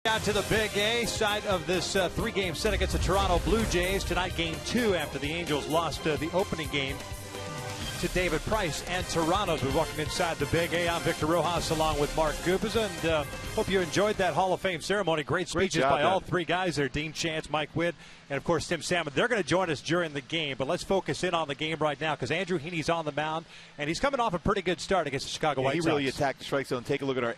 Out to the Big A side of this three-game set against the Toronto Blue Jays. Tonight, Game 2 after the Angels lost the opening game to David Price and Toronto. As we welcome inside the Big A, I'm Victor Rojas along with Mark Gubas, and hope you enjoyed that Hall of Fame ceremony. Great speeches by all three guys there, Dean Chance, Mike Witt, and of course Tim Salmon. They're going to join us during the game, but let's focus in on the game right now because Andrew Heaney's on the mound, and he's coming off a pretty good start against the Chicago White Sox. He really attacked the strike zone. Take a look at our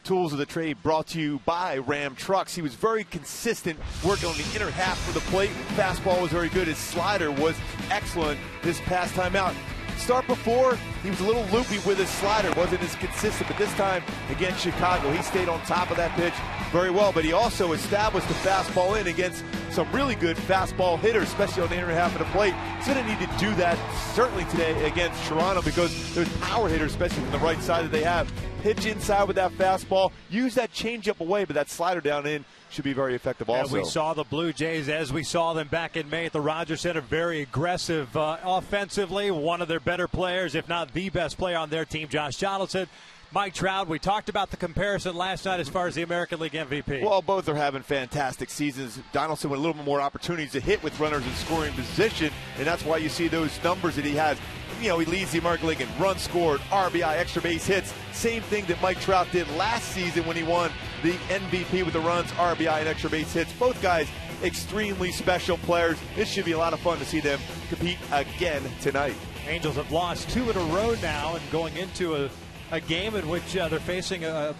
tools of the trade brought to you by Ram Trucks. He was very consistent working on the inner half of the plate. Fastball was very good. His slider was excellent this past time out. Start before, he was a little loopy with his slider. Wasn't as consistent, but this time against Chicago, he stayed on top of that pitch very well. But he also established the fastball in against some really good fastball hitters, especially on the inner half of the plate. He's going to need to do that certainly today against Toronto because there's power hitters, especially from the right side that they have. Pitch inside with that fastball. Use that changeup away, but that slider down in should be very effective also. And we saw the Blue Jays, as we saw them back in May at the Rogers Center, very aggressive offensively. One of their better players, if not the best player on their team, Josh Donaldson. Mike Trout, we talked about the comparison last night as far as the American League MVP. Well, both are having fantastic seasons. Donaldson with a little bit more opportunities to hit with runners in scoring position, and that's why you see those numbers that he has. You know, he leads the American League in runs scored, RBI, extra base hits. Same thing that Mike Trout did last season when he won the MVP with the runs, RBI, and extra base hits. Both guys extremely special players. This should be a lot of fun to see them compete again tonight. Angels have lost 2 in a row now and going into a game in which they're facing a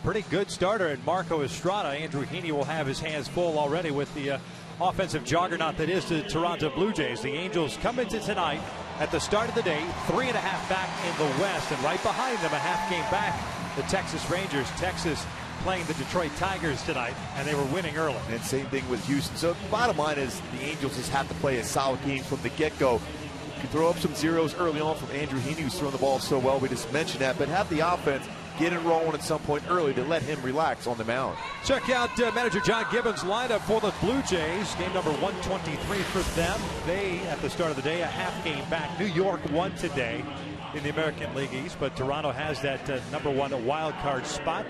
pretty good starter in Marco Estrada. Andrew Heaney will have his hands full already with the offensive juggernaut that is the Toronto Blue Jays. The Angels come into tonight at the start of the day, 3.5 back in the West, and right behind them, a half game back, the Texas Rangers. Texas playing the Detroit Tigers tonight, and they were winning early. And same thing with Houston. So the bottom line is the Angels just have to play a solid game from the get-go. You can throw up some zeros early on from Andrew Heaney, who's throwing the ball so well. We just mentioned that, but have the offense get it rolling at some point early to let him relax on the mound. Check out manager John Gibbons' lineup for the Blue Jays. Game number 123 for them. They, at the start of the day, a half game back. New York won today in the American League East, but Toronto has that number 1 wild card spot.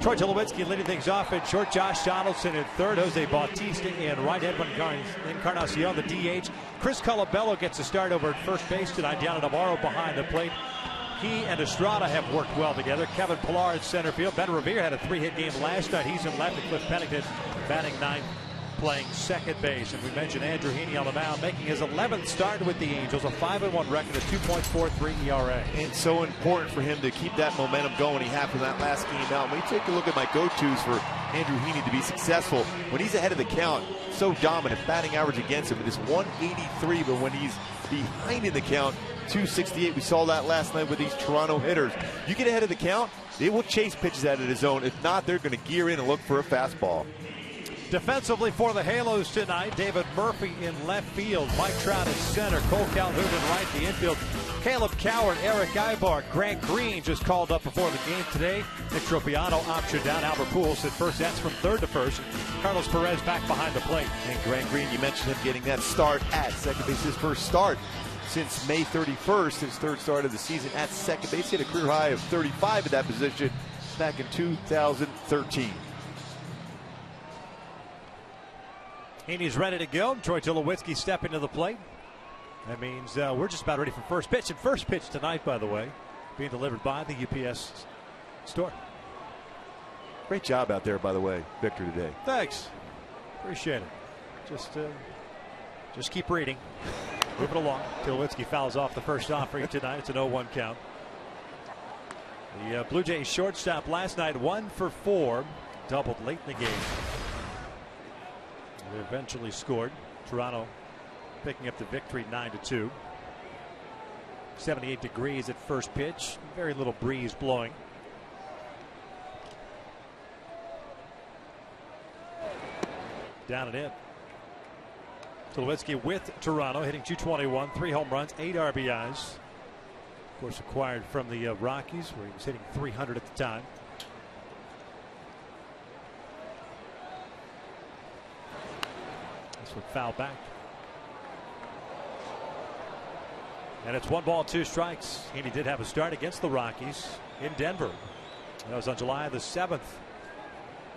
Troy Tulowitzki leading things off at short. Josh Donaldson at third. Jose Bautista in right. Edwin Encarnacion, the DH. Chris Colabello gets a start over at first base tonight. Diana Navarro behind the plate. He and Estrada have worked well together. Kevin Pillar at center field. Ben Revere had a 3-hit game last night. He's in left. And Cliff Pennington batting 9th, playing second base. And we mentioned Andrew Heaney on the mound, making his 11th start with the Angels, a 5-1 record, a 2.43 ERA. And so important for him to keep that momentum going he had from that last game out. When you take a look at my go-tos for Andrew Heaney to be successful, when he's ahead of the count, so dominant, batting average against him, it is 183, but when he's behind in the count, 268. We saw that last night with these Toronto hitters. You get ahead of the count, they will chase pitches out of the zone. If not, they're going to gear in and look for a fastball. Defensively for the Halos tonight, David Murphy in left field, Mike Trout at center, Cole Calhoun in right, the infield, Caleb Coward, Eric Ibar, Grant Green just called up before the game today. Nick Tropiano option down, Albert Pujols at first, that's from third to first. Carlos Perez back behind the plate. And Grant Green, you mentioned him getting that start at second base, his first start since May 31st, his third start of the season at second base. He had a career high of 35 at that position back in 2013. Heaney's ready to go. Troy Tulowitzki stepping to the plate. That means we're just about ready for first pitch. And first pitch tonight, by the way, being delivered by the UPS store. Great job out there, by the way, Victor, today. Thanks. Appreciate it. Just keep reading. Moving along. Tulowitzki fouls off the first offering tonight. It's an 0-1 count. The Blue Jays shortstop last night, 1 for 4. Doubled late in the game. They eventually scored. Toronto picking up the victory 9-2. 78 degrees at first pitch. Very little breeze blowing. Down and in. Tulowitzki with Toronto, hitting .221, 3 home runs, 8 RBIs. Of course, acquired from the Rockies, where he was hitting .300 at the time. This one foul back. And it's 1 ball, 2 strikes. Heaney did have a start against the Rockies in Denver. That was on July the 7th.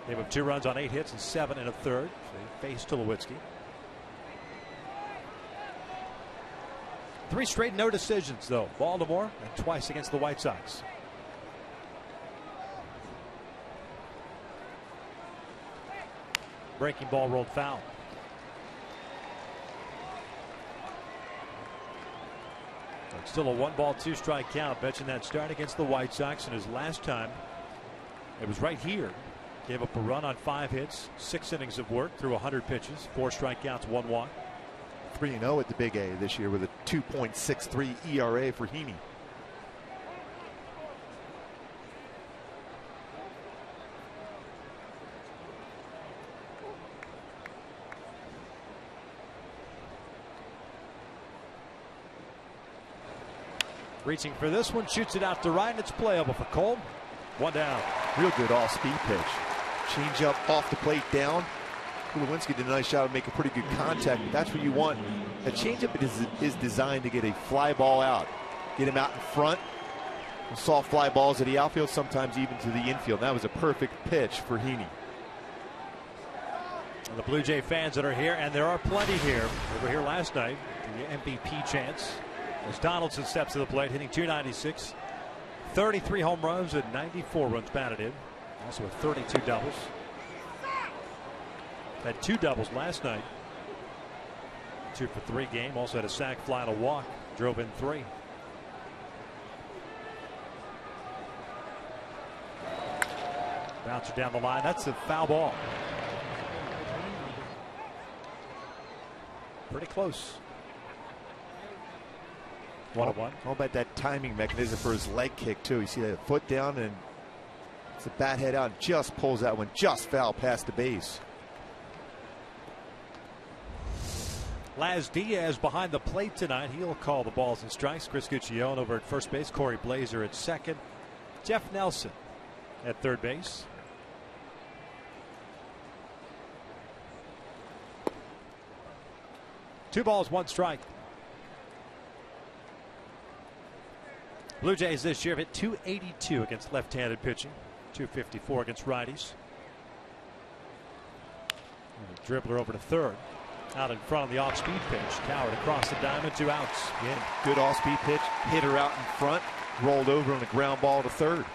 Gave up 2 runs on 8 hits and 7 in a third. So he faced Tulowitzki. 3 straight no decisions, though. Baltimore and twice against the White Sox. Breaking ball rolled foul. It's still a 1-ball 2-strike count. Mentioned that start against the White Sox, and his last time it was right here. Gave up a run on 5 hits, 6 innings of work through 100 pitches, 4 strikeouts, 1 walk. 3-0 at the Big A this year with a 2.63 ERA for Heaney. Reaching for this one, shoots it out to right, and it's playable for Cole. 1 down. Real good off-speed pitch. Change up off the plate down. Tulowitzki did a nice job of making pretty good contact. That's what you want. A changeup is designed to get a fly ball out, get him out in front. Soft fly balls to the outfield, sometimes even to the infield. That was a perfect pitch for Heaney. The Blue Jay fans that are here, and there are plenty here. They were here last night. The MVP chance as Donaldson steps to the plate, hitting .296, 33 home runs and 94 runs batted in. Also with 32 doubles. Had 2 doubles last night. 2 for 3 game. Also had a sac, fly, and a walk. Drove in 3. Bouncer down the line. That's a foul ball. Pretty close. 1-1. How about that timing mechanism for his leg kick, too? You see that foot down, and it's a bat head out, just pulls that one just foul past the base. Laz Diaz behind the plate tonight. He'll call the balls and strikes. Chris Guccione over at first base. Corey Blazer at second. Jeff Nelson at third base. Two balls, 1 strike. Blue Jays this year have hit .282 against left-handed pitching, .254 against righties. And a dribbler over to third. Out in front of the off-speed pitch. Coward across the diamond, 2 outs. Yeah, good off-speed pitch. Hit her out in front. Rolled over on a ground ball to third.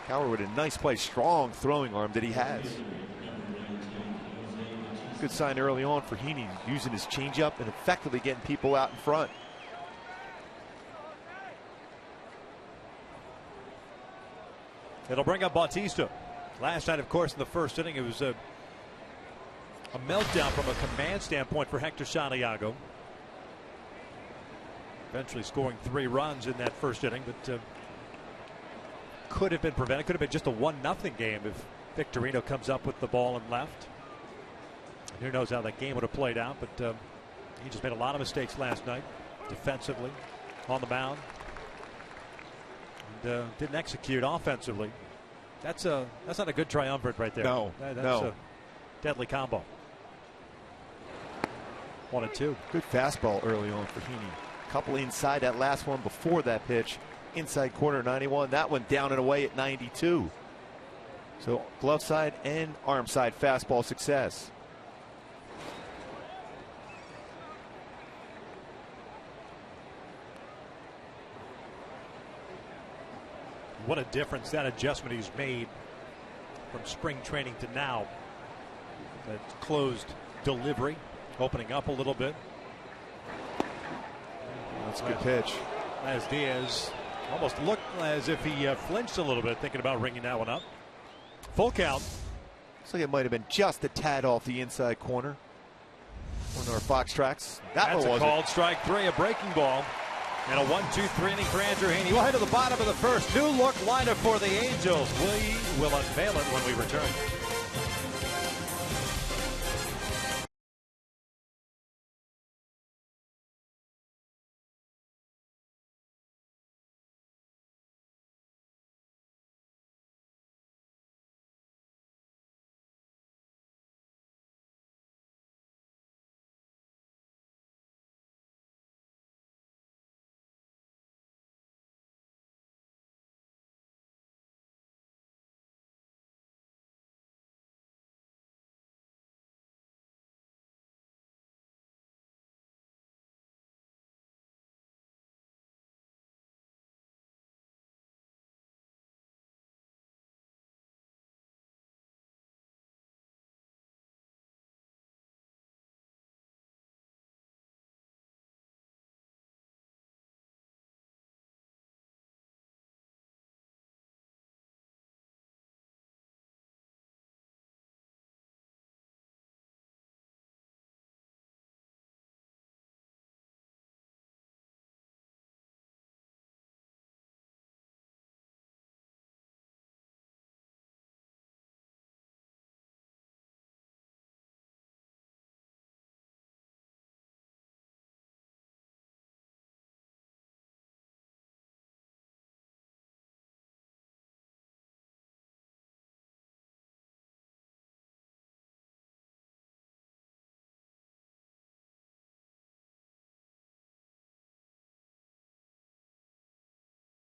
Coward with a nice play. Strong throwing arm that he has. Good sign early on for Heaney, using his changeup and effectively getting people out in front. It'll bring up Bautista. Last night, of course, in the first inning, it was a meltdown from a command standpoint for Hector Santiago. Eventually scoring 3 runs in that first inning, but could have been prevented. Could have been just a 1-0 game if Victorino comes up with the ball and left. And who knows how that game would have played out, but he just made a lot of mistakes last night defensively, on the mound. Didn't execute offensively. That's not a good triumvirate right there. No, that's no. a deadly combo. 1-2. Good fastball early on for Heaney. Couple inside that last one before that pitch. Inside corner 91. That one down and away at 92. So glove side and arm side fastball success. What a difference that adjustment he's made from spring training to now. That closed delivery, opening up a little bit. That's a good pitch. As Diaz almost looked as if he flinched a little bit, thinking about ringing that one up. Full count. Looks like it might have been just a tad off the inside corner on our Fox tracks. That's a called strike 3, a breaking ball. And a 1-2-3 inning for Andrew Heaney. We'll head to the bottom of the first. New look lineup for the Angels. We will unveil it when we return.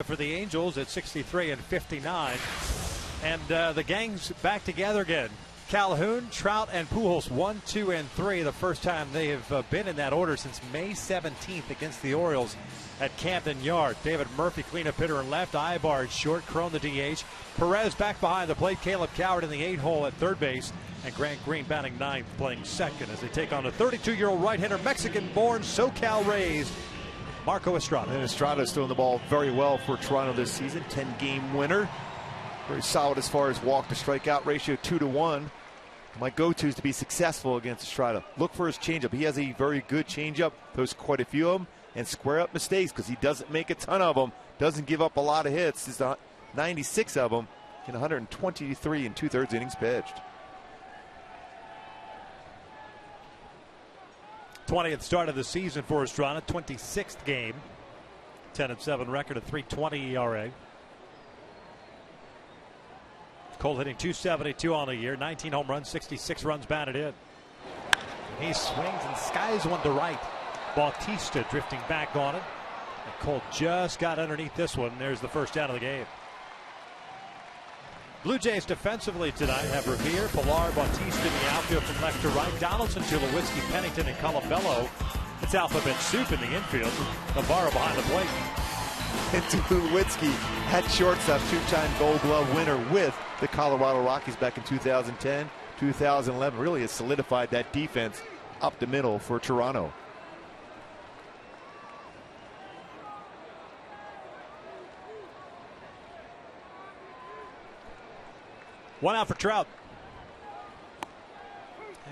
For the Angels at 63 and 59. And the gang's back together again. Calhoun, Trout, and Pujols 1, 2, and 3. The first time they have been in that order since May 17th against the Orioles at Camden Yard. David Murphy, cleanup hitter in left. Ibar short. Crone the DH. Perez back behind the plate. Caleb Coward in the 8-hole at third base. And Grant Green batting ninth, playing second as they take on a 32-year-old right-hander, Mexican-born, SoCal raised Marco Estrada. And Estrada's throwing the ball very well for Toronto this season. 10-game winner. Very solid as far as walk to strikeout ratio, 2-to-1. My go-to is to be successful against Estrada. Look for his changeup. He has a very good changeup. Throws quite a few of them and square up mistakes because he doesn't make a ton of them. Doesn't give up a lot of hits. He's 96 of them in 123 and 2/3 innings pitched. 20th start of the season for Estrada. 26th game. 10-7 record, a 3.20 ERA. Cole hitting .272 on the year, 19 home runs, 66 runs batted in. He swings and skies one to right. Bautista drifting back on it. And Cole just got underneath this one. There's the first down of the game. Blue Jays defensively tonight have Revere, Pilar, Bautista in the outfield from left to right. Donaldson, Tulowitzki, Pennington, and Colabello. It's alphabet soup in the infield. Navarro behind the plate. And Tulowitzki at shortstop, two-time Gold Glove winner with the Colorado Rockies back in 2010, 2011. Really has solidified that defense up the middle for Toronto. One out for Trout.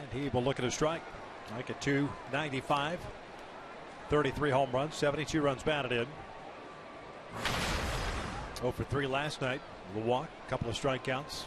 And he will look at a strike. Like a .295. 33 home runs, 72 runs batted in. 0 for 3 last night. The walk, a couple of strikeouts.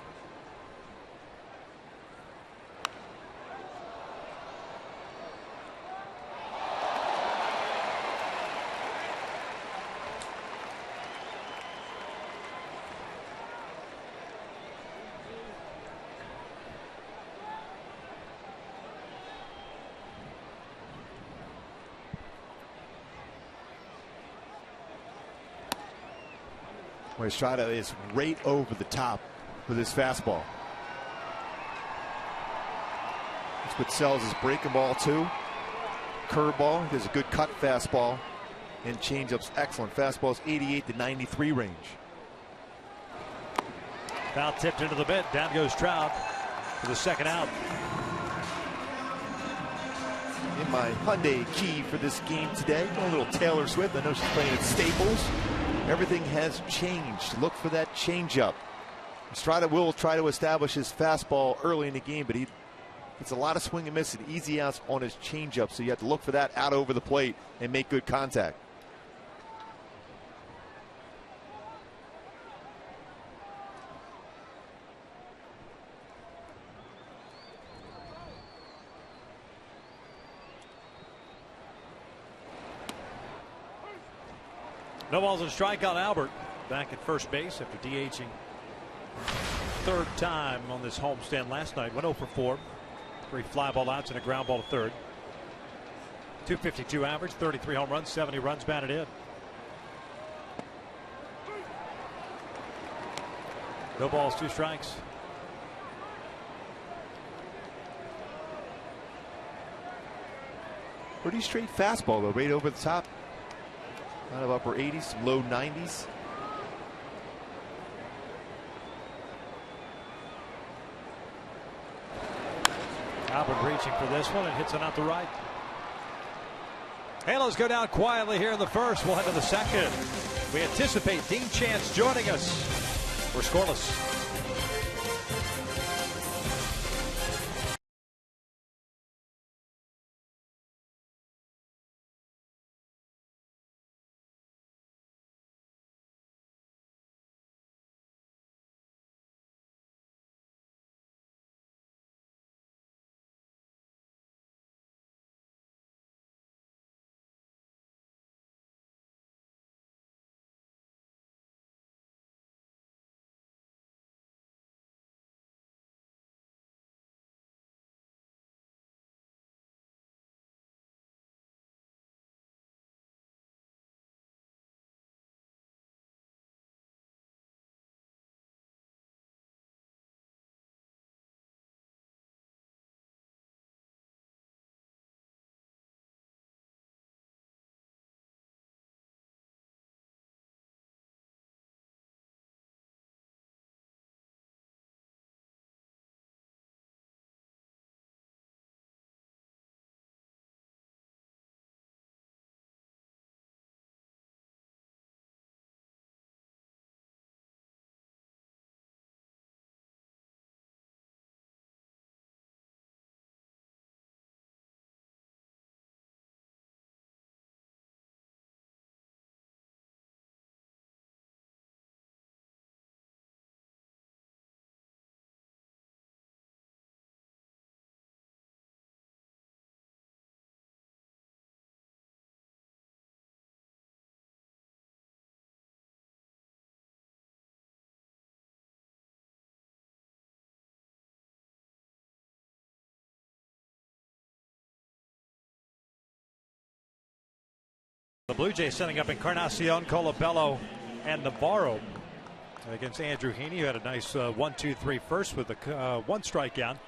Where Estrada is right over the top with his fastball. That's what sells his breaking ball too. Curveball, he has a good cut fastball, and changeup's excellent. Fastball's 88 to 93 range. Foul tipped into the bit. Down goes Trout for the second out. In my Hyundai key for this game today, a little Taylor Swift. I know she's playing at Staples. Everything has changed. Look for that changeup. Estrada will try to establish his fastball early in the game, but he gets a lot of swing and miss and easy outs on his changeup. So you have to look for that out over the plate and make good contact. No balls and strike on Albert. Back at first base after DHing third time on this homestand last night. Went 0 for 4. 3 fly ball outs and a ground ball to third. .252 average, 33 home runs, 70 runs batted in. No balls, 2 strikes. Pretty straight fastball though, right over the top. Kind of upper 80s, low 90s. Albert reaching for this one and hits it out to right. Halos go down quietly here in the first. We'll head to the second. We anticipate Dean Chance joining us. We're scoreless. The Blue Jays setting up Encarnacion, Colabello, and Navarro against Andrew Heaney, who had a nice 1-2-3 first with a one strikeout.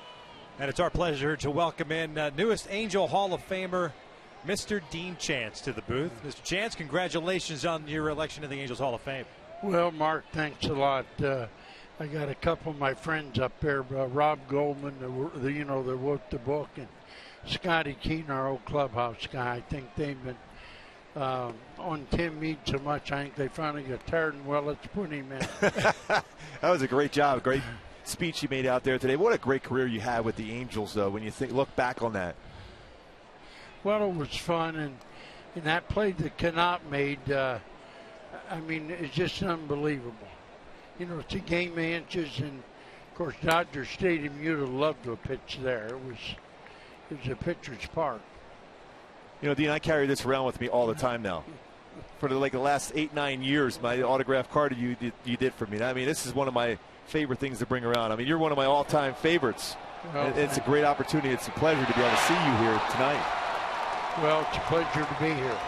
And it's our pleasure to welcome in newest Angel Hall of Famer, Mr. Dean Chance, to the booth. Mr. Chance, congratulations on your election to the Angels Hall of Fame. Well, Mark, thanks a lot. I got a couple of my friends up there, Rob Goldman, that wrote the book, and Scotty Keene, our old clubhouse guy. I think they've been on Tim Meade so much, I think they finally got tired and, well, let's put him in. That was a great job, great speech you made out there today. What a great career you had with the Angels, though, when you look back on that. Well, it was fun, and that play that Cannot made, I mean, it's just unbelievable. You know, it's a game of inches, and, of course, Dodger Stadium, you'd have loved to pitch there. It was a pitcher's park. You know, Dean, I carry this around with me all the time now. For the last 8-9 years, my autographed card you did for me. I mean, this is one of my favorite things to bring around. I mean, you're one of my all-time favorites. Well, it's a great opportunity. It's a pleasure to be able to see you here tonight. Well, it's a pleasure to be here.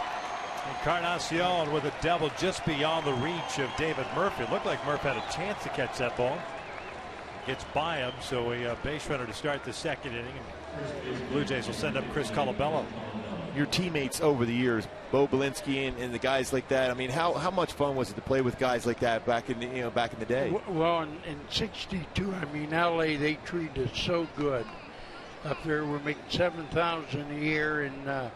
Encarnacion with a double just beyond the reach of David Murphy. It looked like Murphy had a chance to catch that ball. Gets by him, so a base runner to start the second inning. And the Blue Jays will send up Chris Colabello. Your teammates over the years, Bo Belinsky and the guys like that. I mean, how much fun was it to play with guys like that back in the day? Well, in '62, I mean, LA, they treated us so good. Up there, we're making $7,000 a year and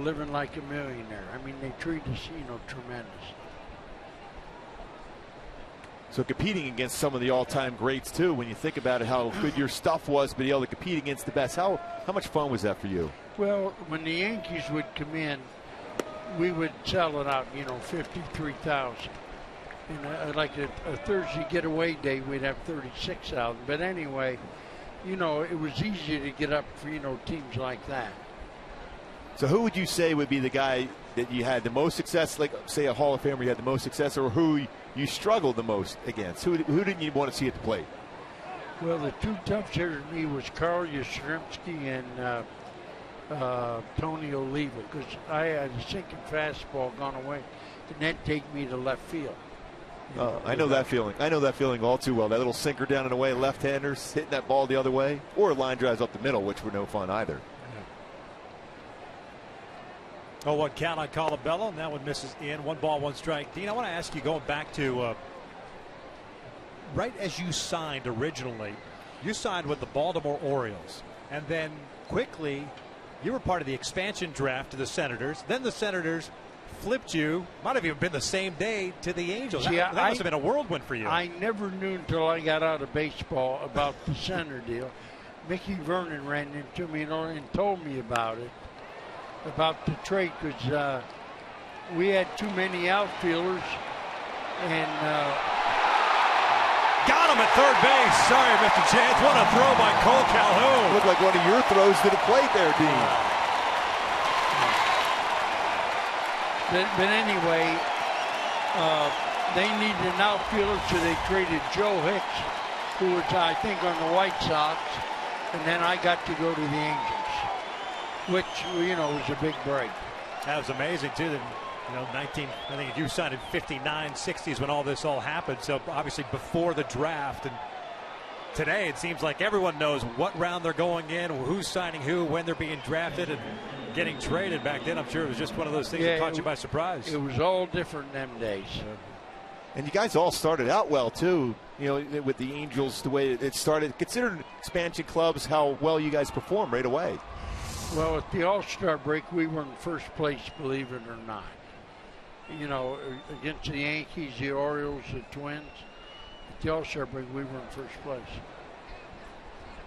living like a millionaire. I mean, they treat us, tremendous. So competing against some of the all-time greats too, when you think about it, how good your stuff was, but able to compete against the best. How much fun was that for you? Well, when the Yankees would come in, we would sell it out, 53,000. And like a Thursday getaway day, we'd have 36,000. But anyway, it was easy to get up for, teams like that. So who would you say would be the guy that you had the most success, like say a Hall of Famer you had the most success, or who you struggled the most against? Who didn't you want to see at the plate? Well, the two tough hitters to me was Carl Yastrzemski and Tony Oliva, because I had a sinking fastball gone away, and that take me to left field. I know that feeling. I know that feeling all too well. That little sinker down and away, left-handers hitting that ball the other way, or line drives up the middle, which were no fun either. 0-1 count on Colabello, and that one misses in. 1 ball, 1 strike. Dean, I want to ask you, going back to right as you signed originally, you signed with the Baltimore Orioles, and then quickly you were part of the expansion draft to the Senators. Then the Senators flipped you, might have even been the same day, to the Angels. That must have been a whirlwind for you. I never knew until I got out of baseball about the Senator deal. Mickey Vernon ran into me and told me about it, about the trade, because we had too many outfielders, and got him at third base. Sorry, Mr. Chance. What a throw by Cole Calhoun. Looked like one of your throws to the plate there, Dean. But anyway, they needed an outfielder, so they traded Joe Hicks, who was, I think, on the White Sox, and then I got to go to the Angels, which, was a big break. That was amazing, too. I think you signed in 59, 60s when all this all happened. So obviously before the draft, and today it seems like everyone knows what round they're going in, who's signing who, when they're being drafted and getting traded. Back then, I'm sure it was just one of those things that caught you by surprise. It was all different them days. And you guys all started out well too. With the Angels, the way it started. Considering expansion clubs, how well you guys performed right away. Well, at the All-Star break, we were in first place, believe it or not. Against the Yankees, the Orioles, the Twins. At the All-Star break, we were in first place.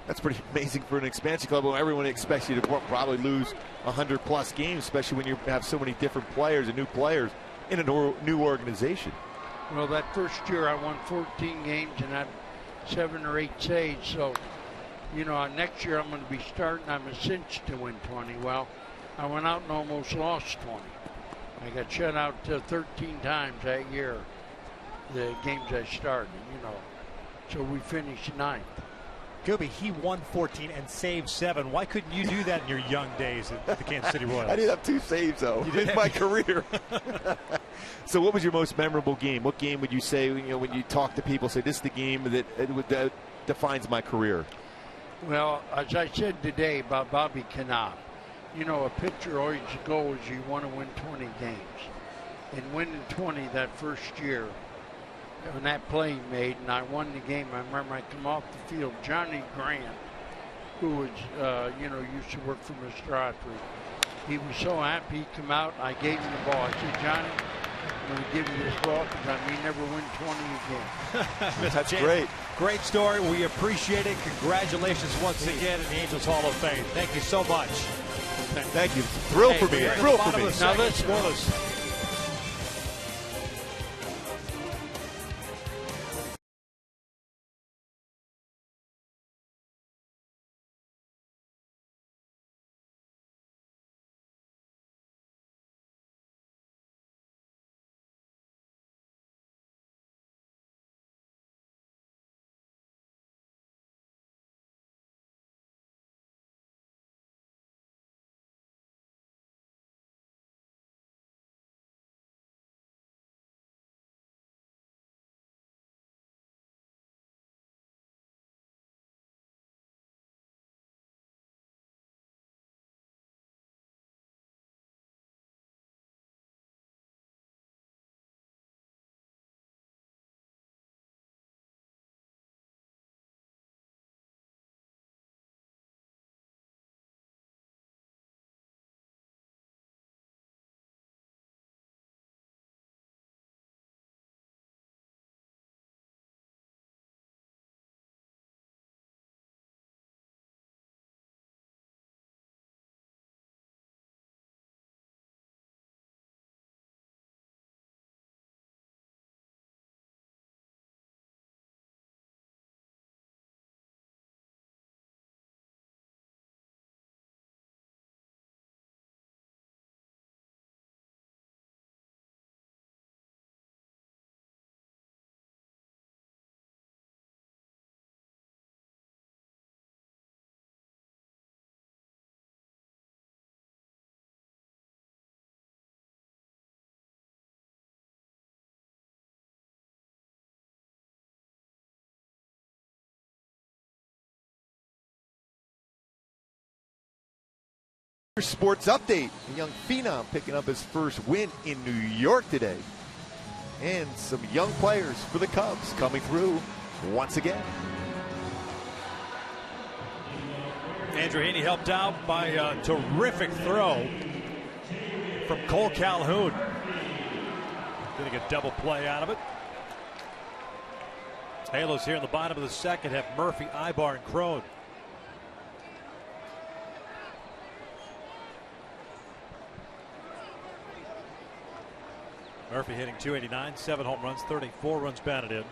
That's pretty amazing for an expansion club. Well, everyone expects you to probably lose 100-plus games, especially when you have so many different players and new players in a new organization. Well, that first year I won 14 games and had 7 or 8 saves. So, next year I'm going to be starting. I'm a cinch to win 20. Well, I went out and almost lost 20. I got shut out 13 times that year, the games I started, So we finished 9th. Gooby, he won 14 and saved 7. Why couldn't you do that in your young days at the Kansas City Royals? I did have 2 saves, though, in my career. So what was your most memorable game? What game would you say, when you talk to people, say, this is the game that defines my career? Well, as I said today about Bobby Knopp, a pitcher always goes, you want to win 20 games. And winning 20 that first year, when that play made and I won the game, I remember I come off the field, Johnny Grant, who was, used to work for Mr. Autry. He was so happy he come out, I gave him the ball. I said, Johnny, I'm going to give you this ball because I may never win 20 again. That's great. Great story. We appreciate it. Congratulations once again in the Angels Hall of Fame. Thank you so much. Thank you. Thrill for me. Thrill for me. Now let's scoreless. Sports update. A young phenom picking up his first win in New York today. And some young players for the Cubs coming through once again. Andrew Heaney helped out by a terrific throw from Cole Calhoun. Getting a double play out of it. Halos here in the bottom of the second have Murphy, Ibar, and Crone. Murphy hitting .289, 7 home runs, 34 runs batted in.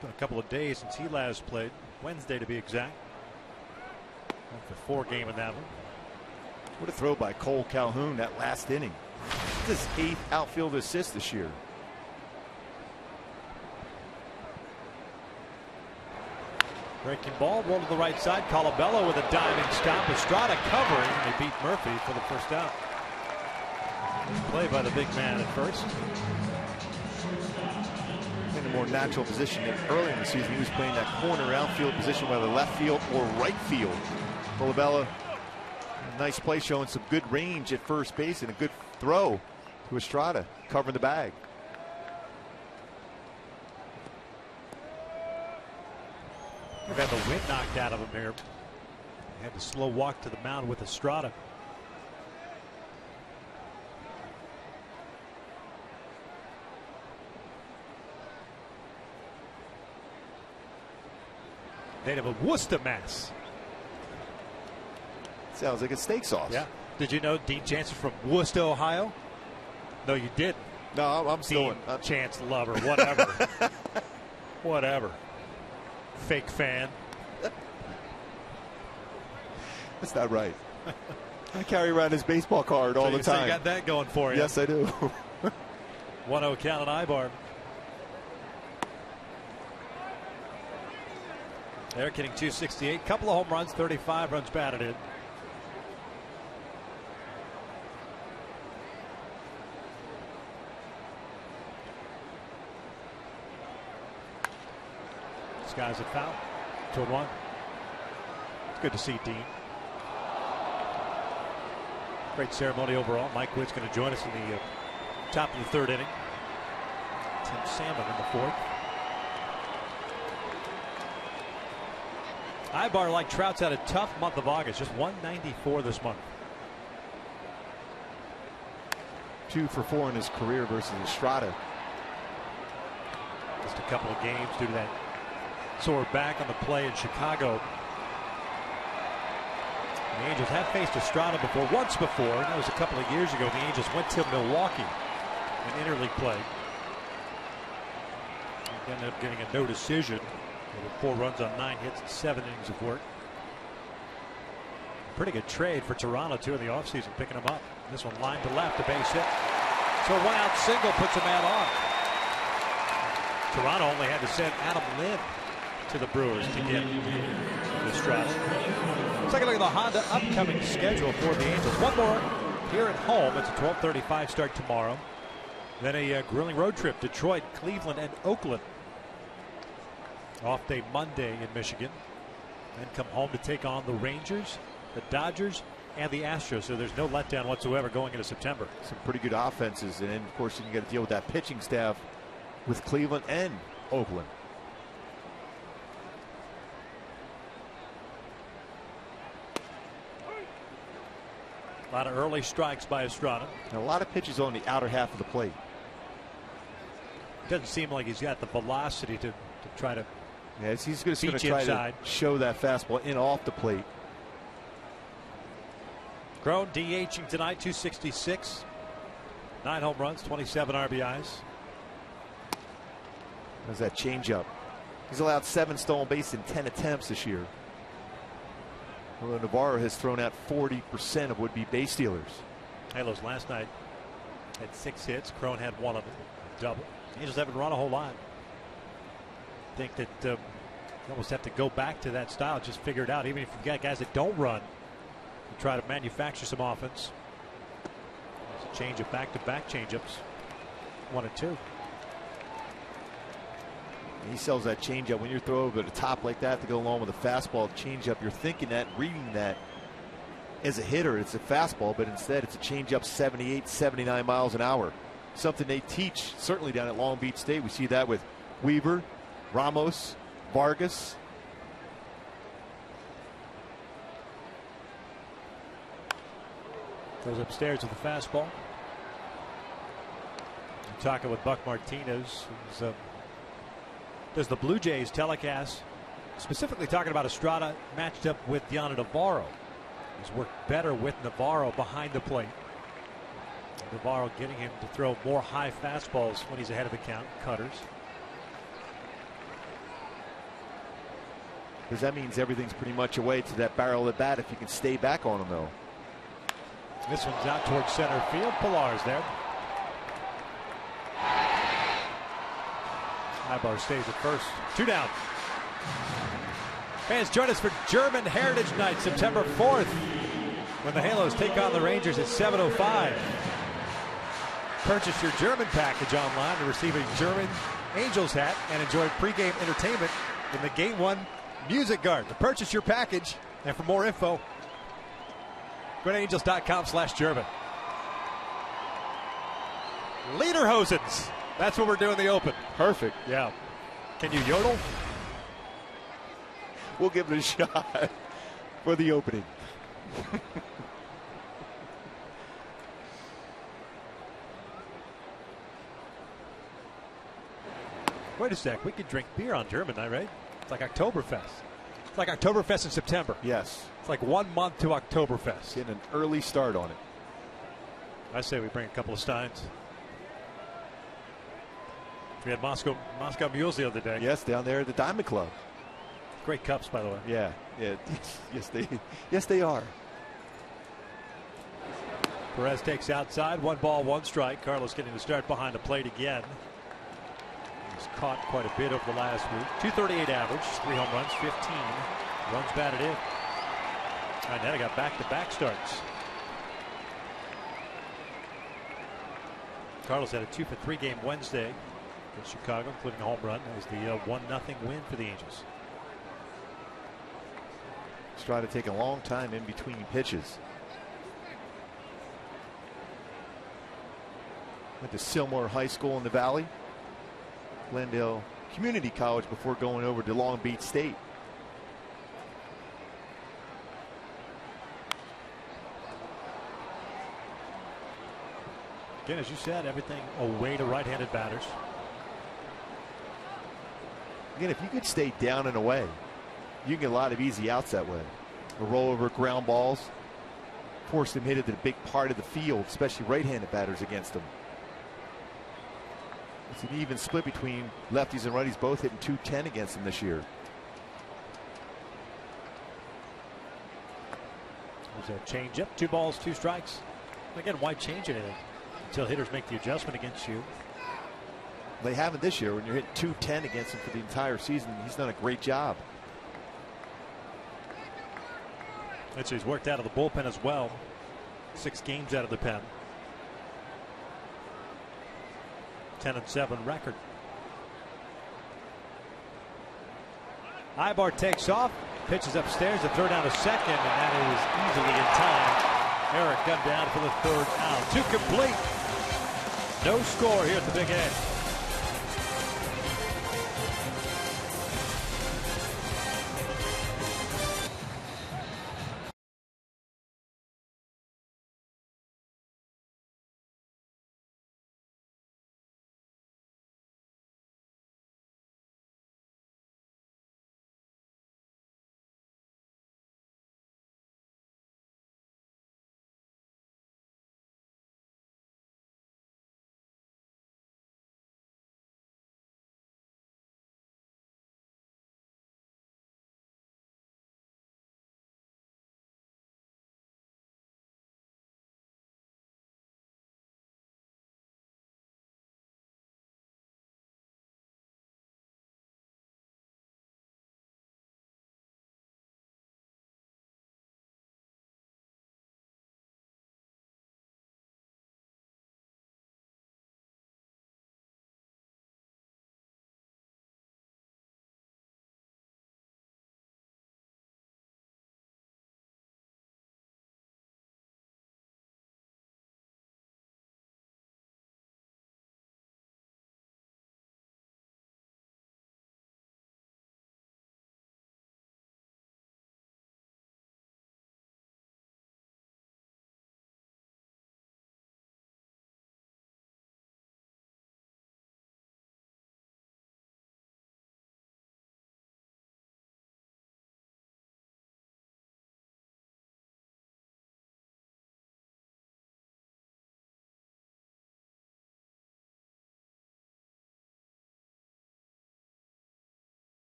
Been a couple of days since he last played, Wednesday to be exact. Went for 4 game in that one. What a throw by Cole Calhoun that last inning. This is his 8th outfield assist this year. Breaking ball, roll to the right side. Colabello with a diving stop. Estrada covering. They beat Murphy for the first out. Play by the big man at first. In a more natural position than earlier in the season. He was playing that corner outfield position, whether left field or right field. Colabello, nice play, showing some good range at first base and a good throw to Estrada, covering the bag. They've had the wind knocked out of him here. He had to slow walk to the mound with Estrada. Native of Worcester, Mass. Sounds like a steak sauce. Yeah. Did you know Dean Chance is from Worcester, Ohio? No, you didn't. No, I'm still Chance lover, whatever. Whatever. Fake fan. That's not right. I carry around his baseball card all the time. So you got that going for you. Yes, I do. 1-0 count on Ibar. They're getting 268, couple of home runs, 35 runs batted in. This guy's at foul. 2-1. It's good to see Dean. Great ceremony overall. Mike Witt's going to join us in the top of the third inning. Tim Salmon in the fourth. Ibar, like Trout's, had a tough month of August. Just 194 this month. 2 for 4 in his career versus Estrada. Just a couple of games due to that sore back on the play in Chicago. The Angels have faced Estrada once before. That was a couple of years ago. The Angels went to Milwaukee in interleague play. They ended up getting a no decision with 4 runs on 9 hits and 7 innings of work. Pretty good trade for Toronto too in the offseason, picking him up. This one lined to left, a base hit. So a 1-out single puts a man on. Toronto only had to send Adam Lynn to the Brewers to get Estrada. Let's take a look at the Honda upcoming schedule for the Angels. One more here at home. It's a 12:35 start tomorrow. Then a grueling road trip: Detroit, Cleveland, and Oakland. Off day Monday in Michigan. Then come home to take on the Rangers, the Dodgers, and the Astros. So there's no letdown whatsoever going into September. Some pretty good offenses, and then of course you got to deal with that pitching staff with Cleveland and Oakland. A lot of early strikes by Estrada. And a lot of pitches on the outer half of the plate. Doesn't seem like he's got the velocity to try to. Yes, he's just going to try to show that fastball in off the plate. Cron DHing tonight, 266. 9 home runs, 27 RBIs. There's that changeup. He's allowed 7 stolen bases in 10 attempts this year. Although Navarro has thrown out 40% of would-be base stealers. Halos last night had 6 hits. Cron had 1 of them. Double. The Angels haven't run a whole lot. I think that you almost have to go back to that style. Just figure it out. Even if you've got guys that don't run, you try to manufacture some offense. There's a change of back-to-back changeups. 1 and 2. He sells that changeup. When you throw over the top like that to go along with a fastball changeup, you're thinking that, reading that as a hitter, it's a fastball, but instead it's a changeup 78, 79 miles an hour. Something they teach certainly down at Long Beach State. We see that with Weaver, Ramos, Vargas. Goes upstairs with the fastball. I'm talking with Buck Martinez, who's does the Blue Jays telecast, specifically talking about Estrada matched up with Diana Navarro. He's worked better with Navarro behind the plate. Navarro getting him to throw more high fastballs when he's ahead of the count, cutters. Because that means everything's pretty much away to that barrel of the bat if you can stay back on him, though. This one's out towards center field. Pilar's there. Ibar stays at first. 2 down. Fans, join us for German Heritage Night, September 4th, when the Halos take on the Rangers at 7:05. Purchase your German package online to receive a German Angels hat and enjoy pregame entertainment in the Game 1 Music Garden. To purchase your package and for more info, go to angels.com/German. Lederhosens. That's what we're doing the Open. Perfect. Yeah. Can you yodel? We'll give it a shot for the opening. Wait a sec. We could drink beer on German night, right? It's like Oktoberfest. It's like Oktoberfest in September. Yes. It's like 1 month to Oktoberfest. Getting an early start on it. I say we bring a couple of steins. We had Moscow Mules the other day. Yes, down there at the Diamond Club. Great cups, by the way. Yeah. Yes, they are. Perez takes outside. 1 ball, 1 strike. Carlos getting the start behind the plate again. As caught quite a bit over the last week. 238 average, 3 home runs, 15 runs batted in. And then I got back-to-back starts. Cardinals had a 2-for-3 game Wednesday against Chicago, including a home run. That was the 1-0 win for the Angels. He's trying to take a long time in between pitches. Went to Silmar High School in the Valley, Glendale Community College before going over to Long Beach State. Again, as you said, everything away to right-handed batters. Again, if you could stay down and away, you can get a lot of easy outs that way. A rollover, ground balls, force them hit it to the big part of the field, especially right-handed batters against them. It's an even split between lefties and righties, both hitting .210 against them this year. There's a changeup, 2 balls, 2 strikes. Again, why change anything until hitters make the adjustment against you? They haven't this year. When you're hitting .210 against him for the entire season, he's done a great job. And so he's worked out of the bullpen as well. 6 games out of the pen. 10-7 record. Ibar takes off, pitches upstairs to throw down to second, and that is easily in time. Eric got down for the 3rd out. 2 complete. No score here at the Big A.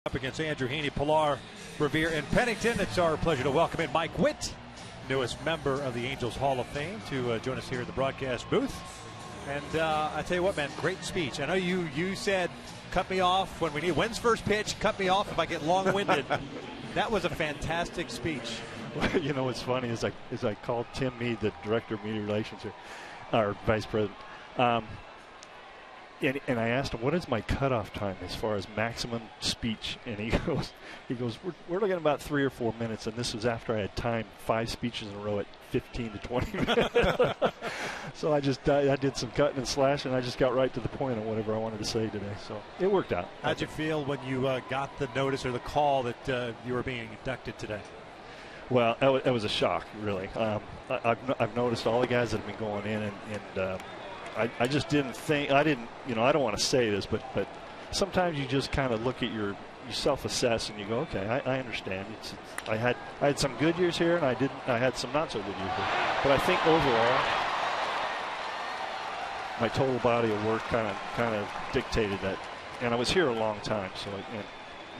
Up against Andrew Heaney, Pilar, Revere, and Pennington. It's our pleasure to welcome in Mike Witt, newest member of the Angels Hall of Fame, to join us here at the broadcast booth. And I tell you what, man, great speech. I know you said cut me off when we need. When's first pitch? Cut me off if I get long-winded. That was a fantastic speech. Well, you know what's funny is I called Tim Meade, the director of media relations here, our vice president. And I asked him, what is my cutoff time as far as maximum speech? And he goes, we're looking at about 3 or 4 minutes. And this was after I had timed 5 speeches in a row at 15 to 20 minutes. So I did some cutting and slashing. And I just got right to the point on whatever I wanted to say today. So it worked out. How'd you feel when you got the notice or the call that you were being inducted today? Well, it was a shock, really. I've noticed all the guys that have been going in, and I just didn't think, I don't want to say this, but sometimes you just kind of look at you self-assess and you go, okay, I understand. I had some good years here, and I had some not so good years here. But I think overall, my total body of work kind of dictated that. And I was here a long time, so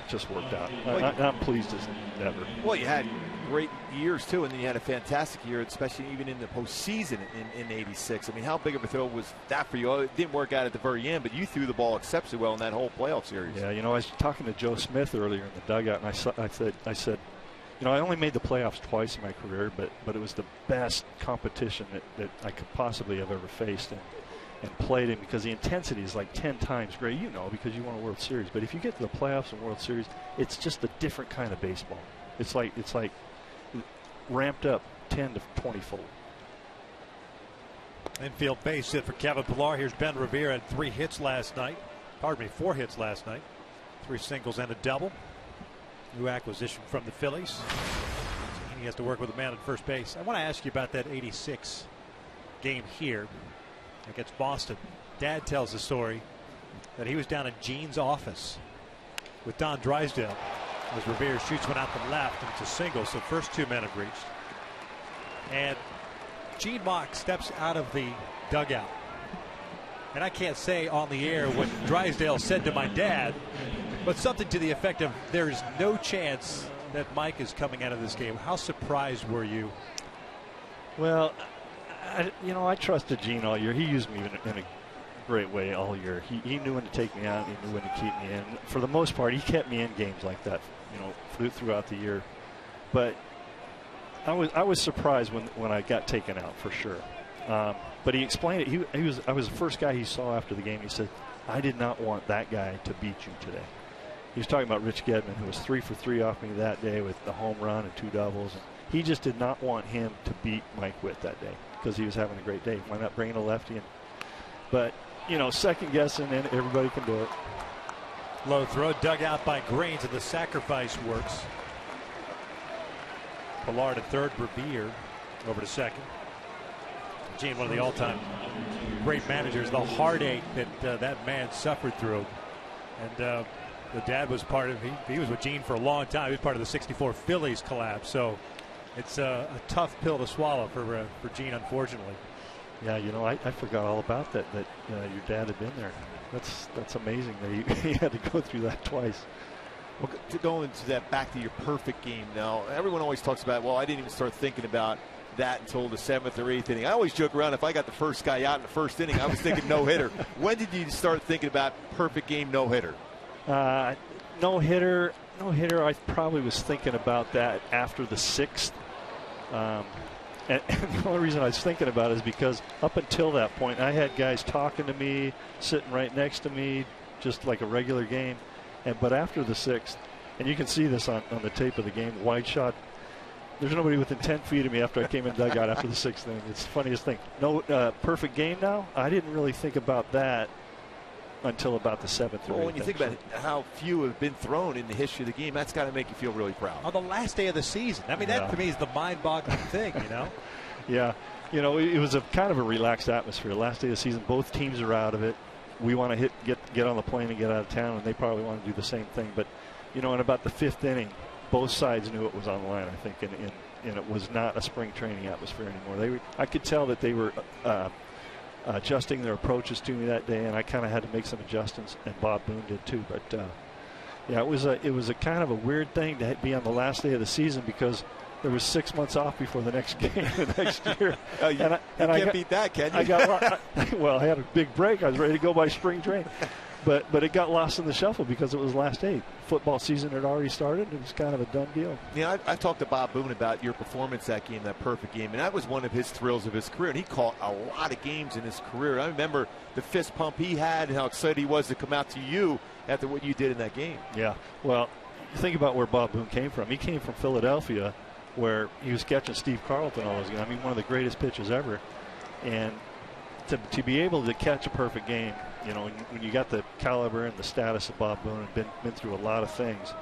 just worked out. I'm pleased as ever. Well, you had great years too, and then you had a fantastic year, especially even in the postseason in '86. I mean, how big of a throw was that for you? It didn't work out at the very end, but you threw the ball exceptionally well in that whole playoff series. Yeah, I was talking to Joe Smith earlier in the dugout, and I said, I only made the playoffs twice in my career, but it was the best competition that I could possibly have ever faced and played in, because the intensity is like 10 times greater, because you won a World Series. But if you get to the playoffs and World Series, it's just a different kind of baseball. It's like ramped up 10 to 20-fold. Infield base hit for Kevin Pillar. Here's Ben Revere, had 4 hits last night. 3 singles and a double. New acquisition from the Phillies. He has to work with a man at first base. I want to ask you about that '86 game here against Boston. Dad tells the story that he was down at Gene's office with Don Drysdale as Revere shoots one out the left, and it's a single, so first 2 men have reached. And Gene Mock steps out of the dugout. And I can't say on the air what Drysdale said to my dad, but something to the effect of, there's no chance that Mike is coming out of this game. How surprised were you? Well, I trusted Gene all year. He used me in a great way all year. He knew when to take me out. He knew when to keep me in. For the most part, he kept me in games like that, throughout the year. But I was surprised when I got taken out, for sure. But he explained it. I was the first guy he saw after the game. He said, I did not want that guy to beat you today. He was talking about Rich Gedman, who was 3 for 3 off me that day with the home run and 2 doubles. And he just did not want him to beat Mike Witt that day because he was having a great day. Why not bring in a lefty? But, second guessing, and everybody can do it. Low throw dug out by Greens, and the sacrifice works. Pillar to third, Revere over to second. Gene, one of the all-time great managers, the heartache that that man suffered through. And the dad was part of, he was with Gene for a long time. He was part of the '64 Phillies collapse. So it's a tough pill to swallow for Gene, unfortunately. Yeah, I forgot all about that your dad had been there. That's amazing that he had to go through that twice. Well, to go into that, back to your perfect game now, everyone always talks about, well, I didn't even start thinking about that until the 7th or 8th inning. I always joke around, if I got the first guy out in the first inning, I was thinking no-hitter. When did you start thinking about perfect game no-hitter? No-hitter, I probably was thinking about that after the 6th. And the only reason I was thinking about it is because up until that point, I had guys talking to me, sitting right next to me, just like a regular game. But after the 6th, and you can see this on the tape of the game, wide shot, there's nobody within 10 feet of me after I came in dugout after the 6th inning. It's the funniest thing. No, perfect game now, I didn't really think about that until about the 7th. Well, when you think about how few have been thrown in the history of the game, that's got to make you feel really proud. On the last day of the season. I mean, that to me is the mind-boggling thing, Yeah. It was a kind of a relaxed atmosphere. Last day of the season, both teams are out of it. We want to get on the plane and get out of town, and they probably want to do the same thing. But, in about the 5th inning, both sides knew it was on the line, I think, and it was not a spring training atmosphere anymore. I could tell that they were adjusting their approaches to me that day, and I kind of had to make some adjustments, and Bob Boone did too. But yeah, it was a kind of a weird thing to be on the last day of the season because there was 6 months off before the next game the next year. You can't beat that, can you? I had a big break. I was ready to go by spring training. But it got lost in the shuffle because it was last day. Football season had already started. It was kind of a done deal. Yeah, I talked to Bob Boone about your performance that game, that perfect game, and that was one of his thrills of his career. And he caught a lot of games in his career. I remember the fist pump he had and how excited he was to come out to you after what you did in that game. Yeah, well, think about where Bob Boone came from. He came from Philadelphia, where he was catching Steve Carlton all those games. I mean, one of the greatest pitchers ever. And to be able to catch a perfect game, when you got the caliber and the status of Bob Boone and been through a lot of things,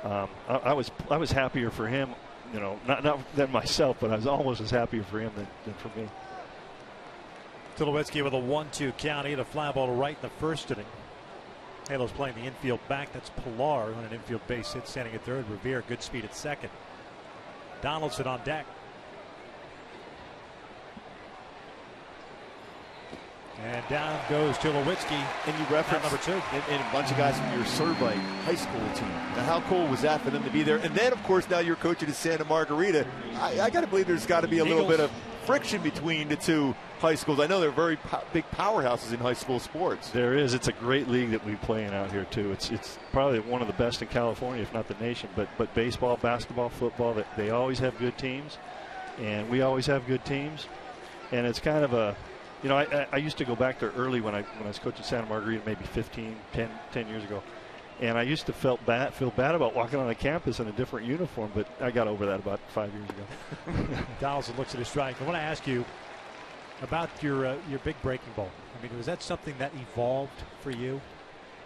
I was happier for him, not than myself, but I was almost as happier for him than for me. Tulowitzki with a 1-2 count. He had a fly ball to right in the first inning. Halo's playing the infield back. That's Pillar on an infield base hit, standing at third. Revere, good speed at second. Donaldson on deck. And down goes Tulowitzki. And you referenced number 2. And a bunch of guys from your Servite high school team. Now, how cool was that for them to be there? And then, of course, now you're coaching at Santa Margarita. I got to believe there's got to be a little bit of friction between the two high schools. I know they're very big powerhouses in high school sports. There is. It's a great league that we play in out here too. It's probably one of the best in California, if not the nation. But baseball, basketball, football, they always have good teams, and we always have good teams. And it's kind of a, you know, I used to go back there early when I was coaching Santa Margarita, maybe 10 years ago. And I used to feel bad about walking on the campus in a different uniform, but I got over that about 5 years ago. Donaldson looks at his strike. I want to ask you about your big breaking ball. I mean, was that something that evolved for you?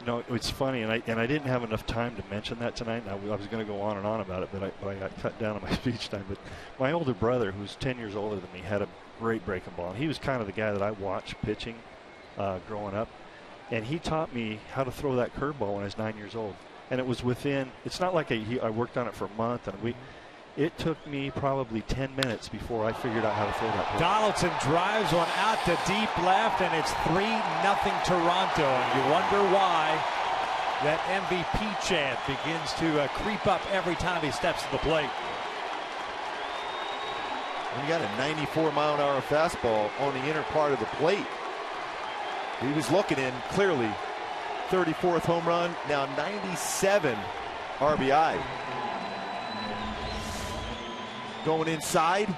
No, it's funny, and I didn't have enough time to mention that tonight. I was going to go on and on about it, but I got cut down on my speech time. But my older brother, who's 10 years older than me, had a great breaking ball, and he was kind of the guy that I watched pitching growing up. And he taught me how to throw that curveball when I was 9 years old. And it was within, it's not like I worked on it for a month and a week. It took me probably 10 minutes before I figured out how to throw that ball. Donaldson drives one out to deep left, and it's 3-0 Toronto. And you wonder why that MVP chant begins to creep up every time he steps to the plate. And you got a 94-mile-an-hour fastball on the inner part of the plate. He was looking in, clearly. 34th home run, now 97 RBI. Going inside,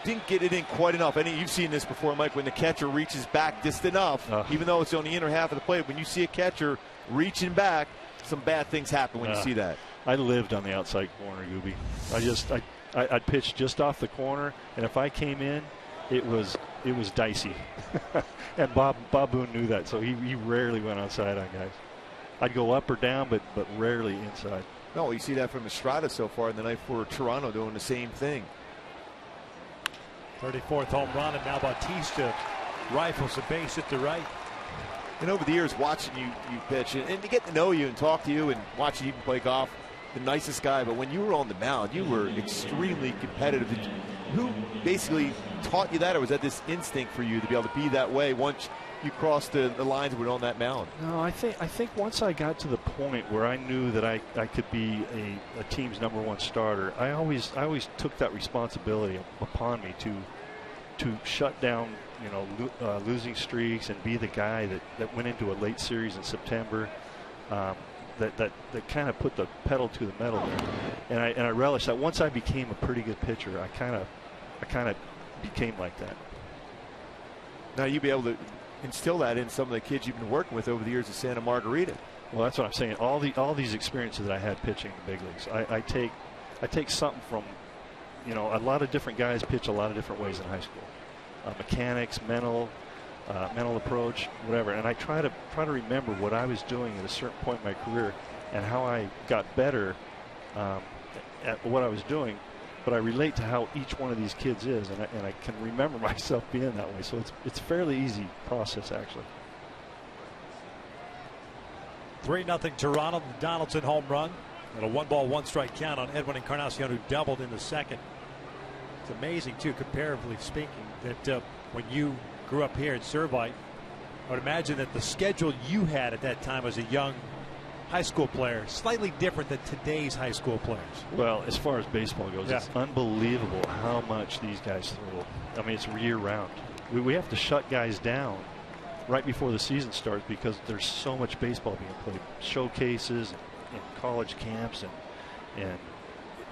didn't get it in quite enough. You've seen this before, Mike, when the catcher reaches back just enough, even though it's on the inner half of the plate. When you see a catcher reaching back, some bad things happen when you see that. I lived on the outside corner, Gooby. I'd pitch just off the corner, and if I came in, it was dicey. And Bob Boone knew that, so he rarely went outside on guys. I'd go up or down, but rarely inside. No, you see that from Estrada so far in the night for Toronto doing the same thing. 34th home run, and now Bautista rifles the base at the right. And over the years, watching you pitch, and to get to know you and talk to you and watch you even play golf, the nicest guy, but when you were on the mound, you were extremely competitive. Who basically taught you that, or was that this instinct for you to be able to be that way once you crossed the lines and were on that mound? No, I think once I got to the point where I knew that I could be a team's #1 starter, I always took that responsibility upon me to shut down, losing streaks and be the guy that went into a late series in September. That kind of put the pedal to the metal there, and I relished that. Once I became a pretty good pitcher, I kind of became like that. Now you'll be able to instill that in some of the kids you've been working with over the years at Santa Margarita. Well, that's what I'm saying. All these experiences that I had pitching in the big leagues, I take something from, a lot of different guys pitch a lot of different ways in high school, mechanics, mental approach, whatever, and I try to remember what I was doing at a certain point in my career and how I got better at what I was doing, but I relate to how each one of these kids is, and I can remember myself being that way. So it's a fairly easy process, actually. 3-0 Toronto. Donaldson home run and a 1-ball 1-strike count on Edwin Encarnacion, who doubled in the second. It's amazing too, comparatively speaking, that when you grew up here at Servite, I would imagine that the schedule you had at that time as a young high school player slightly different than today's high school players. Well, as far as baseball goes, It's unbelievable how much these guys throw. I mean, it's year round. We have to shut guys down right before the season starts because there's so much baseball being played, showcases and college camps, and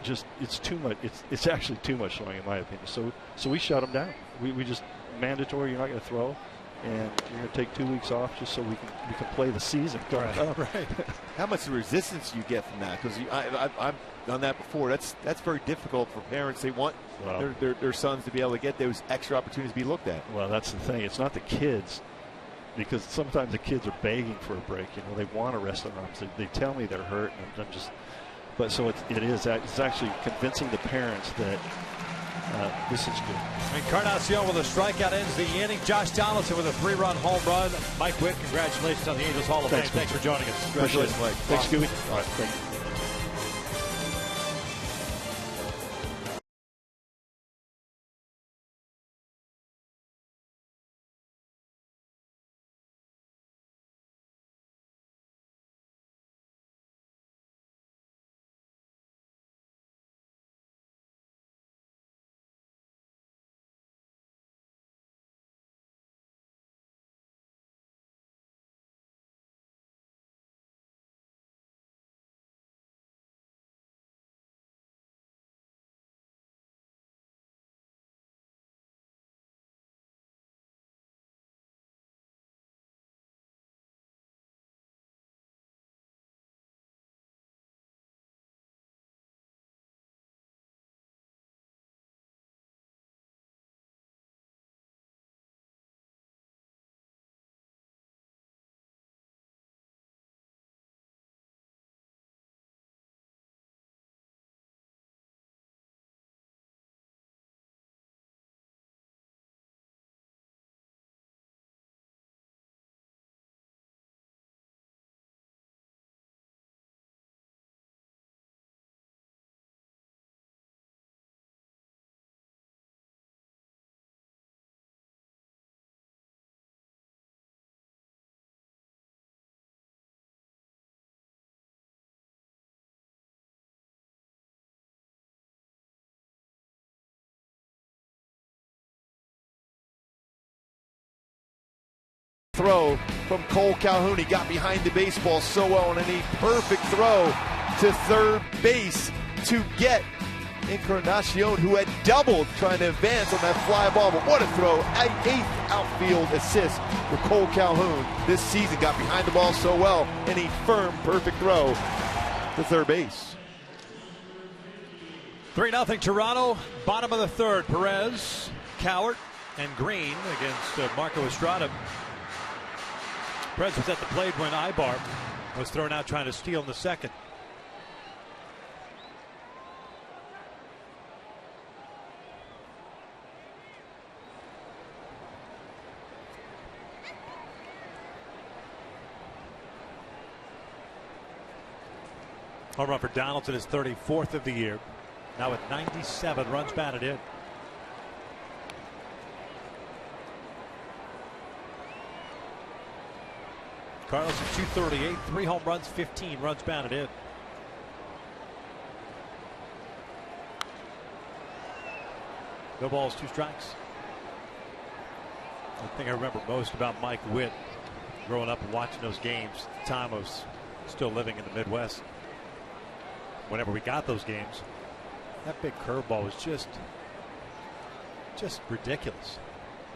just it's too much. It's actually too much throwing, in my opinion. So we shut them down. We just mandatory. You're not going to throw, and you're going to take 2 weeks off just so we can play the season. Right. How much resistance you get from that? Because I've done that before. That's very difficult for parents. They want their sons to be able to get those extra opportunities to be looked at. Well, that's the thing. It's not the kids, because sometimes the kids are begging for a break. They want to rest their arms. They tell me they're hurt, and I'm just. But so it's actually convincing the parents that this is good. Encarnacion with a strikeout ends the inning. Josh Donaldson with a 3-run home run. Mike Witt, congratulations on the Angels Hall of Fame. Thanks for joining us. Congratulations, Mike. Thanks, Scooby. All right, thank you. throw from Cole Calhoun. He got behind the baseball so well, and a perfect throw to third base to get Encarnacion, who had doubled trying to advance on that fly ball. But what a throw. 8th outfield assist for Cole Calhoun this season. Got behind the ball so well, and a firm, perfect throw to third base. 3-0 Toronto, bottom of the third. Perez, Cowart, and Green against Marco Estrada. Perez was at the plate when Ibar was thrown out trying to steal in the second. Home run for Donaldson, his 34th of the year. Now with 97 runs batted in. Carlos at 238, 3 home runs, 15 runs batted in. No balls, 2 strikes. The thing I remember most about Mike Witt growing up and watching those games, at the time I was still living in the Midwest. Whenever we got those games, that big curveball was just ridiculous.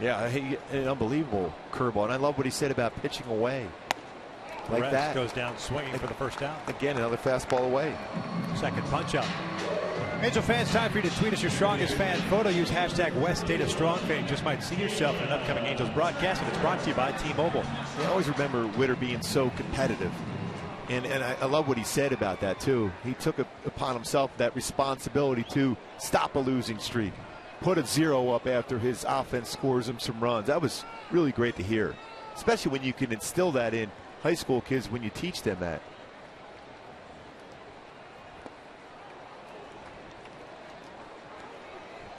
Yeah, an unbelievable curveball. And I love what he said about pitching away. Like Perez that. Goes down swinging for the first out. Again, another fastball away. Second punch out. Angel fans, time for you to tweet us your strongest fan photo. Use hashtag WestDataStrongFan. You just might see yourself in an upcoming Angels broadcast, and it's brought to you by T-Mobile. I always remember Witter being so competitive. And I love what he said about that, too. He took upon himself that responsibility to stop a losing streak, put a 0 up after his offense scores him some runs. That was really great to hear, especially when you can instill that in high school kids when you teach them that.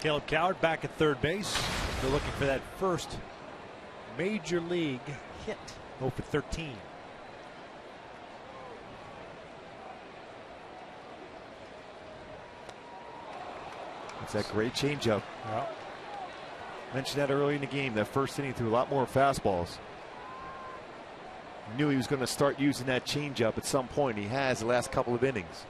Caleb Cowart back at third base. They're looking for that first major league hit. 0 for 13. It's that great changeup. Yeah. Mentioned that early in the game. That first inning threw a lot more fastballs. Knew he was going to start using that changeup at some point. He has the last couple of innings.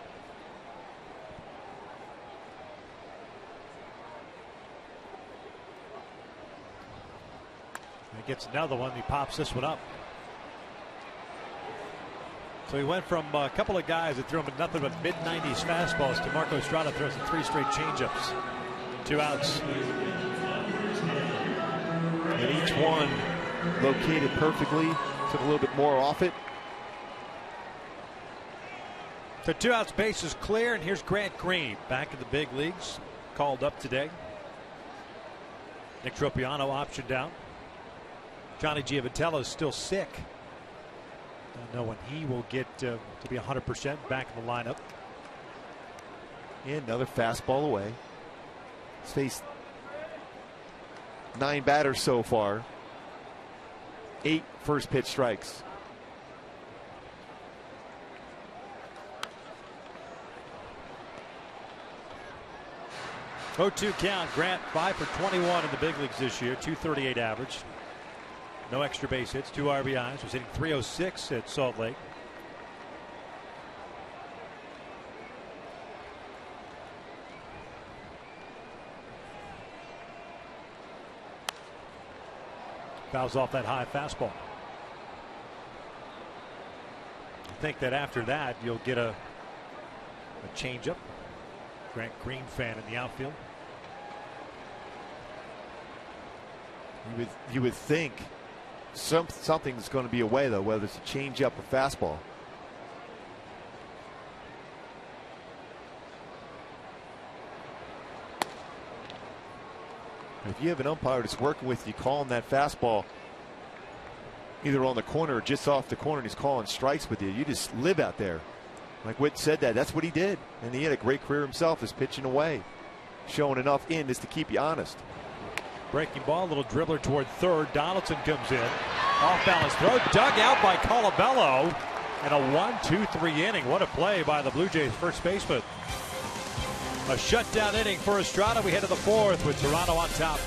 He gets another one. He pops this one up. So he went from a couple of guys that threw him nothing but mid-90s fastballs to Marco Estrada throws 3 straight changeups. 2 outs. And each one located perfectly. Took a little bit more off it. So 2 outs, base is clear, and here's Grant Green back in the big leagues. Called up today. Nick Tropiano optioned down. Johnny Giavatello is still sick. Don't know when he will get to be 100% back in the lineup. And another fastball away. He's faced 9 batters so far. 8 first pitch strikes. Oh, 2 count. Grant 5 for 21 in the big leagues this year. 238 average. No extra base hits, 2 RBIs. Was hitting 306 at Salt Lake. Fouls off that high fastball. I think that after that you'll get a changeup. Grant Green fan in the outfield. You would think something's going to be away, though, whether it's a changeup or fastball. If you have an umpire that's working with you, calling that fastball either on the corner or just off the corner, and he's calling strikes with you, you just live out there. Like Witt said, that's what he did, and he had a great career himself, is pitching away, showing enough in just to keep you honest. Breaking ball, a little dribbler toward third. Donaldson comes in. Off balance throw, dug out by Colabello. And a 1-2-3 inning. What a play by the Blue Jays first baseman. A shutdown inning for Estrada. We head to the 4th with Toronto on top.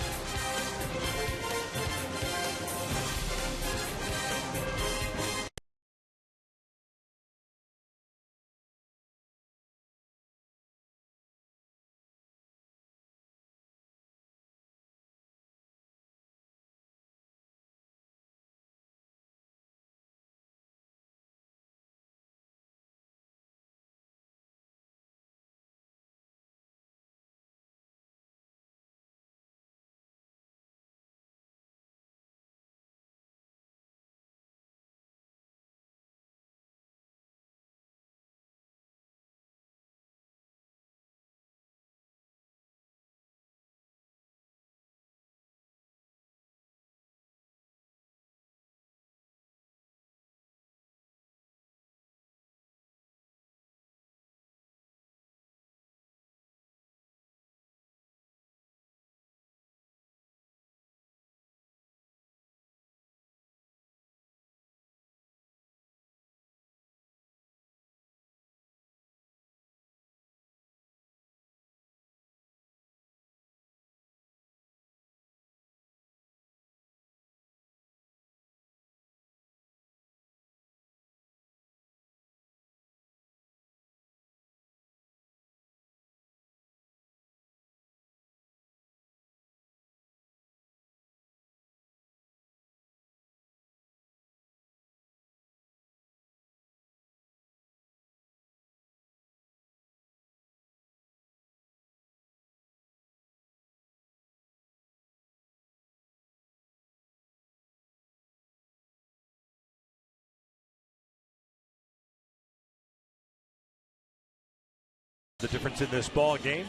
the difference in this ball game.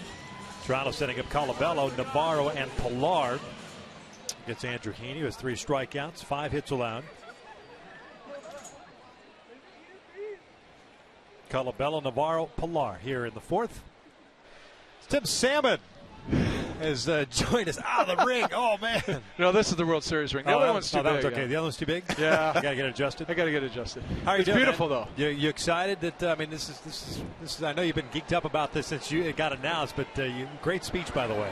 Toronto setting up Colabello, Navarro, and Pilar. Gets Andrew Heaney, who has 3 strikeouts, 5 hits allowed. Colabello, Navarro, Pilar here in the 4th. Tim Salmon has joined us out of the ring. Oh, man. No, this is the World Series ring. The other one's too big. That one's okay. The other one's too big? Yeah. You got to get it adjusted? I got to get it adjusted. How are you it's doing, beautiful, man? though. You excited that, I mean, this is, I know you've been geeked up about this since it got announced, but great speech, by the way.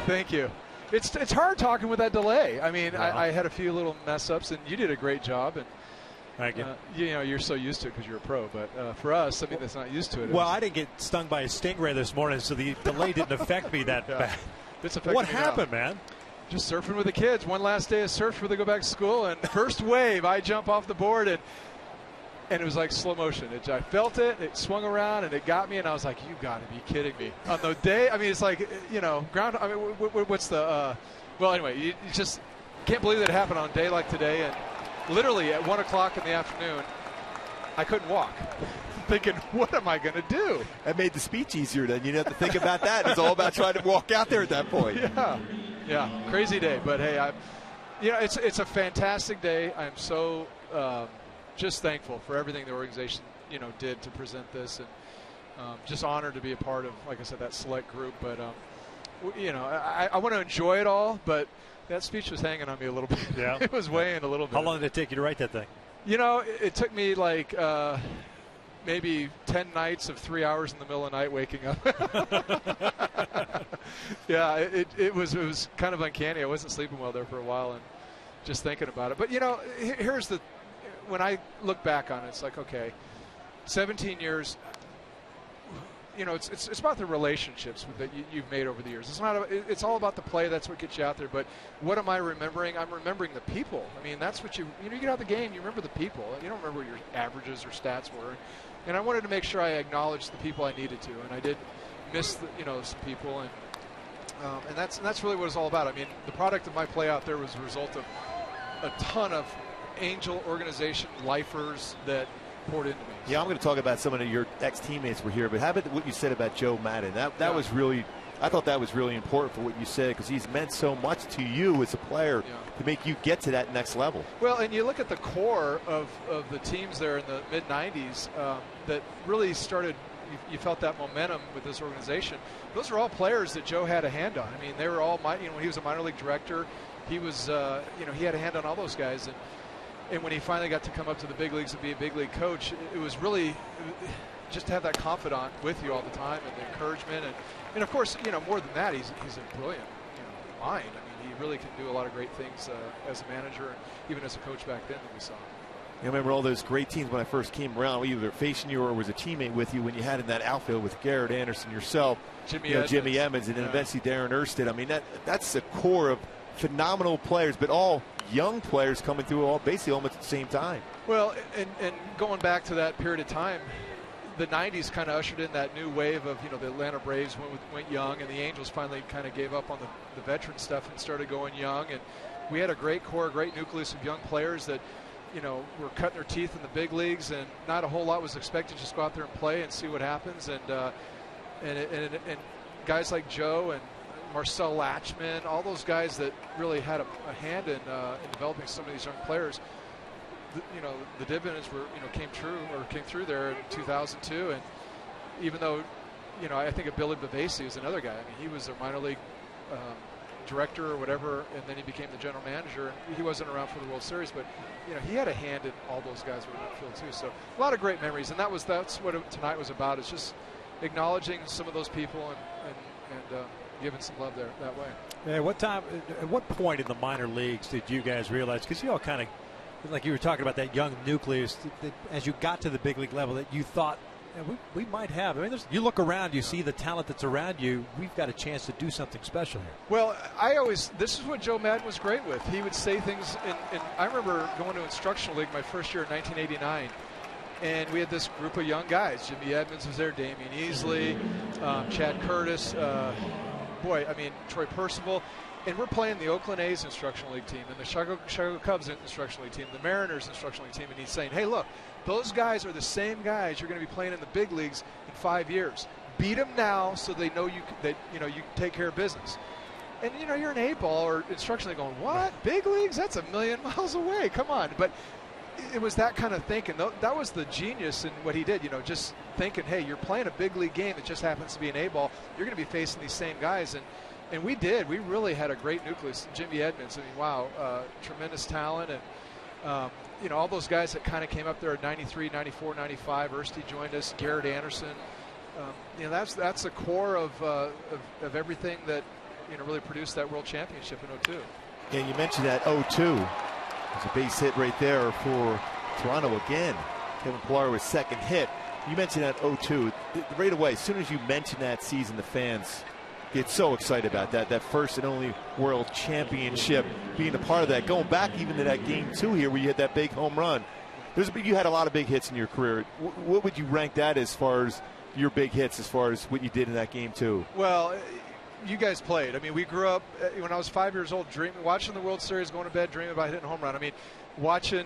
Thank you. It's hard talking with that delay. I mean, I had a few little mess ups, and you did a great job. And thank you. You're so used to it because you're a pro. But for us, I mean, that's not used to it. Well, I didn't get stung by a stingray this morning, so the delay didn't affect me that bad. What happened, man? Just surfing with the kids. One last day of surf before they go back to school, and first wave, I jump off the board, and it was like slow motion. I felt it. It swung around, and it got me, and I was like, "You got to be kidding me!" On the day, I mean, it's like ground. I mean, what's the? Well, anyway, you just can't believe that it happened on a day like today, and literally at 1 o'clock in the afternoon, I couldn't walk. Thinking, what am I going to do? That made the speech easier. Then you didn't have to think about that. It's all about trying to walk out there at that point. Yeah, crazy day. But hey, it's a fantastic day. I'm so just thankful for everything the organization did to present this, and just honored to be a part of, like I said, that select group. But I want to enjoy it all, but that speech was hanging on me a little bit. Yeah, it was weighing a little bit. How long did it take you to write that thing? It took me like maybe 10 nights of 3 hours in the middle of the night waking up. Yeah, it was kind of uncanny. I wasn't sleeping well there for a while and just thinking about it. But, here's when I look back on it, it's like, okay, 17 years, it's about the relationships that you've made over the years. It's all about the play. That's what gets you out there. But what am I remembering? I'm remembering the people. I mean, that's what you get out of the game. You remember the people. You don't remember what your averages or stats were. And I wanted to make sure I acknowledged the people I needed to, and I did miss some people, and that's really what it's all about. I mean, the product of my play out there was a result of a ton of Angel organization lifers that poured into me. Yeah, I'm going to talk about some of your ex-teammates were here, but how about what you said about Joe Maddon? That was really, I thought that was really important for what you said, because he's meant so much to you as a player to make you get to that next level. Well, and you look at the core of the teams there in the mid-'90s that really started, you felt that momentum with this organization. Those are all players that Joe had a hand on. I mean, they were all, when he was a minor league director, he was, he had a hand on all those guys. And when he finally got to come up to the big leagues and be a big league coach, it was really just to have that confidant with you all the time, and the encouragement. And of course, more than that, he's a brilliant mind. I mean, he really can do a lot of great things as a manager and even as a coach back then that we saw. I remember all those great teams when I first came around, either facing you or was a teammate with you when you had in that outfield with Garrett Anderson, yourself, Jimmy Edmonds, and then eventually Darren Erstad. I mean, that's the core of phenomenal players, but all young players coming through basically almost at the same time. Well, and going back to that period of time, the 90s kind of ushered in that new wave of, the Atlanta Braves went young, and the Angels finally kind of gave up on the veteran stuff and started going young. And we had a great core, great nucleus of young players that, were cutting their teeth in the big leagues, and not a whole lot was expected. Just go out there and play and see what happens. And guys like Joe and Marcel Latchman, all those guys that really had a hand in developing some of these young players. The dividends were, came through there in 2002. And even though, I think of Billy Bavasi is another guy. I mean, he was a minor league director or whatever, and then he became the general manager. And he wasn't around for the World Series, but he had a hand in all those guys were in that field too. So a lot of great memories, and that's what tonight was about. It's just acknowledging some of those people and giving some love there that way. Yeah, at what point in the minor leagues did you guys realize, because you all kind of, like you were talking about that young nucleus, that as you got to the big league level, that you thought, we might have. I mean, you look around, you see the talent that's around you. We've got a chance to do something special here. Well, this is what Joe Maddon was great with. He would say things, and I remember going to instructional league my first year in 1989, and we had this group of young guys. Jimmy Edmonds was there, Damian Easley, Chad Curtis, Troy Percival. And we're playing the Oakland A's instructional league team and the Chicago Cubs instructional league team, the Mariners instructional league team, and he's saying, hey, look, those guys are the same guys you're going to be playing in the big leagues in 5 years. beat them now so they know you can take care of business. And you're an 8-ball or instructionally going, what? Big leagues? That's a million miles away. Come on. But it was that kind of thinking. That was the genius in what he did. Just thinking, hey, you're playing a big league game. It just happens to be an 8-ball. You're going to be facing these same guys. And we did. We really had a great nucleus. Jimmy Edmonds, wow, tremendous talent. And, all those guys that kind of came up there at 93, 94, 95. Ersty joined us. Garrett Anderson. That's the core of everything that really produced that World Championship in 02. Yeah, you mentioned that 02. There's a base hit right there for Toronto again. Kevin Pillar with second hit. You mentioned that 02. Right away, as soon as you mention that season, the fans get so excited about that first and only World Championship, being a part of that. Going back even to that Game 2 here where you hit that big home run. You had a lot of big hits in your career. What would you rank that as far as your big hits, as far as what you did in that Game 2? Well, you guys played. We grew up when I was 5 years old, watching the World Series, going to bed, dreaming about hitting a home run. Watching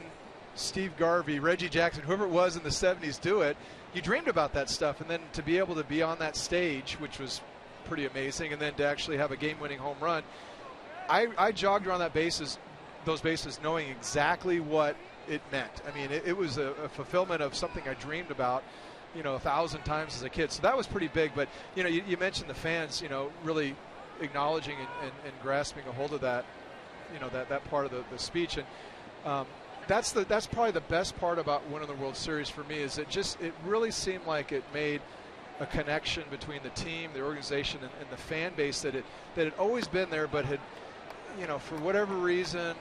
Steve Garvey, Reggie Jackson, whoever it was in the 70s do it, you dreamed about that stuff. And then to be able to be on that stage, which was pretty amazing, and then to actually have a game-winning home run, I jogged around those bases knowing exactly what it meant. It was a fulfillment of something I dreamed about 1,000 times as a kid. So that was pretty big. But, you mentioned the fans, really acknowledging and grasping a hold of that, that part of the speech. And that's probably the best part about winning the World Series for me, is it really seemed like it made a connection between the team, the organization, and the fan base that had always been there, but had, for whatever reason,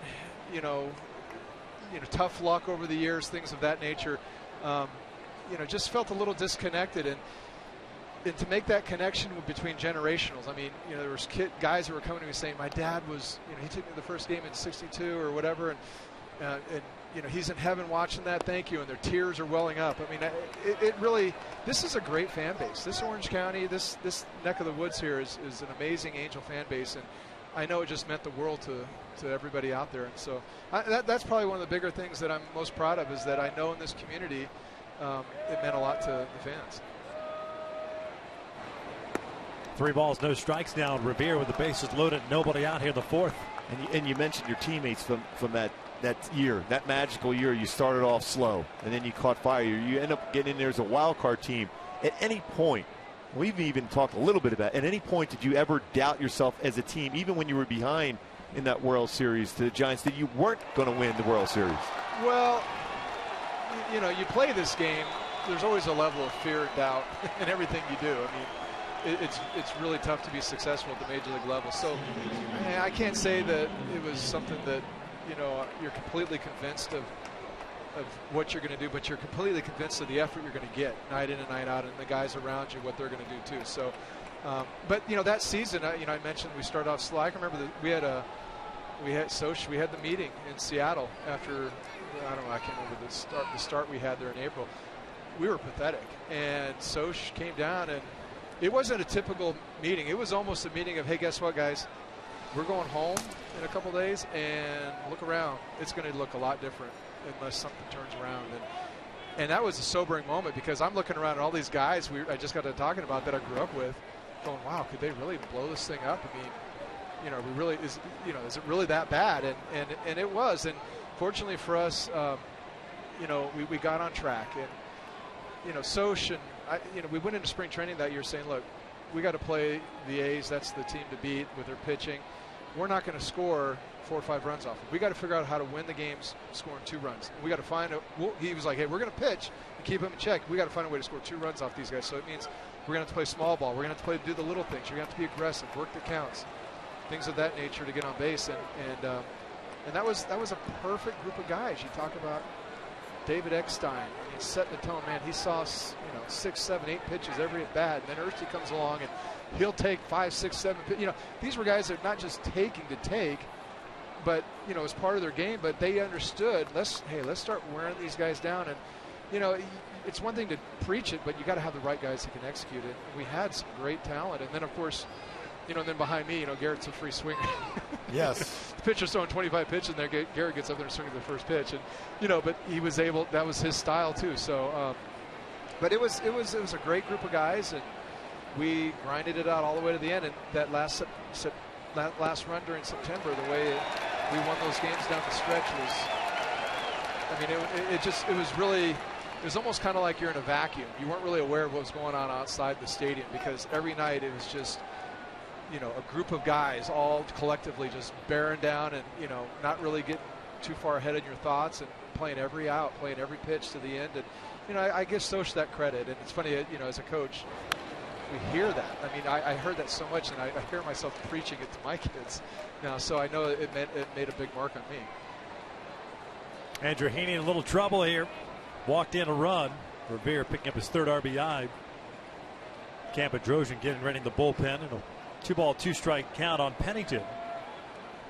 tough luck over the years, things of that nature, just felt a little disconnected. And to make that connection between generationals, there was guys that were coming to me saying, my dad was, he took me to the first game in '62 or whatever, and he's in heaven watching that, thank you, and their tears are welling up. It really, this is a great fan base. This Orange County, this neck of the woods here is an amazing Angel fan base, and I know it just meant the world to everybody out there. And so that's probably one of the bigger things that I'm most proud of, is that I know in this community it meant a lot to the fans. 3 balls, no strikes now. Revere with the bases loaded, nobody out here, the 4th. And you mentioned your teammates from that year, that magical year. You started off slow, and then you caught fire. You end up getting in there as a wild card team. At any point, we've even talked a little bit about, at any point did you ever doubt yourself as a team, even when you were behind in that World Series to the Giants, that you weren't going to win the World Series? Well, you play this game, there's always a level of fear and doubt in everything you do. It's really tough to be successful at the major league level. So I can't say that it was something that you're completely convinced of what you're going to do, but you're completely convinced of the effort you're going to get night in and night out, and the guys around you, what they're going to do too. So, but that season, I mentioned we started off slow. I can remember that we had the meeting in Seattle after, I can't remember the start we had there in April. We were pathetic, and Soch came down, and it wasn't a typical meeting. It was almost a meeting of, hey, guess what, guys? We're going home in a couple days, and look around. It's going to look a lot different unless something turns around. And that was a sobering moment, because I'm looking around at all these guys I just got to talking about that I grew up with, going, wow, could they really blow this thing up? Is it really that bad? And it was. And fortunately for us, we got on track. And Soch and we went into spring training that year saying, look, we got to play the A's. That's the team to beat with their pitching. We're not going to score 4 or 5 runs off them. We got to figure out how to win the games scoring 2 runs. And we got to find he was like, hey, we're going to pitch and keep them in check. We got to find a way to score 2 runs off these guys. So it means we're going to have to play small ball. We're going to have to do the little things. You're going to have to be aggressive, work the counts, things of that nature to get on base. And that was a perfect group of guys. You talk about David Eckstein, setting the tone, man. He saw 6, 7, 8 pitches every at bat, and then Ersty comes along and he'll take 5, 6, 7 pitches. These were guys that are not just taking to take, but as part of their game. But they understood. Let's start wearing these guys down. And it's one thing to preach it, but you got to have the right guys that can execute it. And we had some great talent, and then of course, and then behind me, Garrett's a free swinger. Yes. The pitcher's throwing 25 pitches, and there Garrett gets up there and swings the first pitch, and but he was able. That was his style too. So, but it was a great group of guys, and we grinded it out all the way to the end. And that last run during September, the way we won those games down the stretch was, I mean, it was almost kind of like you're in a vacuum. You weren't really aware of what was going on outside the stadium, because every night it was just, you know, a group of guys all collectively just bearing down and, you know, not really getting too far ahead in your thoughts and playing every out, playing every pitch to the end. And, you know, I give Soch that credit. And it's funny, you know, as a coach, we hear that. I mean, I heard that so much, and I hear myself preaching it to my kids now, so I know it made a big mark on me. Andrew Heaney in a little trouble here. Walked in a run. Revere picking up his 3rd RBI. Cam Bedrosian getting ready in the bullpen, and a 2-ball, 2-strike count on Pennington.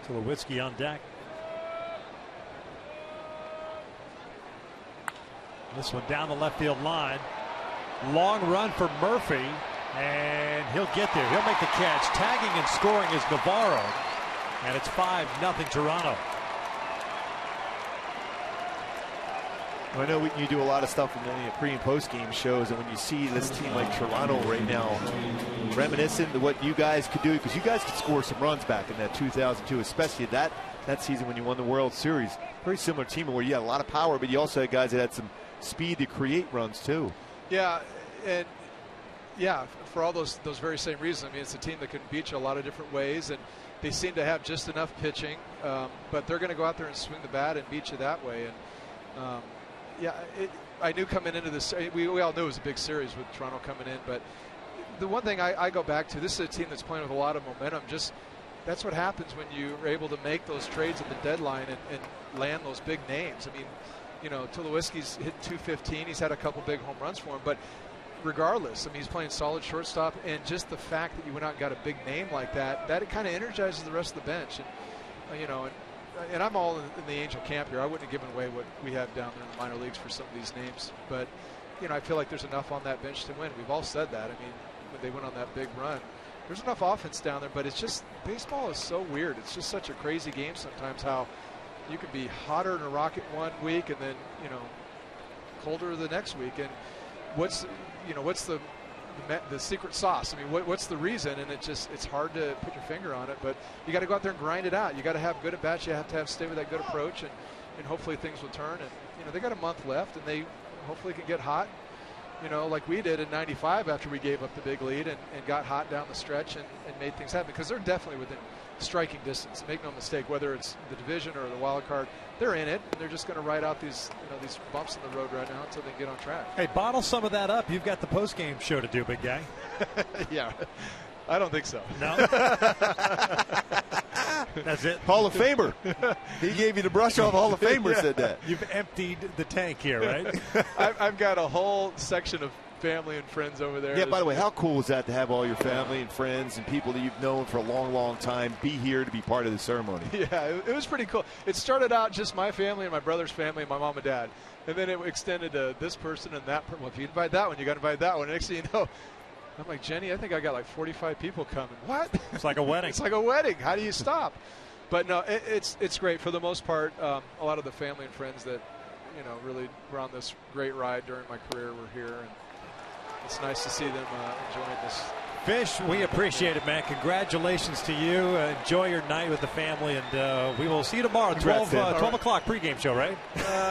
Tulowitzki on deck. This one down the left field line. Long run for Murphy, and he'll get there. He'll make the catch. Tagging and scoring is Navarro, and it's 5-0 Toronto. I know you do a lot of stuff in the pre and post game shows, and when you see this team like Toronto right now, reminiscent of what you guys could do, because you guys could score some runs back in that 2002, especially that season when you won the World Series. Very similar team where you had a lot of power, but you also had guys that had some speed to create runs too. Yeah, and yeah, for all those very same reasons. I mean, it's a team that can beat you a lot of different ways, and they seem to have just enough pitching, but they're going to go out there and swing the bat and beat you that way. And yeah, I knew coming into this, we all knew it was a big series with Toronto coming in, but the one thing I go back to, this is a team that's playing with a lot of momentum. Just that's what happens when you are able to make those trades at the deadline and land those big names. I mean, you know, Tulowitzki's hit 215. He's had a couple big home runs for him, but regardless, I mean, he's playing solid shortstop, and just the fact that you went out and got a big name like that, it kind of energizes the rest of the bench. And you know, and I'm all in the Angel camp here. I wouldn't have given away what we have down there in the minor leagues for some of these names, but you know, I feel like there's enough on that bench to win. We've all said that. I mean, when they went on that big run, there's enough offense down there, but it's just, baseball is so weird. It's just such a crazy game sometimes, how you can be hotter than a rocket one week and then, you know, colder the next week. And what's the secret sauce? I mean, what's the reason? And it's hard to put your finger on it, but you got to go out there and grind it out. You got to have good at bats. You have to stay with that good approach, and hopefully things will turn. And you know, they got a month left, and they hopefully can get hot, you know, like we did in '95 after we gave up the big lead and got hot down the stretch and made things happen, because they're definitely within striking distance. Make no mistake, whether it's the division or the wild card, they're in it, and they're just going to ride out these bumps in the road right now until they get on track. Hey, bottle some of that up. You've got the post-game show to do, big guy. Yeah, I don't think so. No. That's it. Hall of Famer. He gave you the brush off. Hall of Famer said that. You've emptied the tank here, right? I've got a whole section of family and friends over there. Yeah, by the way, how cool is that to have all your family and friends and people that you've known for a long, long time be here to be part of the ceremony? Yeah, it was pretty cool. It started out just my family and my brother's family and my mom and dad. And then it extended to this person and that person. Well, if you invite that one, you got to invite that one. And next thing you know, I'm like, Jenny, I think I got like 45 people coming. What? It's like a wedding. It's like a wedding. How do you stop? But no, it's great. For the most part, a lot of the family and friends that, you know, really were on this great ride during my career were here. And it's nice to see them enjoying this. Fish, we appreciate it, man. Congratulations to you. Enjoy your night with the family, and we will see you tomorrow. 12 o'clock pregame show, right?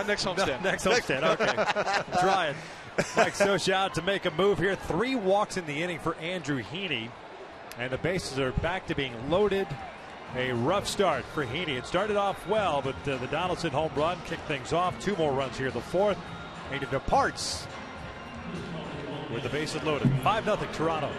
Next homestand. Next homestand, okay. Trying. Mike Soch out to make a move here. 3 walks in the inning for Andrew Heaney, and the bases are back to being loaded. A rough start for Heaney. It started off well, but the Donaldson home run kicked things off. 2 more runs here in the 4th. And it departs with the bases loaded. 5-0 Toronto.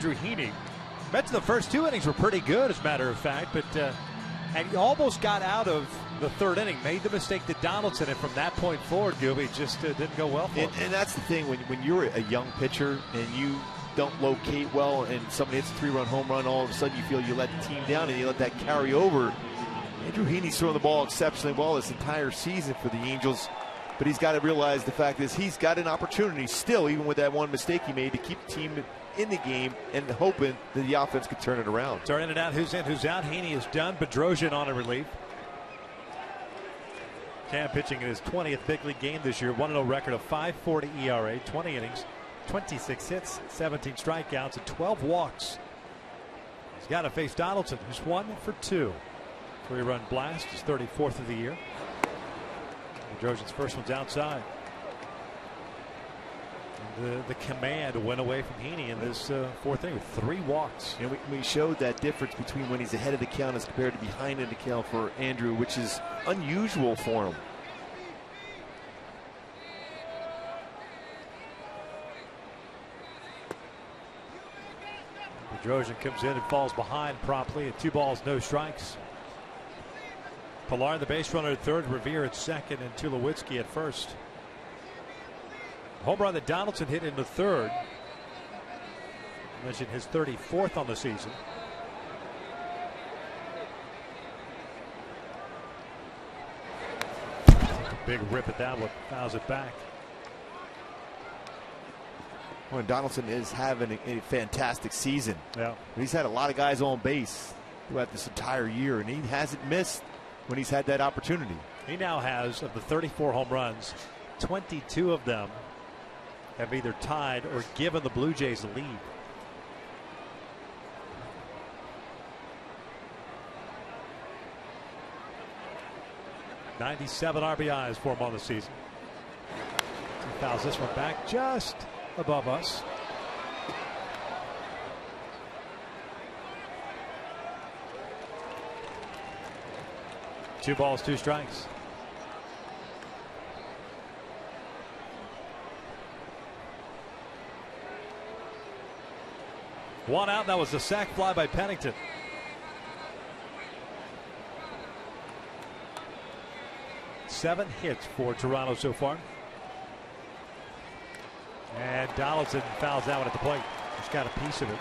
Andrew Heaney. Mentioned the first 2 innings were pretty good, as a matter of fact, but and he almost got out of the 3rd inning, made the mistake to Donaldson, and from that point forward, Gooby, just didn't go well for him. And that's the thing, when you're a young pitcher and you don't locate well and somebody hits a 3-run home run, all of a sudden you feel you let the team down and you let that carry over. Andrew Heaney's throwing the ball exceptionally well this entire season for the Angels, but he's got to realize the fact is he's got an opportunity still, even with that one mistake he made, to keep the team in the game and hoping that the offense could turn it around. Turn in and out, who's in, who's out. Heaney is done. Bedrosian on a relief. Cam pitching in his 20th big league game this year. 1-0 record of .540 ERA, 20 innings, 26 hits, 17 strikeouts, and 12 walks. He's got to face Donaldson, who's 1 for 2. 3-run blast, his 34th of the year. Bedrosian's first one's outside. The command went away from Heaney in this 4th inning with 3 walks. And we showed that difference between when he's ahead of the count as compared to behind in the count for Andrew, which is unusual for him. Bedrosian comes in and falls behind promptly at 2 balls, no strikes. Pilar the base runner at 3rd, Revere at 2nd, and Tulowitzki at 1st. Home run that Donaldson hit in the 3rd. I mentioned his 34th on the season. Take a big rip at that one, fouls it back. Well, Donaldson is having a fantastic season. Yeah. He's had a lot of guys on base throughout this entire year, and he hasn't missed when he's had that opportunity. He now has, of the 34 home runs, 22 of them have either tied or given the Blue Jays the lead. .97 RBIs for him on the season. He fouls this one back just above us. Two balls, 2 strikes. One out. That was the sac fly by Pennington. Seven hits for Toronto so far. And Donaldson fouls that one at the plate. Just got a piece of it.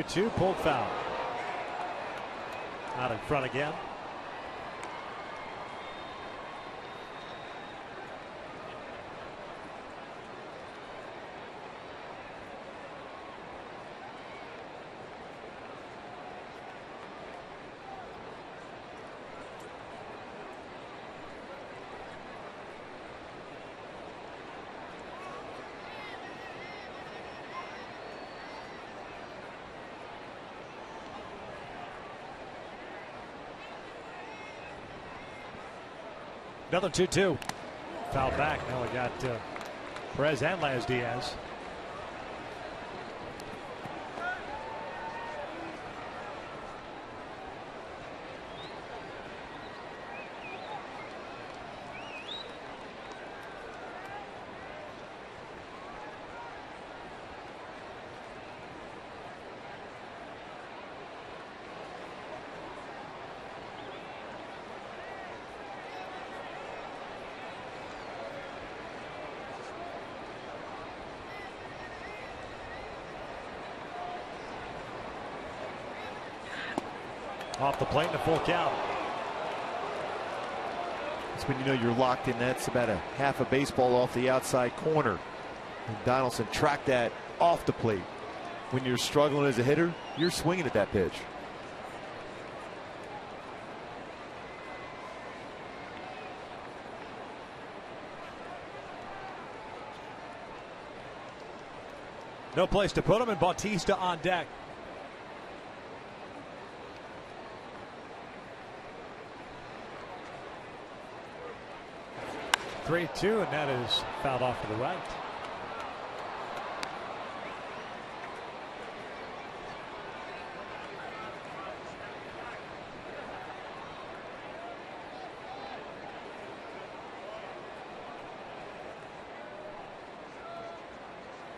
Two pulled foul. Out in front again. Another 2-2. Foul back. Now we got Perez and Laz Diaz. Off the plate and a full count. That's when you know you're locked in. That's about a half a baseball off the outside corner. And Donaldson tracked that off the plate. When you're struggling as a hitter, you're swinging at that pitch. No place to put him, and Bautista on deck. Three-two, and that is fouled off to the right.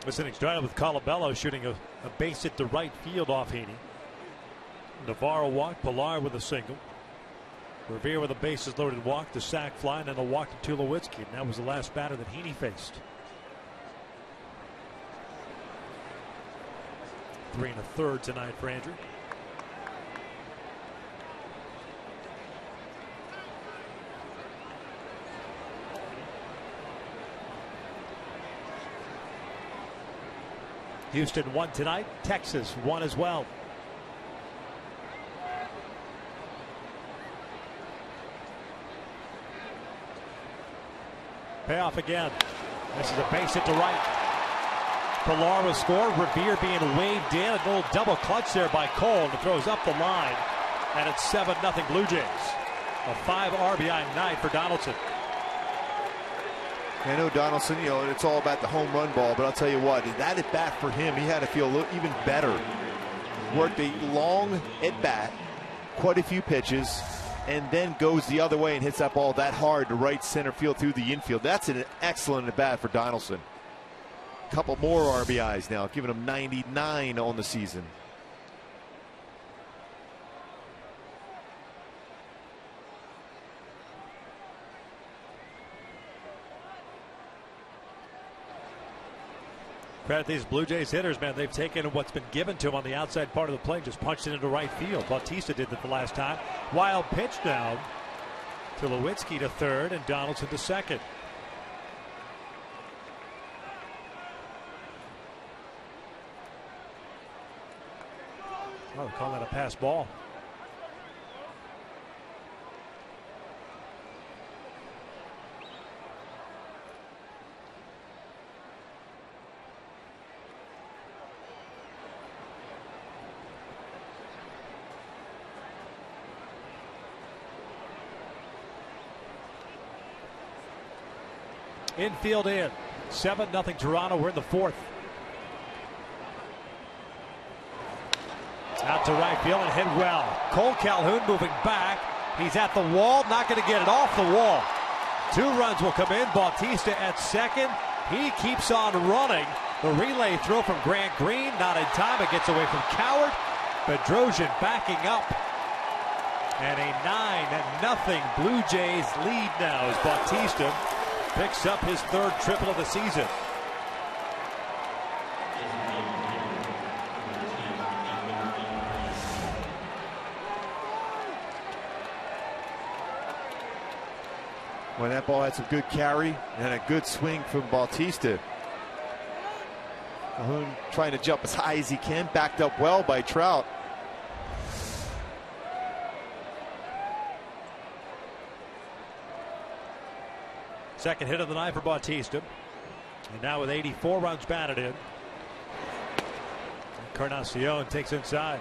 This inning started with Colabello shooting a base hit to right field off Heaney. Navarro walked, Pilar with a single. Revere with a bases loaded walk, the sac fly, and then a walk to Tulowitzki. And that was the last batter that Heaney faced. 3 1/3 tonight for Andrew. Houston won tonight. Texas won as well. Payoff again. This is a base hit to right. Pilar will score. Revere being waved in. A little double clutch there by Cole, and throws up the line. And it's 7-0 Blue Jays. A 5 RBI night for Donaldson. I know Donaldson, it's all about the home run ball, but I'll tell you what, that at bat for him, he had to feel even better. Worked a long at bat, quite a few pitches, and then goes the other way and hits that ball that hard to right center field through the infield. That's an excellent at bat for Donaldson. A couple more RBIs now, giving him 99 on the season. Credit these Blue Jays hitters, man. They've taken what's been given to them on the outside part of the plate, just punched it into right field. Bautista did that the last time. Wild pitch down to Tulowitzki to third and Donaldson to second. Oh, call that a pass ball. Infield in. 7-0 Toronto. We're in the fourth. Out to right field and hit well. Cole Calhoun moving back. He's at the wall. Not going to get it off the wall. 2 runs will come in. Bautista at second. He keeps on running. The relay throw from Grant Green. Not in time. It gets away from Coward. Bedrosian backing up. And a 9-0 Blue Jays lead now as Bautista picks up his 3rd triple of the season. When that ball had some good carry and a good swing from Bautista. Calhoun trying to jump as high as he can, backed up well by Trout. Second hit of the night for Bautista. And now with 84 runs batted in. Encarnacion takes inside.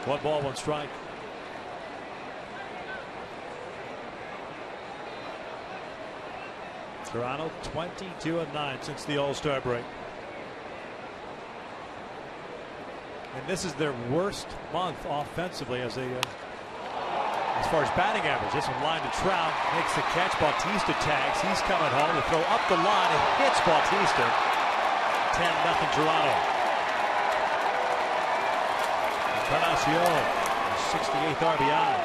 One ball, one strike. Toronto 22-9 since the All-Star break. And this is their worst month offensively as far as batting average. This one line to Trout, makes the catch. Bautista tags. He's coming home to throw up the line. It hits Bautista. 10-0 Toronto. Encarnacion, 68th RBI.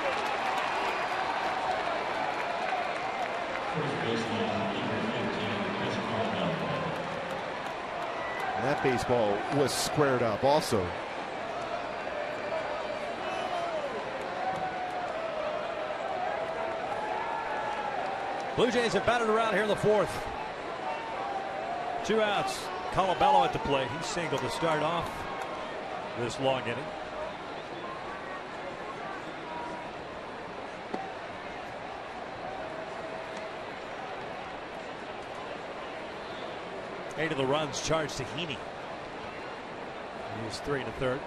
And that baseball was squared up also. Blue Jays have batted around here in the fourth. 2 outs. Colabello at the plate. He singled to start off this long inning. Eight of the runs charged to Heaney. He's 3 1/3.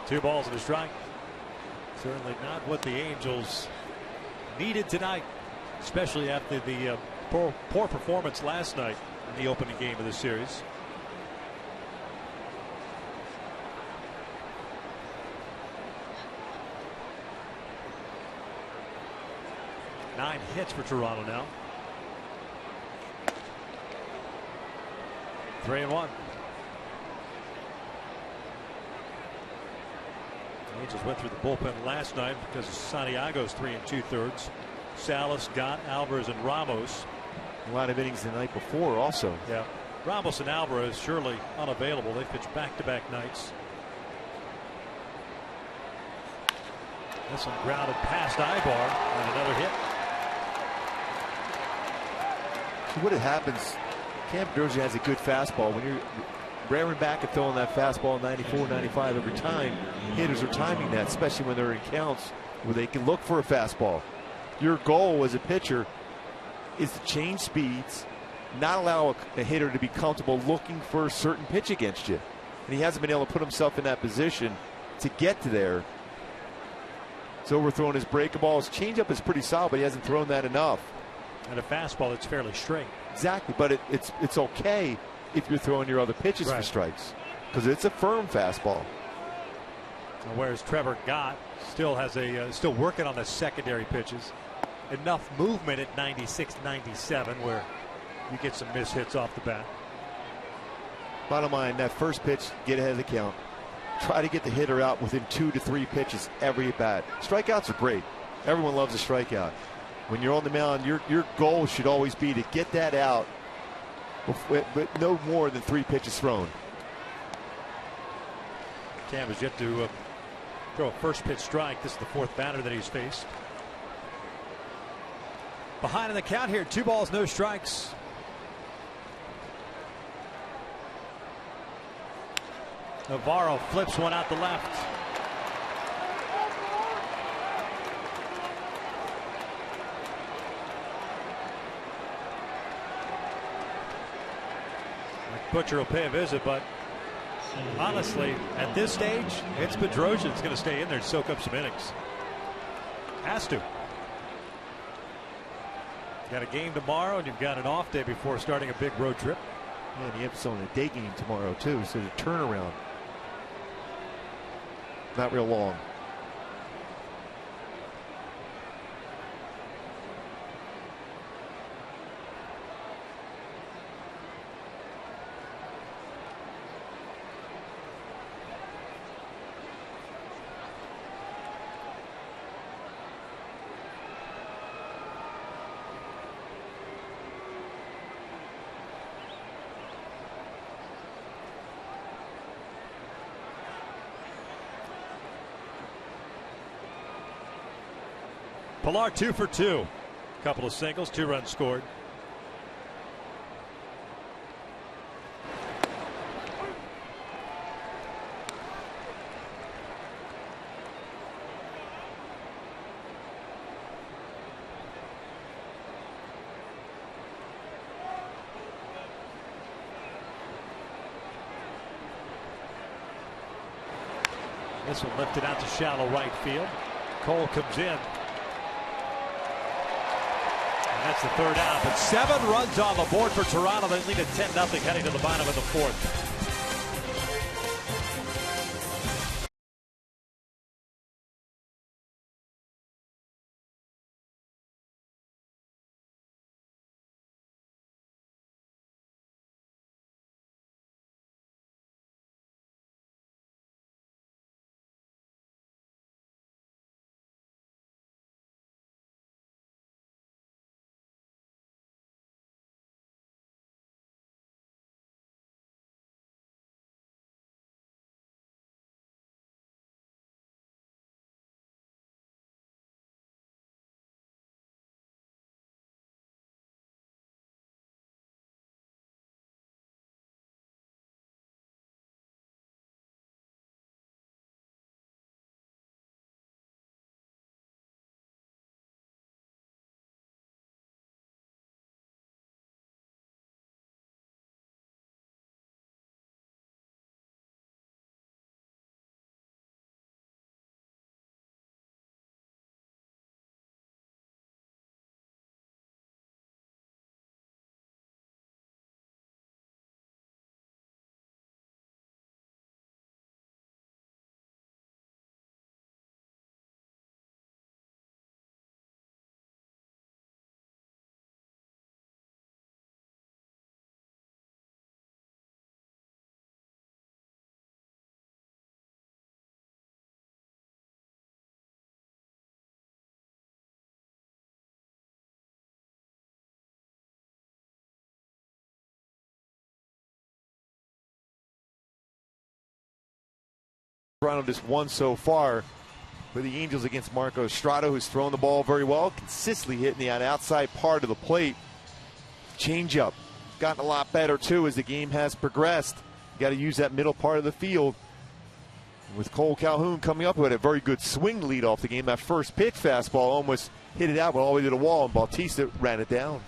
Two balls and a strike. Certainly not what the Angels needed tonight, especially after the poor performance last night in the opening game of the series. Nine hits for Toronto now. 3-1. Angels went through the bullpen last night because of Santiago's 3 2/3. Salas, Gott, Alvarez, and Ramos. A lot of innings the night before also. Yeah. Ramos and Alvarez surely unavailable. They pitched back-to-back nights. This one grounded past Ibar and another hit. So what happens, Camp Dozier has a good fastball. When you're ramming back and throwing that fastball 94, 95 every time, hitters are timing that, especially when they're in counts where they can look for a fastball. Your goal as a pitcher is to change speeds, not allow a hitter to be comfortable looking for a certain pitch against you. And he hasn't been able to put himself in that position to get to there. He's overthrown his breaking ball. His changeup is pretty solid, but he hasn't thrown that enough. And a fastball that's fairly straight. Exactly, but it's okay if you're throwing your other pitches for strikes, because it's a firm fastball. Whereas Trevor Gott still has still working on the secondary pitches. Enough movement at 96, 97 where you get some miss hits off the bat. Bottom line, that first pitch, get ahead of the count. Try to get the hitter out within 2 to 3 pitches every at bat. Strikeouts are great. Everyone loves a strikeout. When you're on the mound, your goal should always be to get that out, but no more than 3 pitches thrown. Cam has yet to throw a first pitch strike. This is the 4th batter that he's faced. Behind in the count here, 2 balls, no strikes. Navarro flips one out the left. Butcher will pay a visit, but honestly, at this stage, it's Bedrosian's going to stay in there and soak up some innings. Has to. Got a game tomorrow, and you've got an off day before starting a big road trip. And you have some in a day game tomorrow, too, so the turnaround. Not real long. Pilar 2 for 2. Couple of singles, 2 runs scored. This one lifted out to shallow right field. Cole comes in. That's the 3rd out, but 7 runs on the board for Toronto. They lead at 10-0 heading to the bottom of the 4th. Toronto just won so far for the Angels against Marco Estrada, who's thrown the ball very well, consistently hitting the outside part of the plate. Changeup gotten a lot better too as the game has progressed. You got to use that middle part of the field. With Cole Calhoun coming up, who had a very good swing lead off the game. That first pitch fastball almost hit it out, but all the way to the wall, and Bautista ran it down.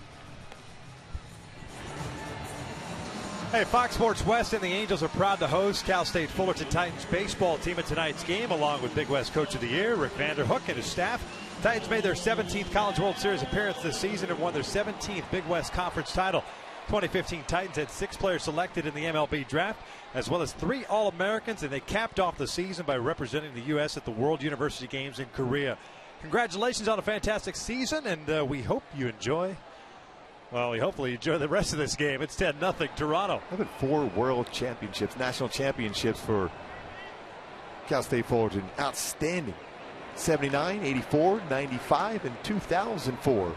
Hey, Fox Sports West and the Angels are proud to host Cal State Fullerton Titans baseball team at tonight's game, along with Big West Coach of the Year, Rick Vanderhook, and his staff. Titans made their 17th College World Series appearance this season and won their 17th Big West Conference title. 2015 Titans had 6 players selected in the MLB draft, as well as 3 All-Americans, and they capped off the season by representing the U.S. at the World University Games in Korea. Congratulations on a fantastic season, and we hope you enjoy. Well, we hopefully enjoy the rest of this game. It's 10-0 Toronto. I've had 4 world championships, national championships for Cal State Fullerton. Outstanding. 79, 84, 95, and 2004.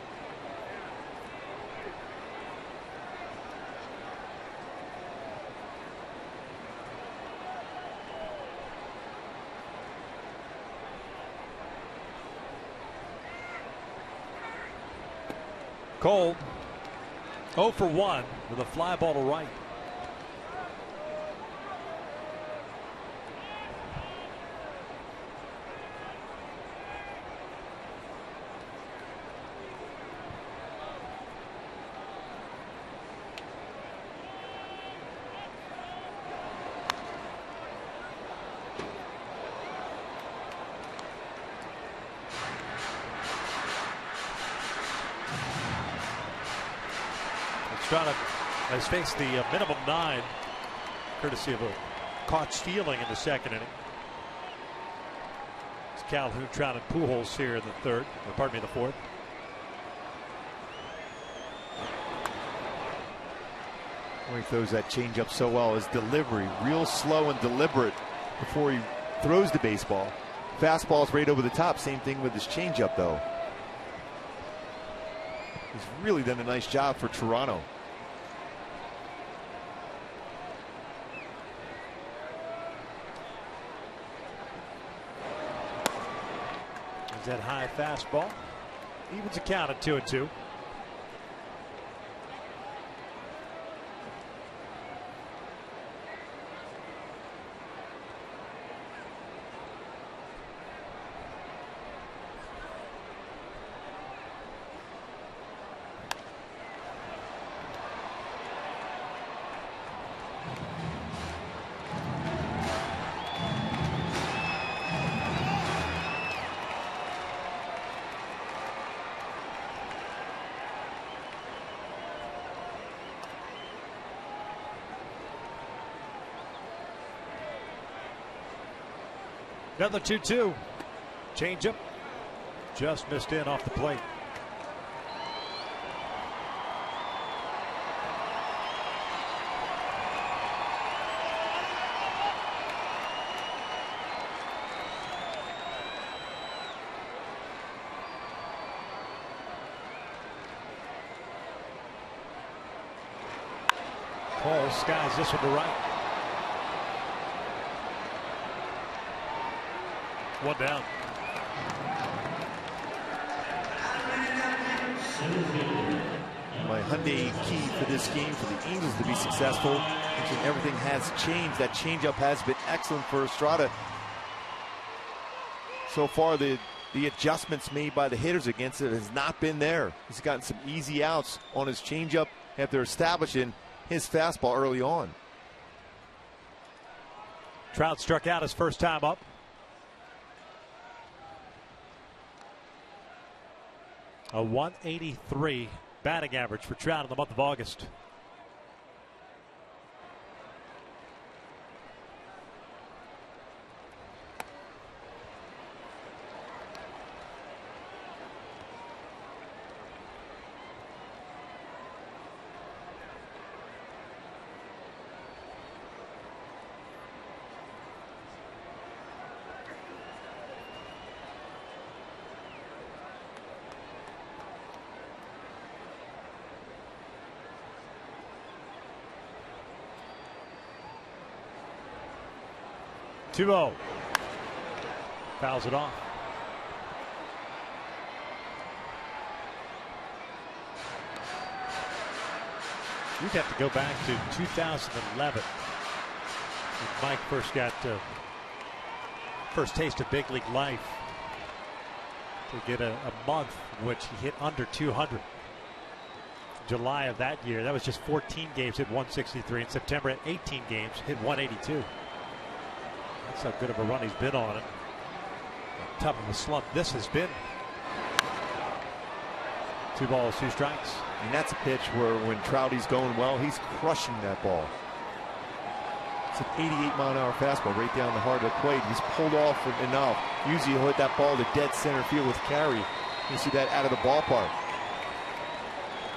Cole 0 for 1 with a fly ball to right. Estrada has faced the minimum 9, courtesy of a caught stealing in the second inning. It's Calhoun, Trout, and Pujols here in the third. Pardon me, the fourth. He throws that changeup so well. His delivery, real slow and deliberate before he throws the baseball. Fastball's right over the top. Same thing with his changeup, though. He's really done a nice job for Toronto. That high fastball evens the count at 2-2. Another 2-2. Changeup just missed in off the plate. Cole skies this one to right. One down. My Hyundai key for this game for the Angels to be successful. Everything has changed. That changeup has been excellent for Estrada. So far, the adjustments made by the hitters against it has not been there. He's gotten some easy outs on his changeup after establishing his fastball early on. Trout struck out his first time up. A 183 batting average for Trout in the month of August. Two 2-0. Fouls it off. You'd have to go back to 2011 when Mike first got first taste of big league life to get a month in which he hit under 200. July of that year, that was just 14 games, hit 163. In September, at 18 games, hit 182. That's how good of a run he's been on it. Tough of a slump this has been. 2 balls, 2 strikes. And that's a pitch where when Trouty's going well, he's crushing that ball. It's an 88-mile-an-hour fastball right down the heart of the plate. He's pulled off enough. Usually he'll hit that ball to dead center field with carry. You see that out of the ballpark.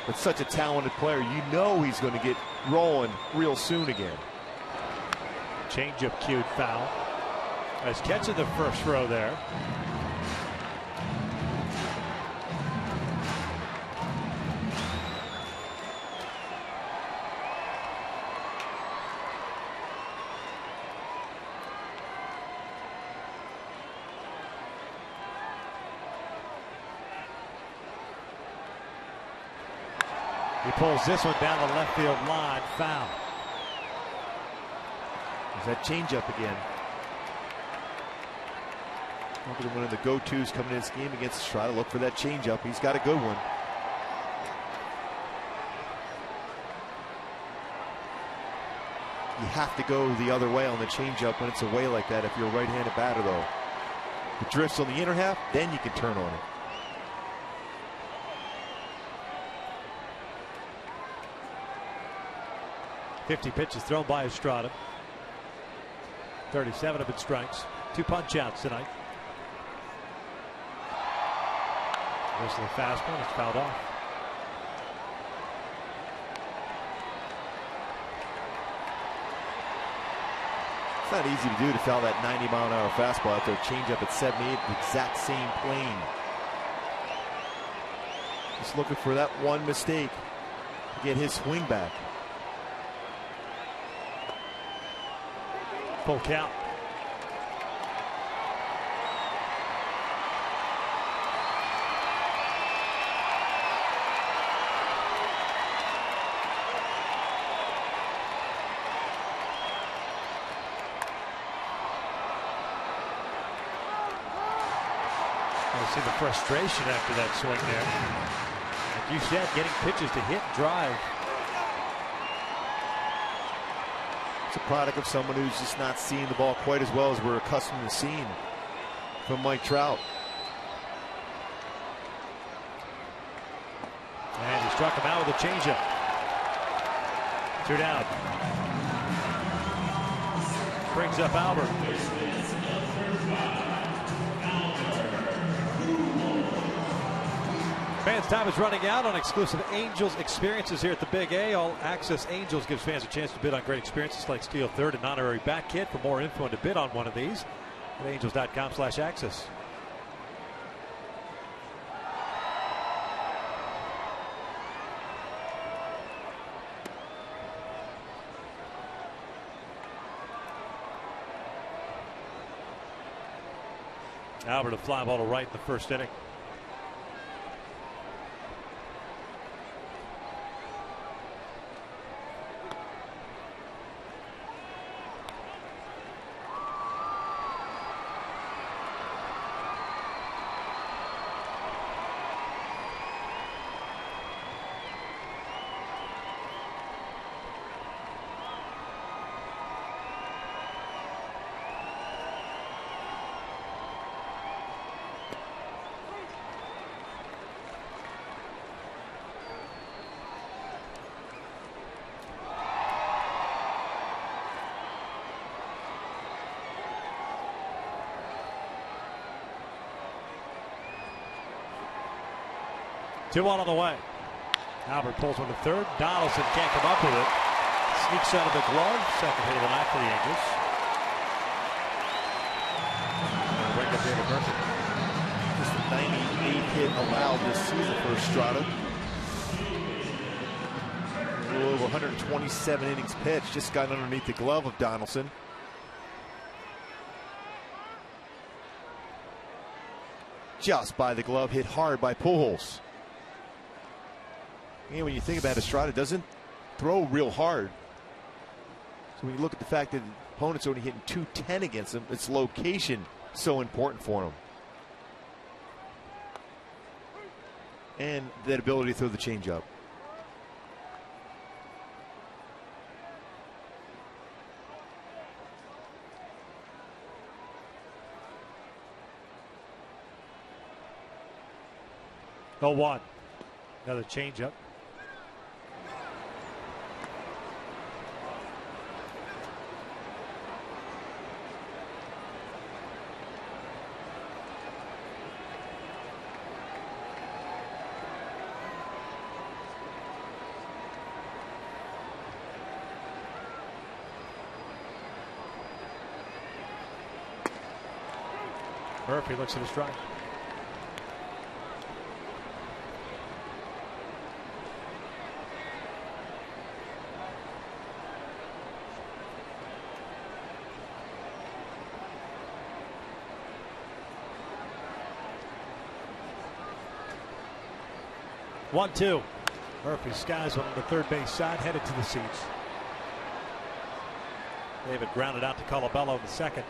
But such a talented player, you know he's going to get rolling real soon again. Changeup cued foul. Nice catch in the first row there. He pulls this one down the left field line. Foul. There's that changeup again. Probably one of the go-tos coming in this game against Estrada. Look for that changeup. He's got a good one. You have to go the other way on the changeup when it's away like that if you're a right-handed batter, though. If it drifts on the inner half, then you can turn on it. .50 pitches thrown by Estrada. 37 of it strikes. 2 punch outs tonight. There's the fastball. It's fouled off. It's not easy to do, to foul that 90-mile-an-hour fastball out there. Change up at 78, the exact same plane. Just looking for that one mistake to get his swing back. Full count. I see the frustration after that swing there. Like you said, getting pitches to hit and drive. It's a product of someone who's just not seeing the ball quite as well as we're accustomed to seeing from Mike Trout. And he struck him out with a changeup. 2 down. Brings up Albert. Fans' time is running out on exclusive Angels experiences here at the Big A. All Access Angels gives fans a chance to bid on great experiences like Steel Third and honorary bat kit. For more info and to bid on one of these, at angels.com/access. Albert, a fly ball to right in the first inning. Two on the way. Albert pulls one to third. Donaldson can't come up with it. Sneaks out of the glove. Second hit of the night for the Angels. Bring up David Murphy. Just the 98 hit allowed this season for Estrada. A little over 127 innings pitched. Just got underneath the glove of Donaldson. just by the glove, hit hard by Pujols. And when you think about Estrada, doesn't throw real hard. So when you look at the fact that the opponent's only hitting 210 against him, its location so important for him. And that ability to throw the changeup. Oh, 1. Another changeup. Murphy looks at his strike. One, two. Murphy skies on the third base side, headed to the seats. David grounded out to Colabello in the second.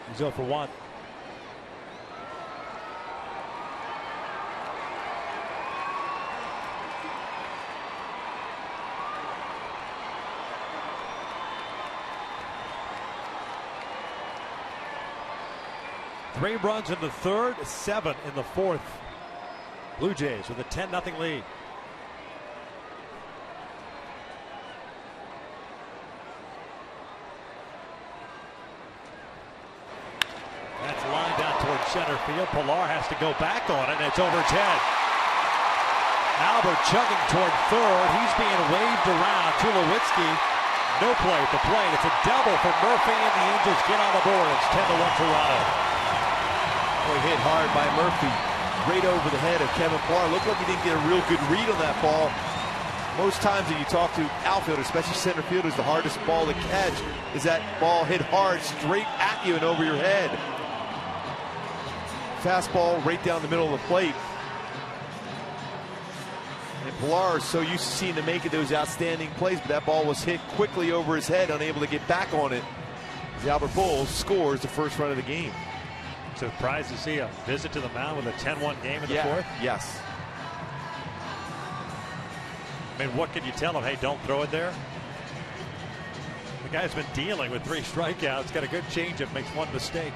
He's 0 for 1. Three runs in the third, 7 in the fourth. Blue Jays with a 10-0 lead. That's lined out towards center field. Pilar has to go back on it, and it's over his head. Albert chugging toward third. He's being waved around. Tulowitzki, no play at the plate. It's a double for Murphy, and the Angels get on the board. It's 10-1 Toronto. Boy, hit hard by Murphy. Right over the head of Kevin Pilar. Looked like he didn't get a real good read on that ball. Most times when you talk to outfielders, especially center fielders, the hardest ball to catch is that ball hit hard straight at you and over your head. Fastball right down the middle of the plate. And Pilar is so used to seeing him making those outstanding plays, but that ball was hit quickly over his head, unable to get back on it. As Albert Pujols scores the first run of the game. Surprised to see a visit to the mound with a 10-1 game in the fourth? Yes. I mean, what can you tell him? Hey, don't throw it there. The guy's been dealing with 3 strikeouts, got a good changeup, makes 1 mistake.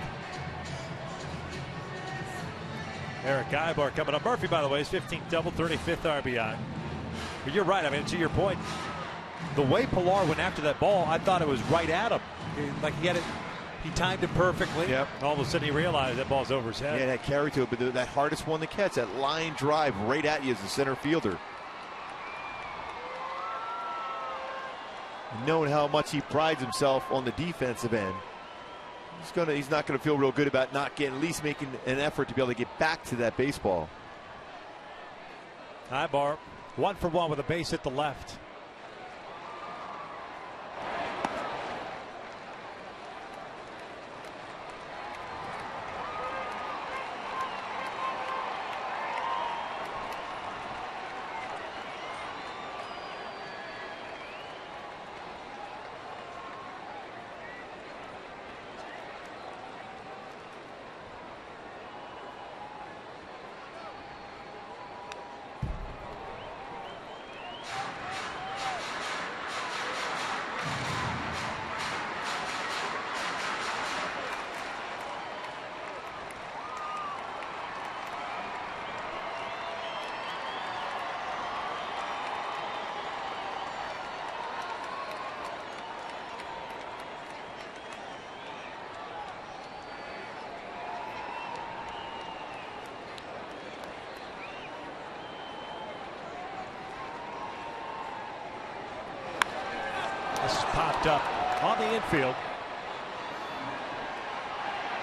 Eric Ibar coming up. Murphy, by the way, is 15th double, 35th RBI. But you're right. I mean, to your point, the way Pilar went after that ball, I thought it was right at him. Like he had it. He timed it perfectly. Yep. All of a sudden he realized that ball's over his head. Yeah, that carry to it, but that hardest one to catch, that line drive right at you as the center fielder. Knowing how much he prides himself on the defensive end, he's not gonna feel real good about not getting, at least making an effort to be able to get back to that baseball. Ibar 1 for 1 with a base hit the left. This is popped up on the infield.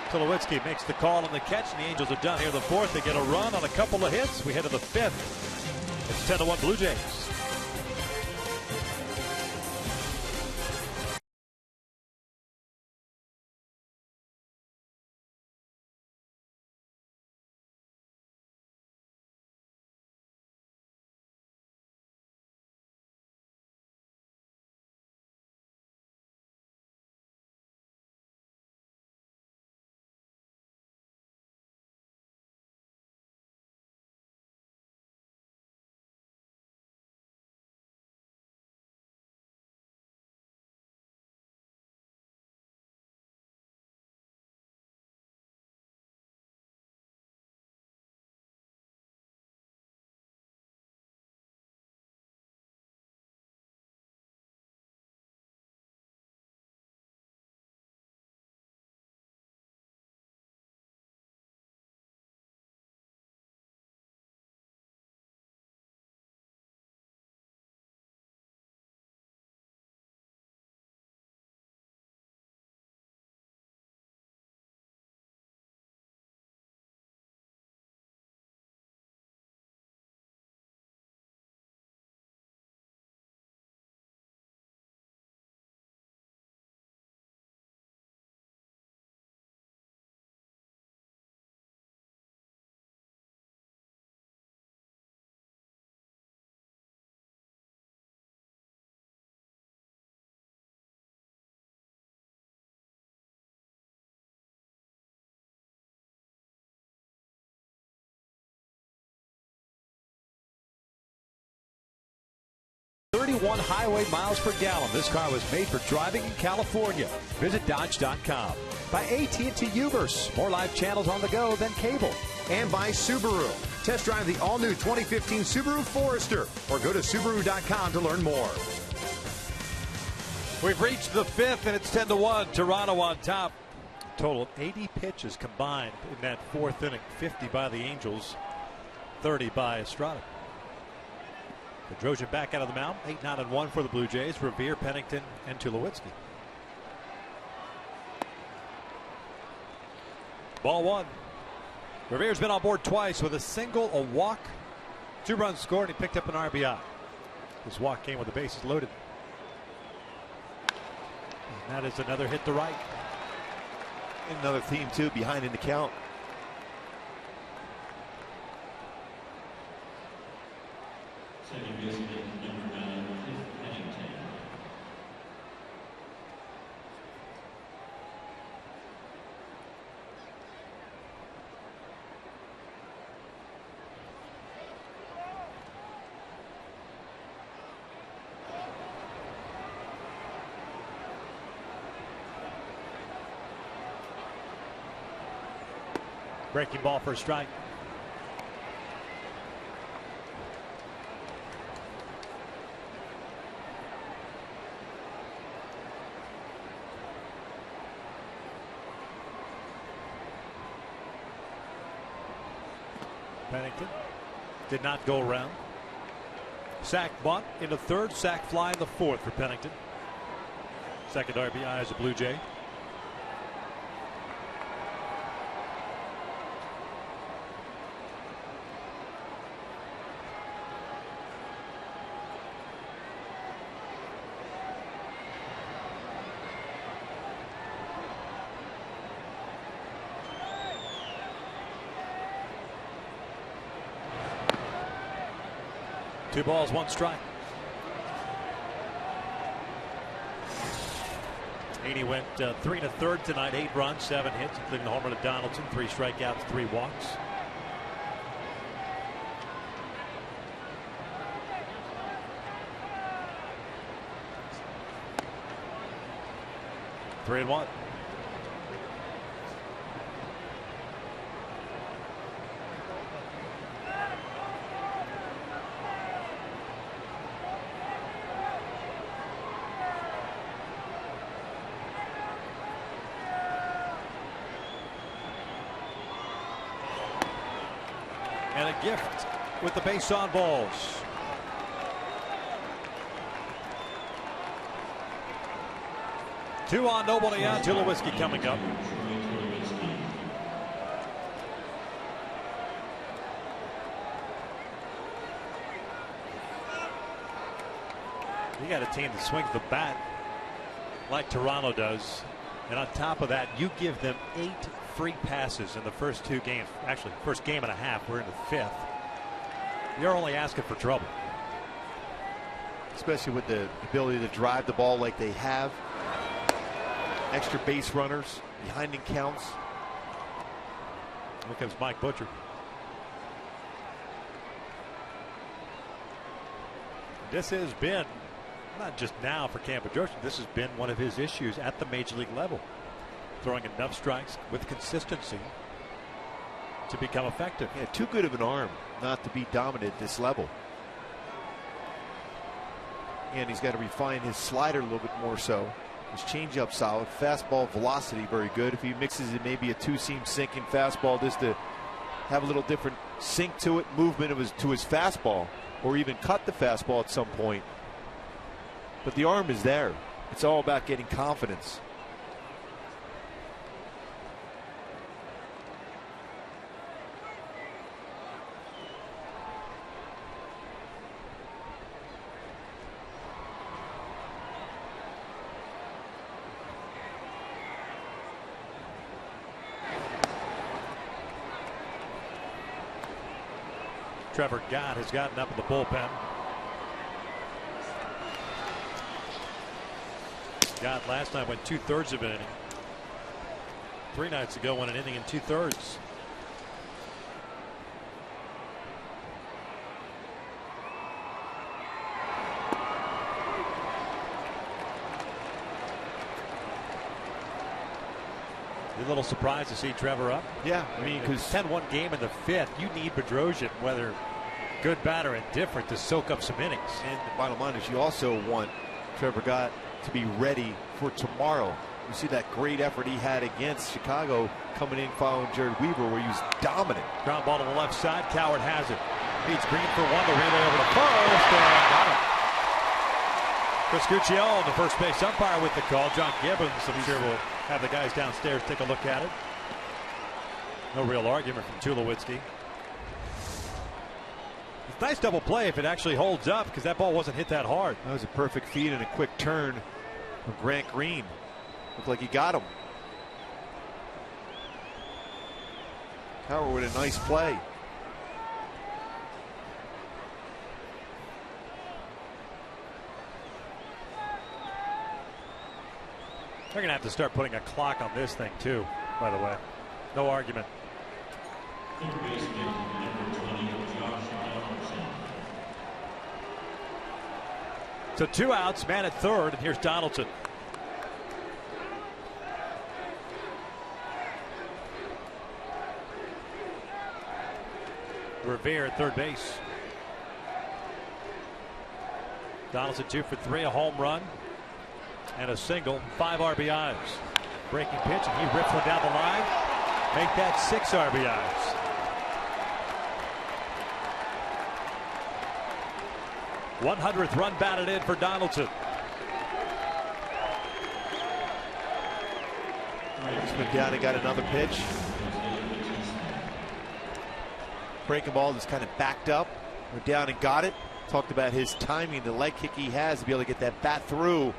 Tulowitzki makes the call on the catch, and the Angels are done here in the fourth. They get a run on a couple of hits. We head to the fifth. It's 10-1 Blue Jays. 31 highway miles per gallon. This car was made for driving in California. Visit Dodge.com. By AT&T Uverse. More live channels on the go than cable. And by Subaru. Test drive the all-new 2015 Subaru Forester or go to Subaru.com to learn more. We've reached the fifth, and it's 10-1. Toronto on top. Total of 80 pitches combined in that fourth inning. 50 by the Angels, 30 by Estrada. Bedrosian back out of the mound. 8-1 for the Blue Jays. Revere, Pennington, and Tulowitzki. Ball one. Revere's been on board twice with a single, a walk, 2 runs scored, and he picked up an RBI. His walk came with the bases loaded. And that is another hit to right. Another theme, too, behind in the count. Breaking ball for a strike. Pennington did not go around. Sack bunt into third, sack fly in the fourth for Pennington. Second RBI as a Blue Jay. Two balls, one strike. 80 went 3 1/3 tonight, 8 runs, 7 hits, including the homer to Donaldson, 3 strikeouts, 3 walks. Three and one. And a gift with the base on balls. Two on, nobody out. Tulowitzki coming up. You got a team that swings the bat like Toronto does. And on top of that, you give them 8 free passes in the first 2 games. Actually, first game and a half. We're in the 5th. You're only asking for trouble. Especially with the ability to drive the ball like they have. Extra base runners behind in counts. Here comes Mike Butcher. This has been, not just now for Cam Bedrosian, this has been one of his issues at the major league level. Throwing enough strikes with consistency to become effective. Yeah, too good of an arm not to be dominant at this level. And he's got to refine his slider a little bit more so. His changeup solid, fastball velocity very good. If he mixes it maybe a 2-seam sinking fastball just to have a little different sink to it, movement to his fastball, or even cut the fastball at some point. But the arm is there. It's all about getting confidence. Trevor Gott has gotten up in the bullpen. Gott last night went 2/3 of an inning. 3 nights ago went an inning and 2/3. You a little surprised to see Trevor up? Yeah, I mean, because 10-1 game in the 5th. You need Bedrosian, whether good, bad, or indifferent, to soak up some innings. And the bottom line is you also want Trevor Gott to be ready for tomorrow. You see that great effort he had against Chicago coming in following Jared Weaver, where he was dominant. Ground ball to the left side. Coward has it. Beats Green for one. The relay over to first, and got him. Chris Guccione, the first base umpire, with the call. John Gibbons, I'm sure, will have the guys downstairs take a look at it. No real argument from Tulowitzki. It's nice double play if it actually holds up, because that ball wasn't hit that hard. That was a perfect feed and a quick turn from Grant Green. Looked like he got him. Howard with a nice play. They're going to have to start putting a clock on this thing, too, by the way. No argument. So 2 outs, man at third, and here's Donaldson. Revere at third base. Donaldson 2 for 3, a home run and a single, 5 RBIs. Breaking pitch, and he rips one down the line. Make that 6 RBIs. #100th run batted in for Donaldson. Just went down and got another pitch. Breaking ball just kind of backed up, went down and got it. Talked about his timing, the leg kick he has to be able to get that bat through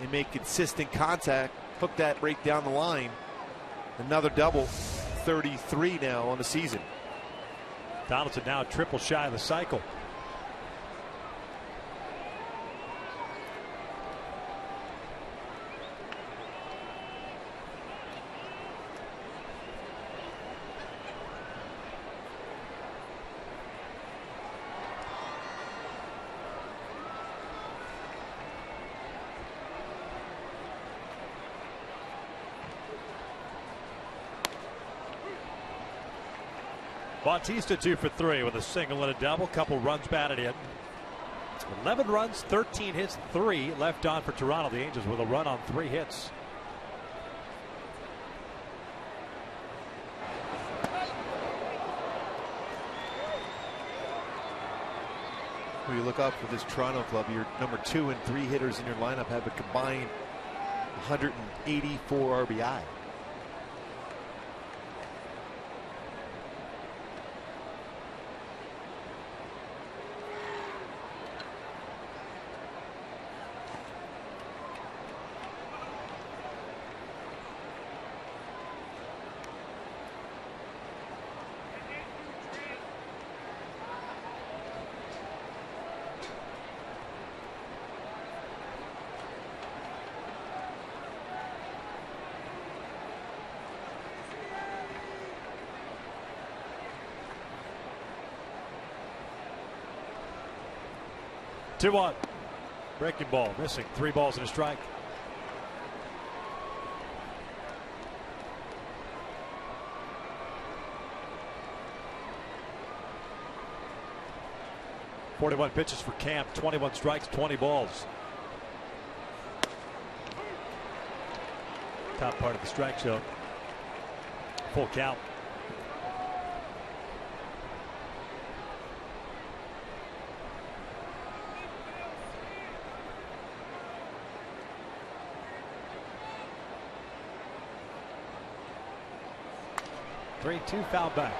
and make consistent contact. Hook that right down the line. Another double. 33 now on the season. Donaldson now triple shy of the cycle. Bautista 2 for 3 with a single and a double. Couple runs batted in. 11 runs, 13 hits, 3 left on for Toronto. The Angels with a run on 3 hits. When you look up for this Toronto club, your number 2 and 3 hitters in your lineup have a combined 184 RBI. Two on. Breaking ball missing. 3 balls and a strike. .41 pitches for Camp. 21 strikes, 20 balls. Top part of the strike zone. Full count. Three-two foul back.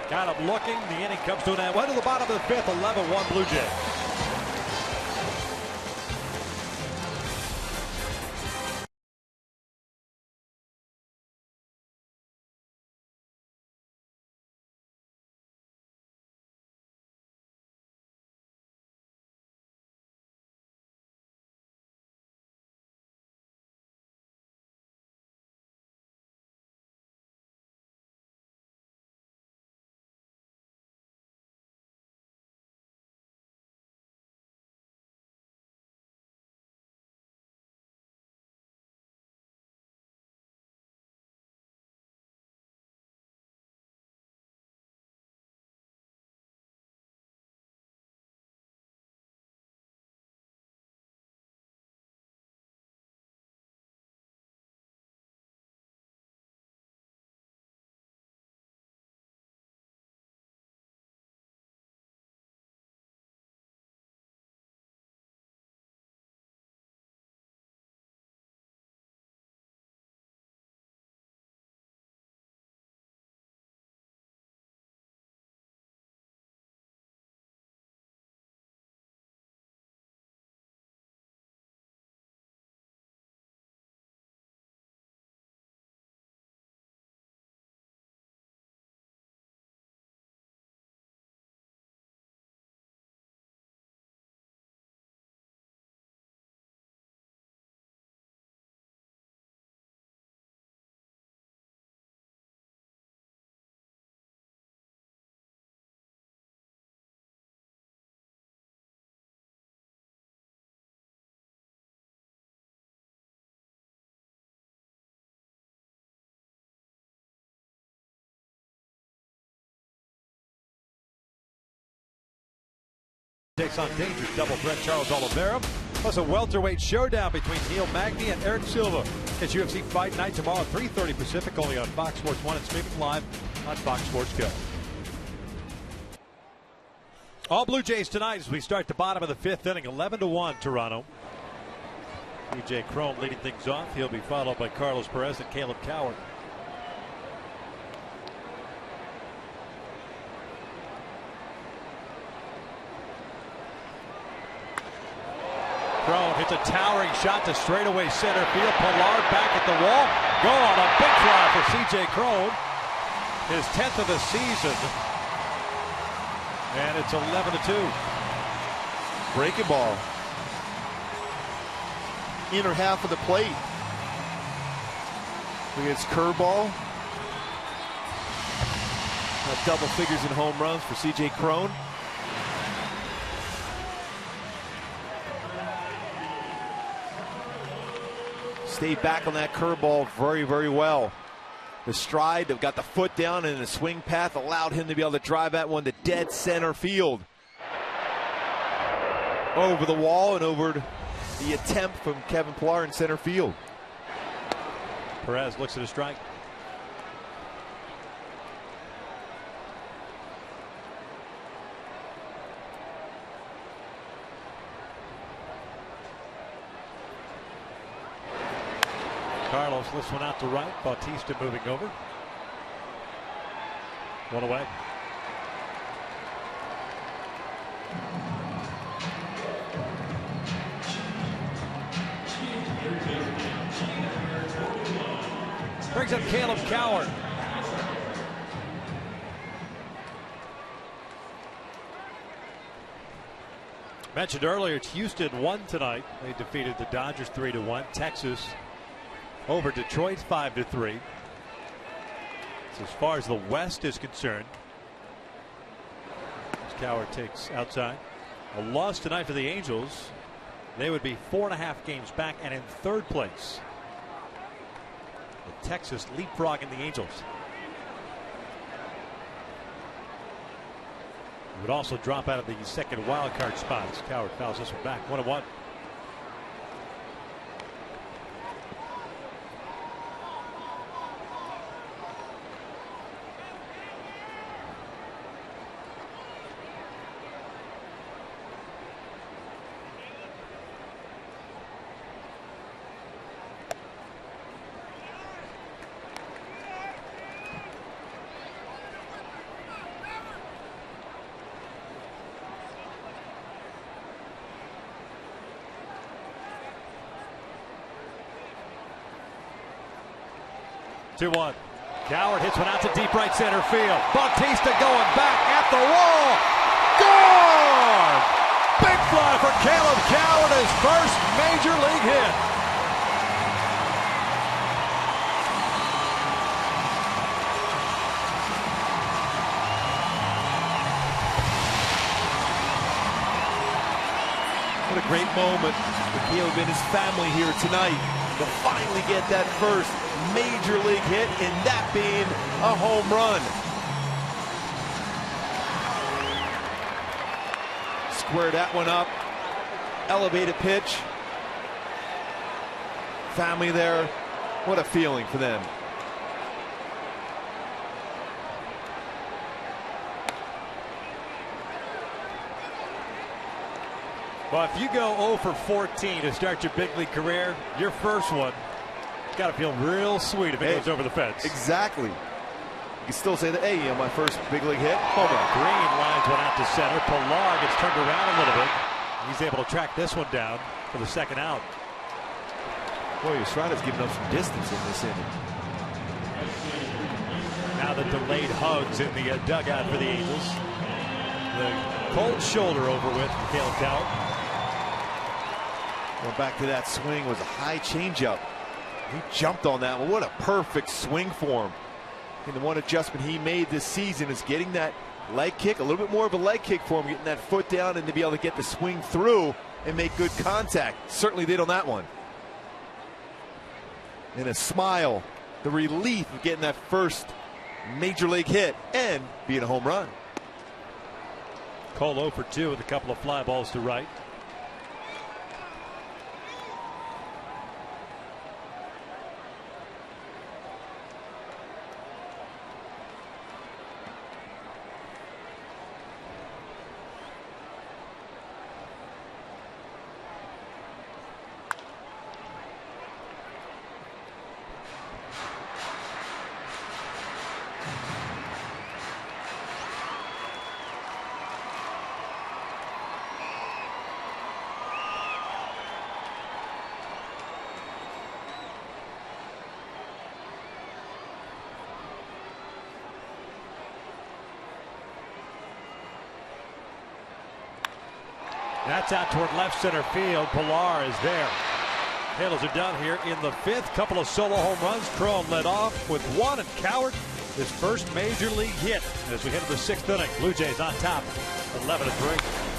Got him looking. The inning comes to an end. Went to the bottom of the 5th. 11-1 Blue Jays. Takes on dangerous double threat Charles Oliveira, plus a welterweight showdown between Neil Magny and Eric Silva. It's UFC Fight Night tomorrow at 3:30 Pacific, only on Fox Sports 1 and streaming live on Fox Sports Go. All Blue Jays tonight as we start the bottom of the fifth inning, 11-1 Toronto. DJ Crone leading things off. He'll be followed by Carlos Perez and Caleb Coward. Crone hits a towering shot to straightaway center field. Pilar back at the wall. Gone. A big fly for C.J. Crone. His 10th of the season. And it's 11-2. Breaking ball. Inner half of the plate. Look at his curveball. Double figures in home runs for C.J. Crone. Stayed back on that curveball very, very well. The stride, they've got the foot down, and the swing path allowed him to be able to drive that one to dead center field. Over the wall and over the attempt from Kevin Pilar in center field. Perez looks at a strike. Carlos lifts one out to right. Bautista moving over. One away. Brings up Caleb Coward. Mentioned earlier, Houston won tonight. They defeated the Dodgers 3-1. Texas over Detroit 5-3. So as far as the West is concerned, as Coward takes outside. A loss tonight for the Angels. They would be 4.5 games back and in third place. The Texas leapfrogging the Angels. Would also drop out of the second wild card spot as Coward fouls this one back. 1-1. Two-one. Coward hits one out to deep right center field. Bautista going back at the wall. Gone! Big fly for Caleb Coward, his first major league hit. What a great moment for Caleb and his family here tonight to finally get that first major league hit, and that being a home run. Square that one up. Elevated pitch. Family there. What a feeling for them. Well, if you go 0 for 14 to start your big league career, your first one, got to feel real sweet if it goes over the fence. Exactly. You can still say that, hey, my first big league hit, home run. Green lines one out to center. Pilar gets turned around a little bit. He's able to track this one down for the second out. Boy, Estrada's giving up some distance in this inning. Now the delayed hugs in the dugout for the Angels. The cold shoulder over with Caleb Coward. Going back to that swing was a high changeup. He jumped on that one. What a perfect swing for him. And the one adjustment he made this season is getting that leg kick, a little bit more of a leg kick for him, getting that foot down and to be able to get the swing through and make good contact. Certainly did on that one. And a smile, the relief of getting that first major league hit and being a home run. Cole 0 for 2 with a couple of fly balls to right. That's out toward left center field. Pilar is there. Halos are done here in the 5th. Couple of solo home runs. Cron led off with 1, and Coward his first major league hit as we head to the 6th inning. Blue Jays on top, 11-3.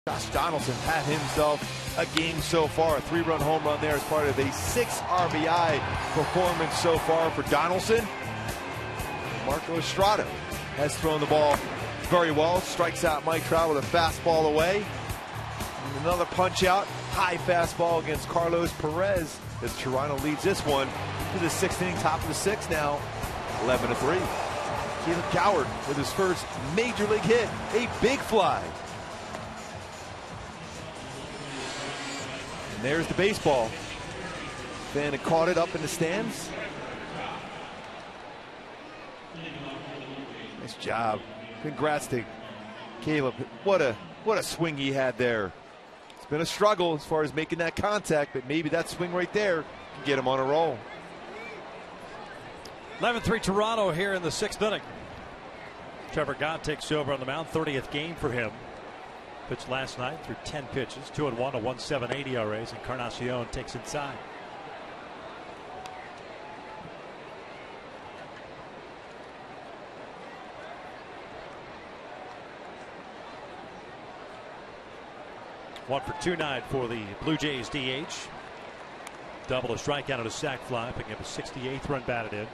Josh Donaldson had himself a game so far. A 3-run home run there as part of a 6 RBI performance so far for Donaldson. Marco Estrada has thrown the ball very well. Strikes out Mike Trout with a fastball away. And another punch out. High fastball against Carlos Perez as Toronto leads this one to the 6th inning, top of the 6th now, 11-3. Caleb Coward with his first major league hit, a big fly. And there's the baseball. Fan had caught it up in the stands. Nice job. Congrats to Caleb. What a swing he had there. It's been a struggle as far as making that contact, but maybe that swing right there can get him on a roll. 11-3 Toronto here in the 6th inning. Trevor Gott takes over on the mound. 30th game for him. Pitched last night through 10 pitches, 2-1, a 1.78 ERAs, and Encarnacion takes inside. One for 2-9 for the Blue Jays DH. Double a strikeout and a sac fly, picking up a 68th run batted in.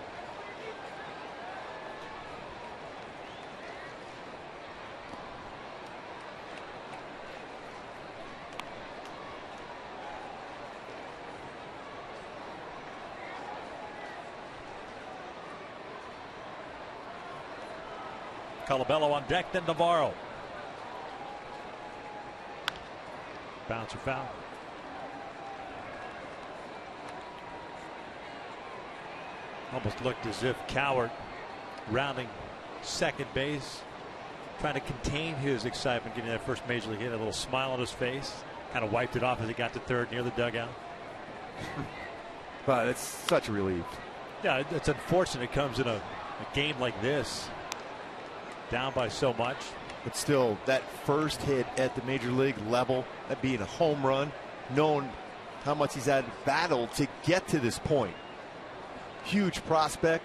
Colabello on deck, then Navarro. Bouncer foul. Almost looked as if Coward rounding second base, trying to contain his excitement, getting that first major league hit. A little smile on his face, kind of wiped it off as he got to third near the dugout. Wow, it's such a relief. Yeah, it's unfortunate it comes in a game like this. down by so much. But still, that first hit at the major league level, that being a home run, knowing how much he's had to battle to get to this point. Huge prospect,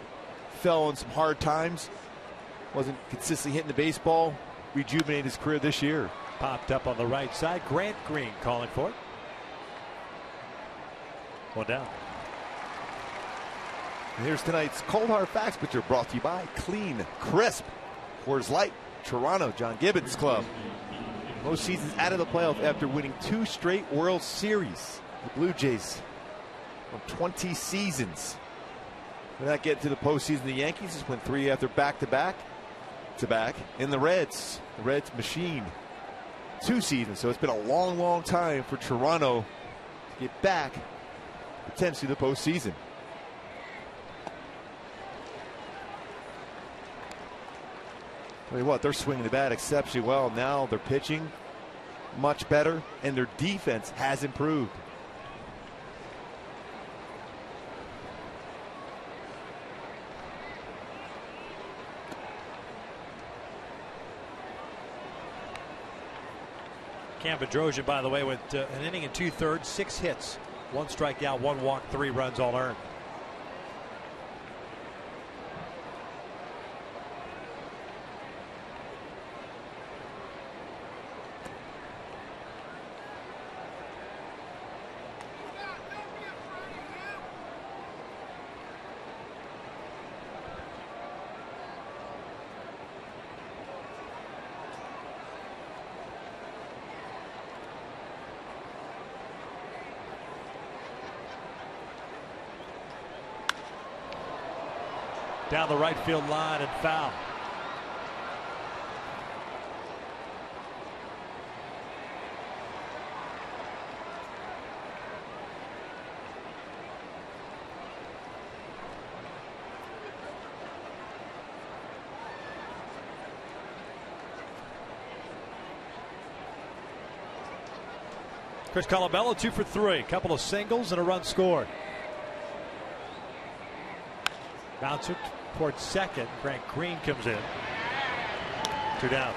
fell in some hard times, wasn't consistently hitting the baseball, rejuvenated his career this year. Popped up on the right side. Grant Green calling for it. One down. And here's tonight's Cold Hard Facts, which are brought to you by Clean, Crisp, Coors Light, Toronto, John Gibbons Club. Most seasons out of the playoff after winning 2 straight World Series. The Blue Jays from 20 seasons. When that get to the postseason, the Yankees just went 3 after back-to-back. In the Reds machine 2 seasons. So it's been a long, long time for Toronto to get back potentially the postseason. Tell you what, they're swinging the bat exceptionally well. Now they're pitching much better, and their defense has improved. Cam Bedrosian, by the way, with an inning and 2/3, 6 hits, 1 strikeout, 1 walk, 3 runs, all earned. Down the right field line and foul. Chris Colabello 2 for 3. Couple of singles and a run scored. Bouncer towards second. Grant Green comes in. 2 down.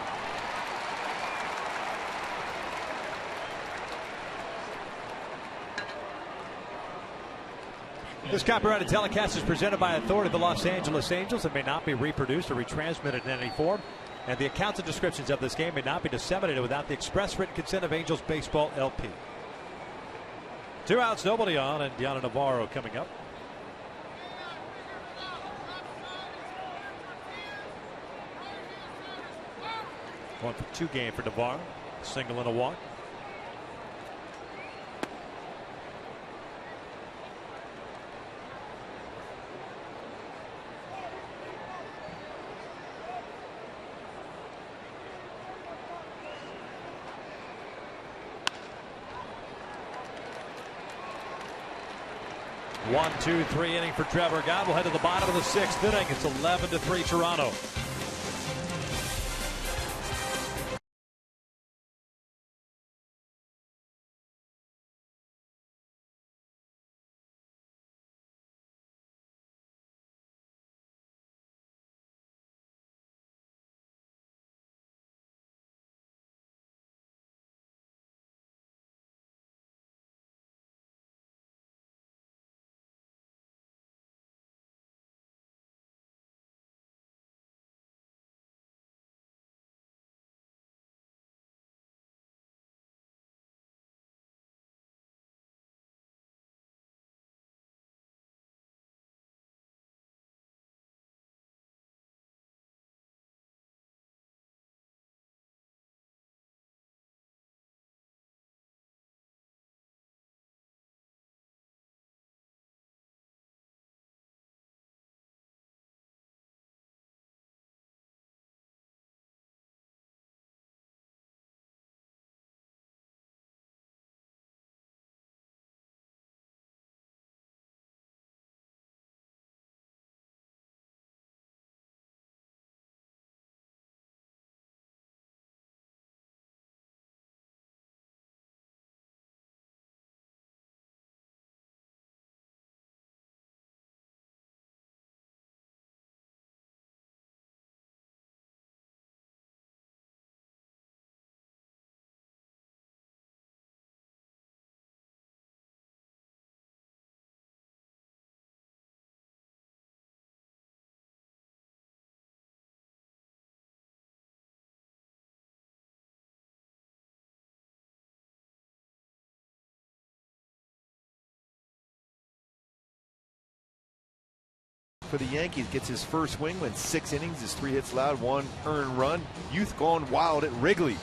This copyrighted telecast is presented by authority of the Los Angeles Angels and may not be reproduced or retransmitted in any form. And the accounts and descriptions of this game may not be disseminated without the express written consent of Angels Baseball LP. 2 outs, nobody on, and Deanna Navarro coming up. 1 for 2 game for Navarro. Single and a walk. One, 2, 3 inning for Trevor Gott. We'll head to the bottom of the 6th inning. It's 11-3 Toronto. for the Yankees, gets his first swing, went 6 innings, his 3 hits allowed, 1 earned run. Youth gone wild at Wrigley.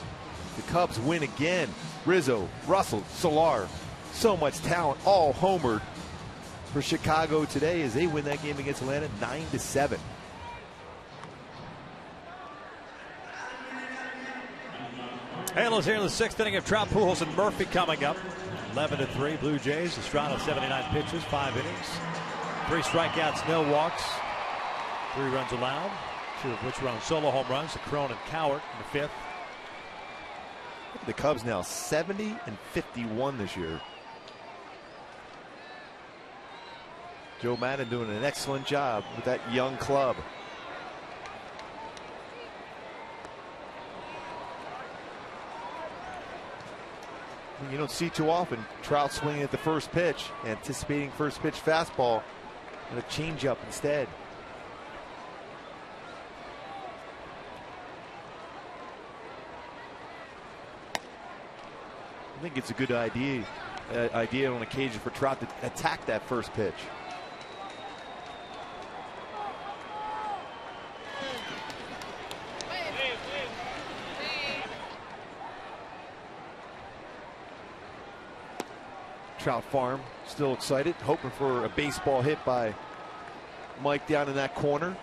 The Cubs win again. Rizzo, Russell, Solar, so much talent, all homered for Chicago today as they win that game against Atlanta 9-7. Halos here in the 6th inning of Trout, Pujols, and Murphy coming up. 11-3 Blue Jays. Estrada 79 pitches, 5 innings, 3 strikeouts, no walks, 3 runs allowed, 2 of which were on solo home runs to Cron and Cowart in the 5th. The Cubs now 70-51 this year. Joe Maddon doing an excellent job with that young club. You don't see too often Trout swinging at the first pitch, anticipating first pitch fastball, and a changeup instead. I think it's a good idea on occasion for Trout to attack that first pitch. Trout farm still excited, hoping for a baseball hit by Mike down in that corner.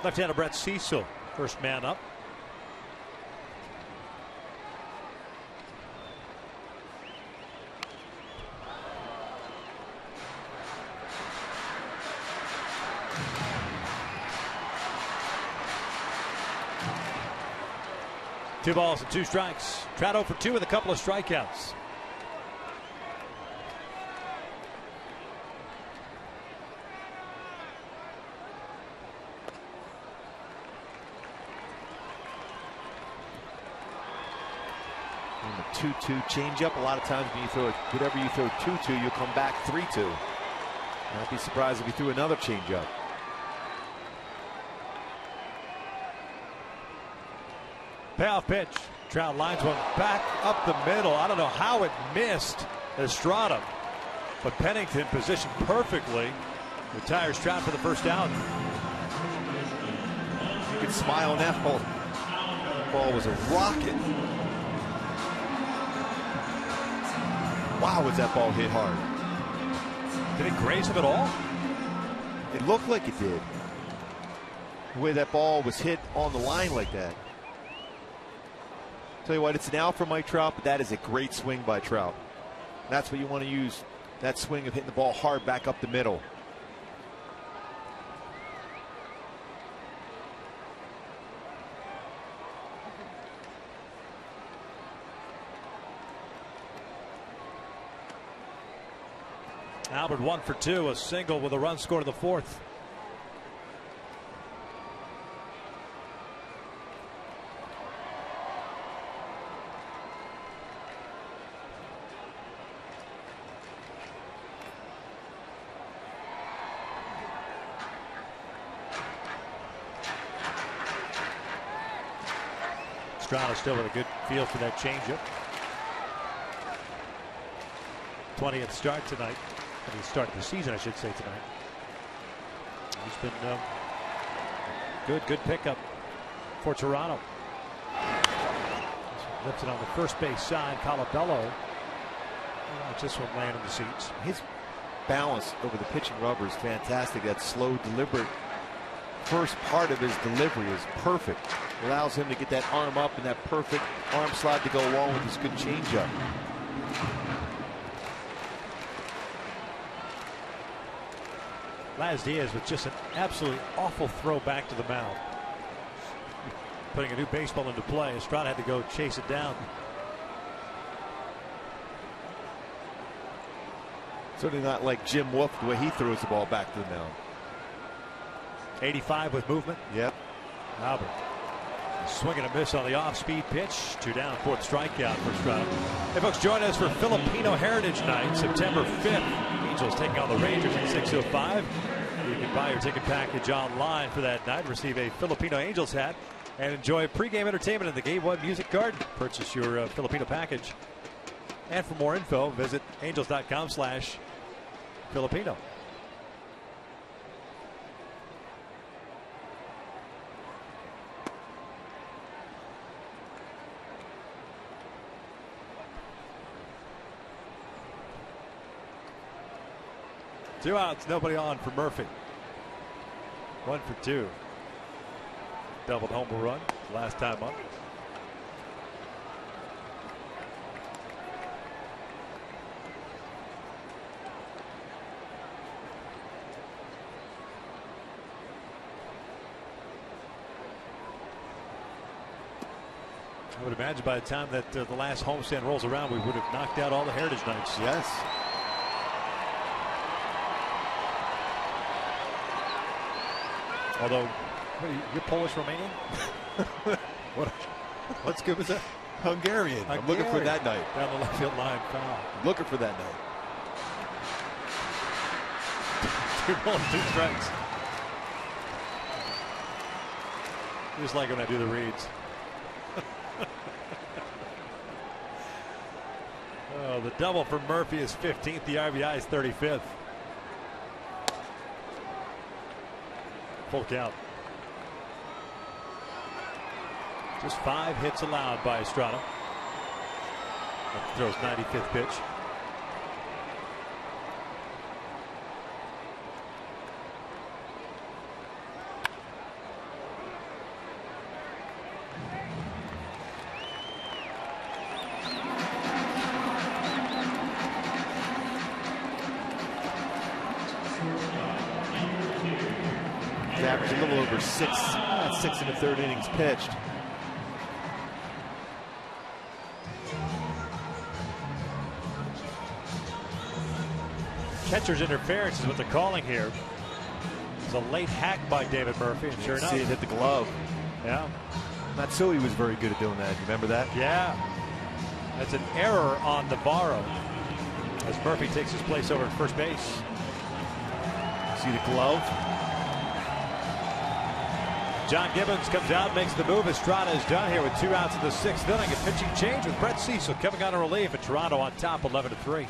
Left-hander Brett Cecil, first man up. Two balls and 2 strikes. Trout 0 for 2 with a couple of strikeouts. And the 2-2 changeup. A lot of times when you throw it, whatever you throw 2-2, you'll come back 3-2. I'd be surprised if he threw another changeup. Payoff pitch. Trout lines one back up the middle. I don't know how it missed Estrada, but Pennington positioned perfectly. Retires Trout for the first out. You can smile now. That ball was a rocket. Wow, was that ball hit hard. Did it graze him at all? It looked like it did. The way that ball was hit on the line like that. Tell you what, it's an out for Mike Trout, but that is a great swing by Trout. That's what you want to use, that swing of hitting the ball hard back up the middle. Albert 1 for 2, a single with a run scored in the 4th. Estrada still with a good feel for that changeup. 20th start tonight. I mean, start of the season, I should say, tonight. He's been good pickup for Toronto. Lifted on the first base side, Colabello. This one laying in the seats. His balance over the pitching rubber is fantastic. That slow, deliberate first part of his delivery is perfect. Allows him to get that arm up and that perfect arm slide to go along with his good changeup. Laz Diaz with just an absolutely awful throw back to the mound. Putting a new baseball into play. Estrada had to go chase it down. Certainly not like Jim Wolf, the way he throws the ball back to the mound. 85 with movement. Yep. Albert swing and a miss on the off-speed pitch. 2 down, 4th strikeout for Estrada. Hey folks, join us for Filipino Heritage Night, September 5th. Angels taking on the Rangers at 6:05. You can buy your ticket package online for that night. Receive a Filipino Angels hat And enjoy pregame entertainment in the Game One Music Garden. Purchase your Filipino package. And for more info, visit angels.com/Filipino. Two outs, nobody on for Murphy. 1 for 2. Doubled home run last time up. I would imagine by the time that the last homestand rolls around, we would have knocked out all the Heritage Nights. Yes. Although, you're Polish Romanian? What's good was that? Hungarian. I'm looking for that night. Down the left field line foul. Looking for that night. 2 balls, 2 strikes. Just like when I do the reads. Oh, the double for Murphy is 15th. The RBI is 35th. Full count. Just 5 hits allowed by Estrada. Throws 95th pitch. Average a little over 6 1/3 innings pitched. Catcher's interference is what they're calling here. It's a late hack by David Murphy, and sure enough, See it hit the glove. Yeah. Matsui was very good at doing that. You remember that? Yeah. That's an error on Navarro as Murphy takes his place over at first base. See the glove? John Gibbons comes out, makes the move. Estrada is done here with 2 outs in the 6th inning. A pitching change with Brett Cecil coming on a relief, and Toronto on top 11-3.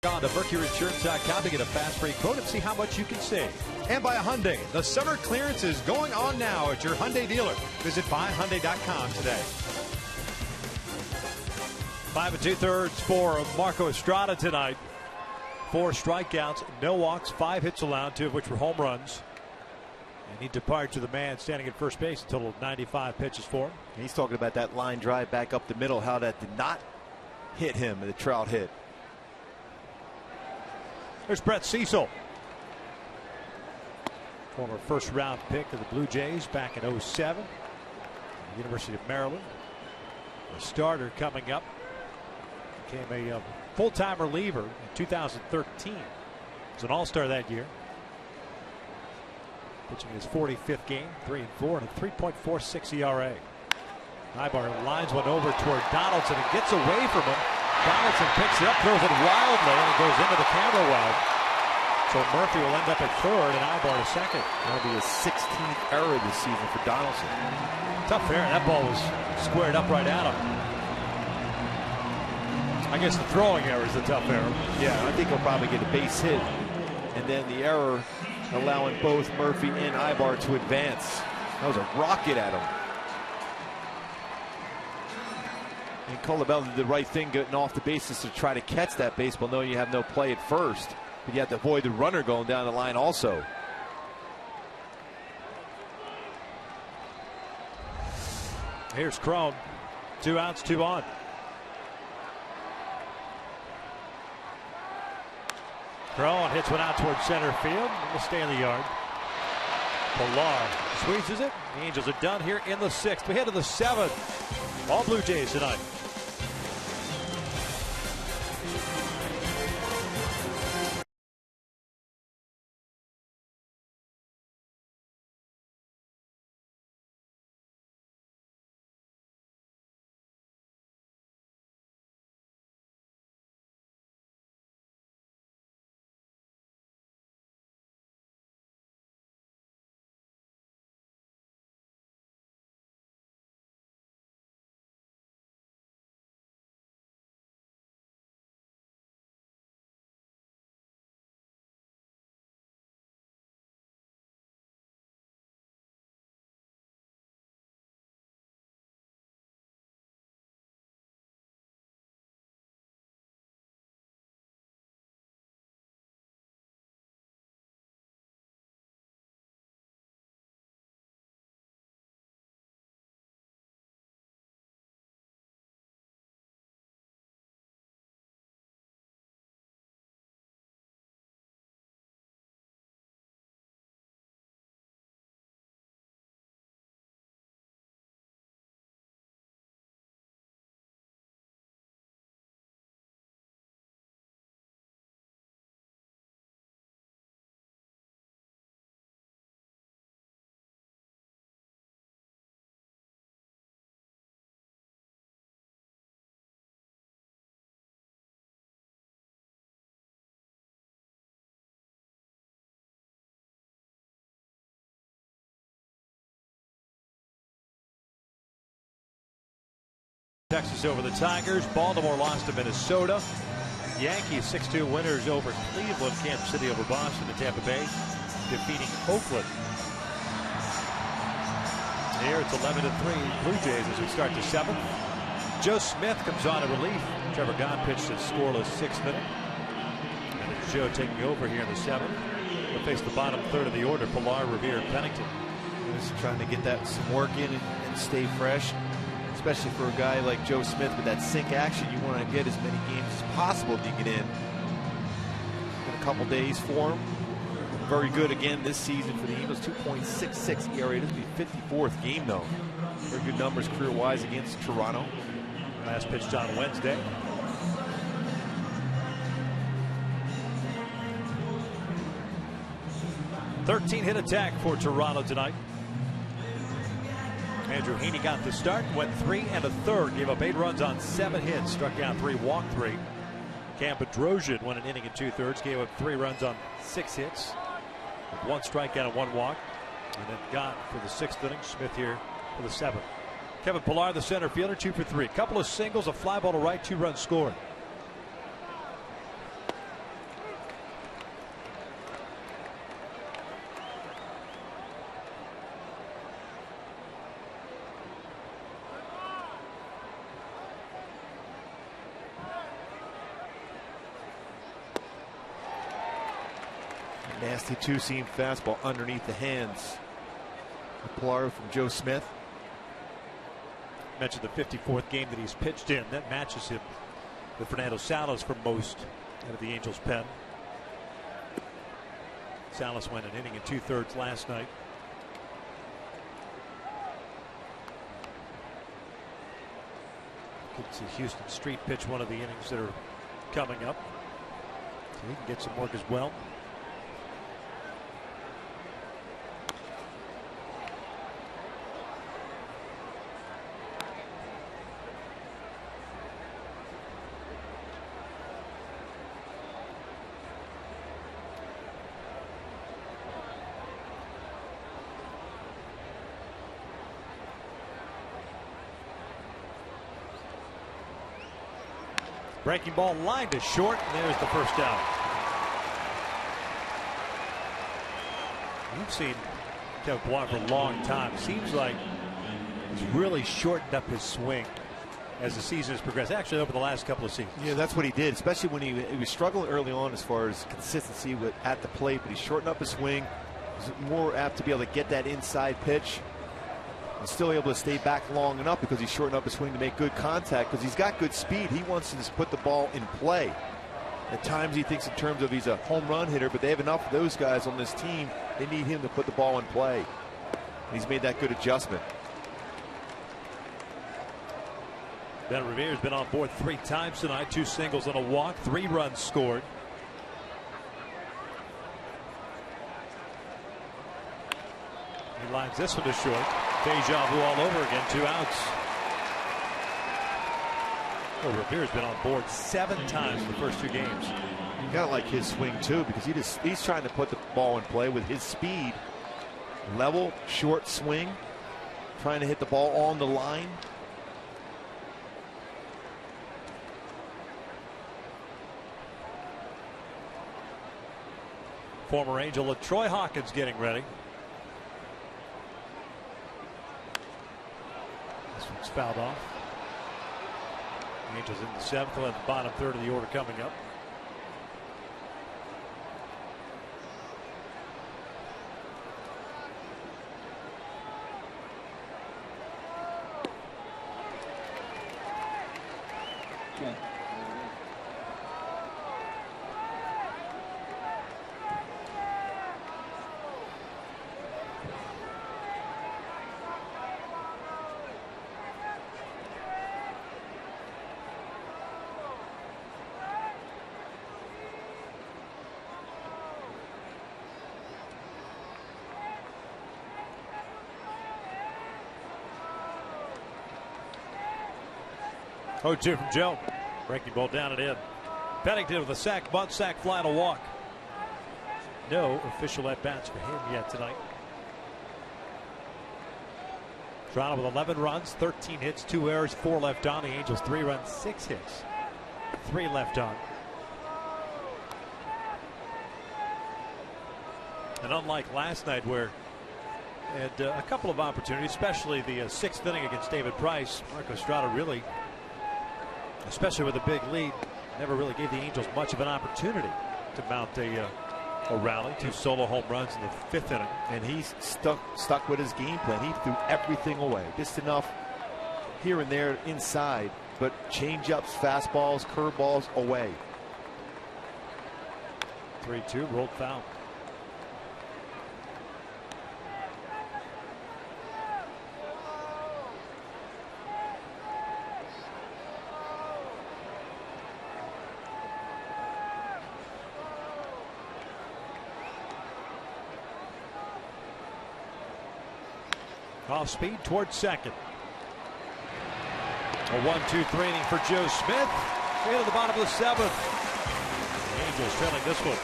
On to MercuryInsurance.com to get a fast free quote and see how much you can save. And by Hyundai, the summer clearance is going on now at your Hyundai dealer. Visit buyhyundai.com today. 5 2/3 for Marco Estrada tonight. 4 strikeouts, no walks, 5 hits allowed, 2 of which were home runs. And he departs with a man standing at first base, a total of 95 pitches for him. He's talking about that line drive back up the middle, how that did not hit him, the Trout hit. There's Brett Cecil, former first round pick of the Blue Jays back in 07. University of Maryland. A starter coming up. Became a full-time reliever in 2013. Was an all-star that year. Pitching his 45th game, 3-4, and a 3.46 ERA. Ibar lines one over toward Donaldson and gets away from him. Donaldson picks it up, throws it wildly, and it goes into the camera well. So Murphy will end up at third and Ibar to second. That'll be his 16th error this season for Donaldson. Tough error. That ball was squared up right at him. I guess the throwing error is the tough error. Yeah, I think he'll probably get a base hit. And then the error allowing both Murphy and Ibar to advance. That was a rocket at him. And Colabella did the right thing getting off the bases to try to catch that baseball, knowing you have no play at first. But you have to avoid the runner going down the line also. Here's Cron. 2 outs, 2 on. Cron hits one out towards center field. And will stay in the yard. Pilar squeezes it. The Angels are done here in the 6th. We head to the 7th. All Blue Jays tonight. Texas over the Tigers. Baltimore lost to Minnesota. Yankees 6-2 winners over Cleveland. Kansas City over Boston, and Tampa Bay defeating Oakland. Here it's 11-3 Blue Jays as we start the 7th. Joe Smith comes on in relief. Trevor Gahn pitched his scoreless 6th inning. And it's Joe taking over here in the 7th. He'll face the bottom third of the order. Pilar, Revere, Pennington. Just trying to get that some work in and stay fresh. Especially for a guy like Joe Smith with that sink action, you want to get as many games as possible to get in. In a couple days for him. Very good again this season for the Eagles. 2.66 ERA. This will be 54th game though. Very good numbers career-wise against Toronto. Last pitched on Wednesday. Thirteen-hit attack for Toronto tonight. Andrew Heaney got the start, went 3 1/3, gave up 8 runs on 7 hits, struck out 3, walked 3. Cam Bedrosian went an inning and 2/3, gave up 3 runs on 6 hits, with 1 strikeout and 1 walk. And then Gott for the 6th inning. Smith here for the 7th. Kevin Pilar, the center fielder, 2 for 3. Couple of singles, a fly ball to right, 2 runs scored. Nasty 2-seam fastball underneath the hands. Pilar from Joe Smith. Mentioned the 54th game that he's pitched in. That matches him with Fernando Salas for most out of the Angels' pen. Salas went an inning and 2/3 last night. Let's see Houston Street pitch one of the innings that are coming up. So he can get some work as well. Breaking ball lined to short, and there's the first out. We've seen Kevin Pillar for a long time. Seems like he's really shortened up his swing as the season has progressed. Actually, over the last couple of seasons. Yeah, that's what he did, especially when he was struggling early on as far as consistency at the plate. But he shortened up his swing. He's more apt to be able to get that inside pitch. And still able to stay back long enough because he's shortened up his swing to make good contact because he's got good speed. He wants to just put the ball in play. At times he thinks in terms of he's a home run hitter, but they have enough of those guys on this team. They need him to put the ball in play. And he's made that good adjustment. Ben Revere's been on board 3 times tonight, 2 singles and a walk, 3 runs scored. He lines this one to short. Deja vu all over again, 2 outs. Well, Revere's been on board 7 times in the first 2 games. You gotta like his swing too because he's trying to put the ball in play with his speed. Level, short swing, trying to hit the ball on the line. Former Angel LaTroy Hawkins getting ready. This one's fouled off. The Angels in the 7th, and the bottom third of the order coming up. Oh, 2 from Joe. Breaking ball down and in. Pennington with a sack, bunt, sack, fly, and a walk. No official at-bats for him yet tonight. Toronto with 11 runs, 13 hits, 2 errors, 4 left on. The Angels 3 runs, 6 hits, 3 left on. And unlike last night where had a couple of opportunities, especially the 6th inning against David Price, Marco Estrada really, especially with a big lead, never really gave the Angels much of an opportunity to mount a rally. 2 solo home runs in the 5th inning. And he's stuck with his game plan. He threw everything away. Just enough here and there inside, but change-ups, fastballs, curveballs away. 3-2, rolled foul. Off speed towards second. A 1-2-3 inning for Joe Smith. Into the bottom of the 7th. Angels trailing this one.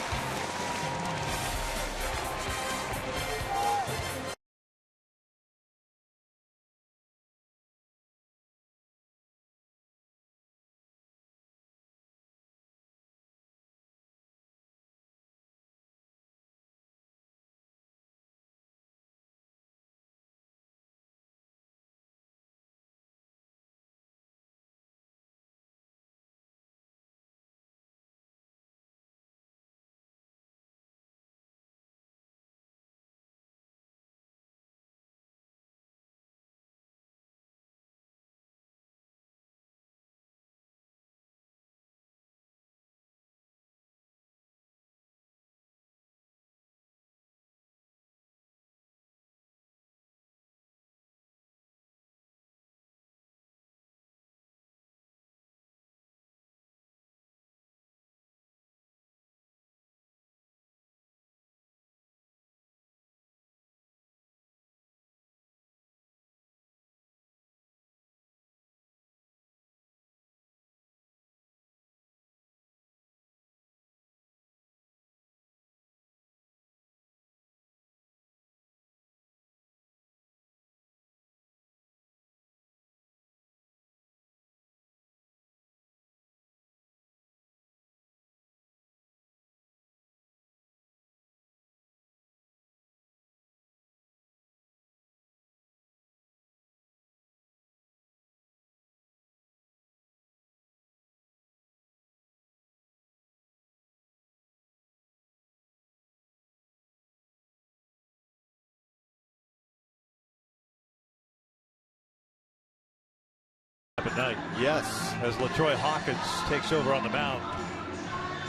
tonight. Yes. As LaTroy Hawkins takes over on the mound.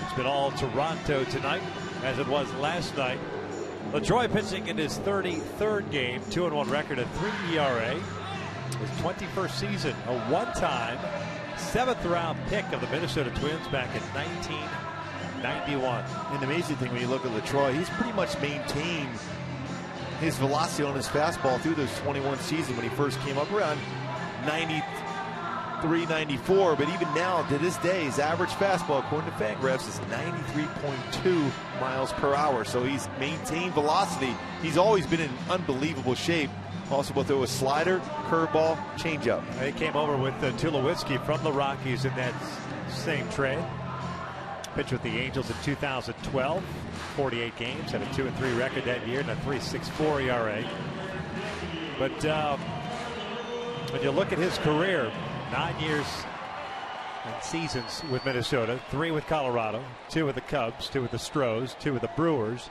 It's been all Toronto tonight, as it was last night. LaTroy pitching in his 33rd game, 2-1 record, a 3 ERA. His 21st season, a one-time 7th-round pick of the Minnesota Twins back in 1991. And the amazing thing when you look at LaTroy, he's pretty much maintained his velocity on his fastball through those 21 seasons when he first came up around 93, 94. But even now, to this day, his average fastball, according to Fangraphs, is 93.2 miles per hour. So he's maintained velocity. He's always been in unbelievable shape. Also, will throw a slider, curveball, changeup. He came over with Tulowitzki from the Rockies in that same trade. Pitched with the Angels in 2012. 48 games, had a 2-3 record that year and a 3.64 ERA. But when you look at his career, 9 years and seasons with Minnesota, 3 with Colorado, 2 with the Cubs, 2 with the Astros, 2 with the Brewers,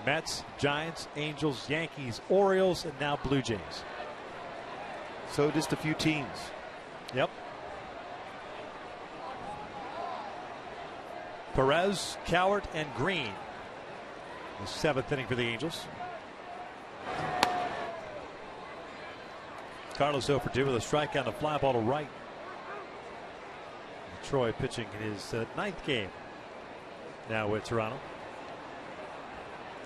Mets, Giants, Angels, Yankees, Orioles, and now Blue Jays. So just a few teams. Yep. Perez, Cowart, and Green. The 7th inning for the Angels. Carlos 0 for 2 with a strikeout, a fly ball to right. Troy pitching in his 9th game now with Toronto.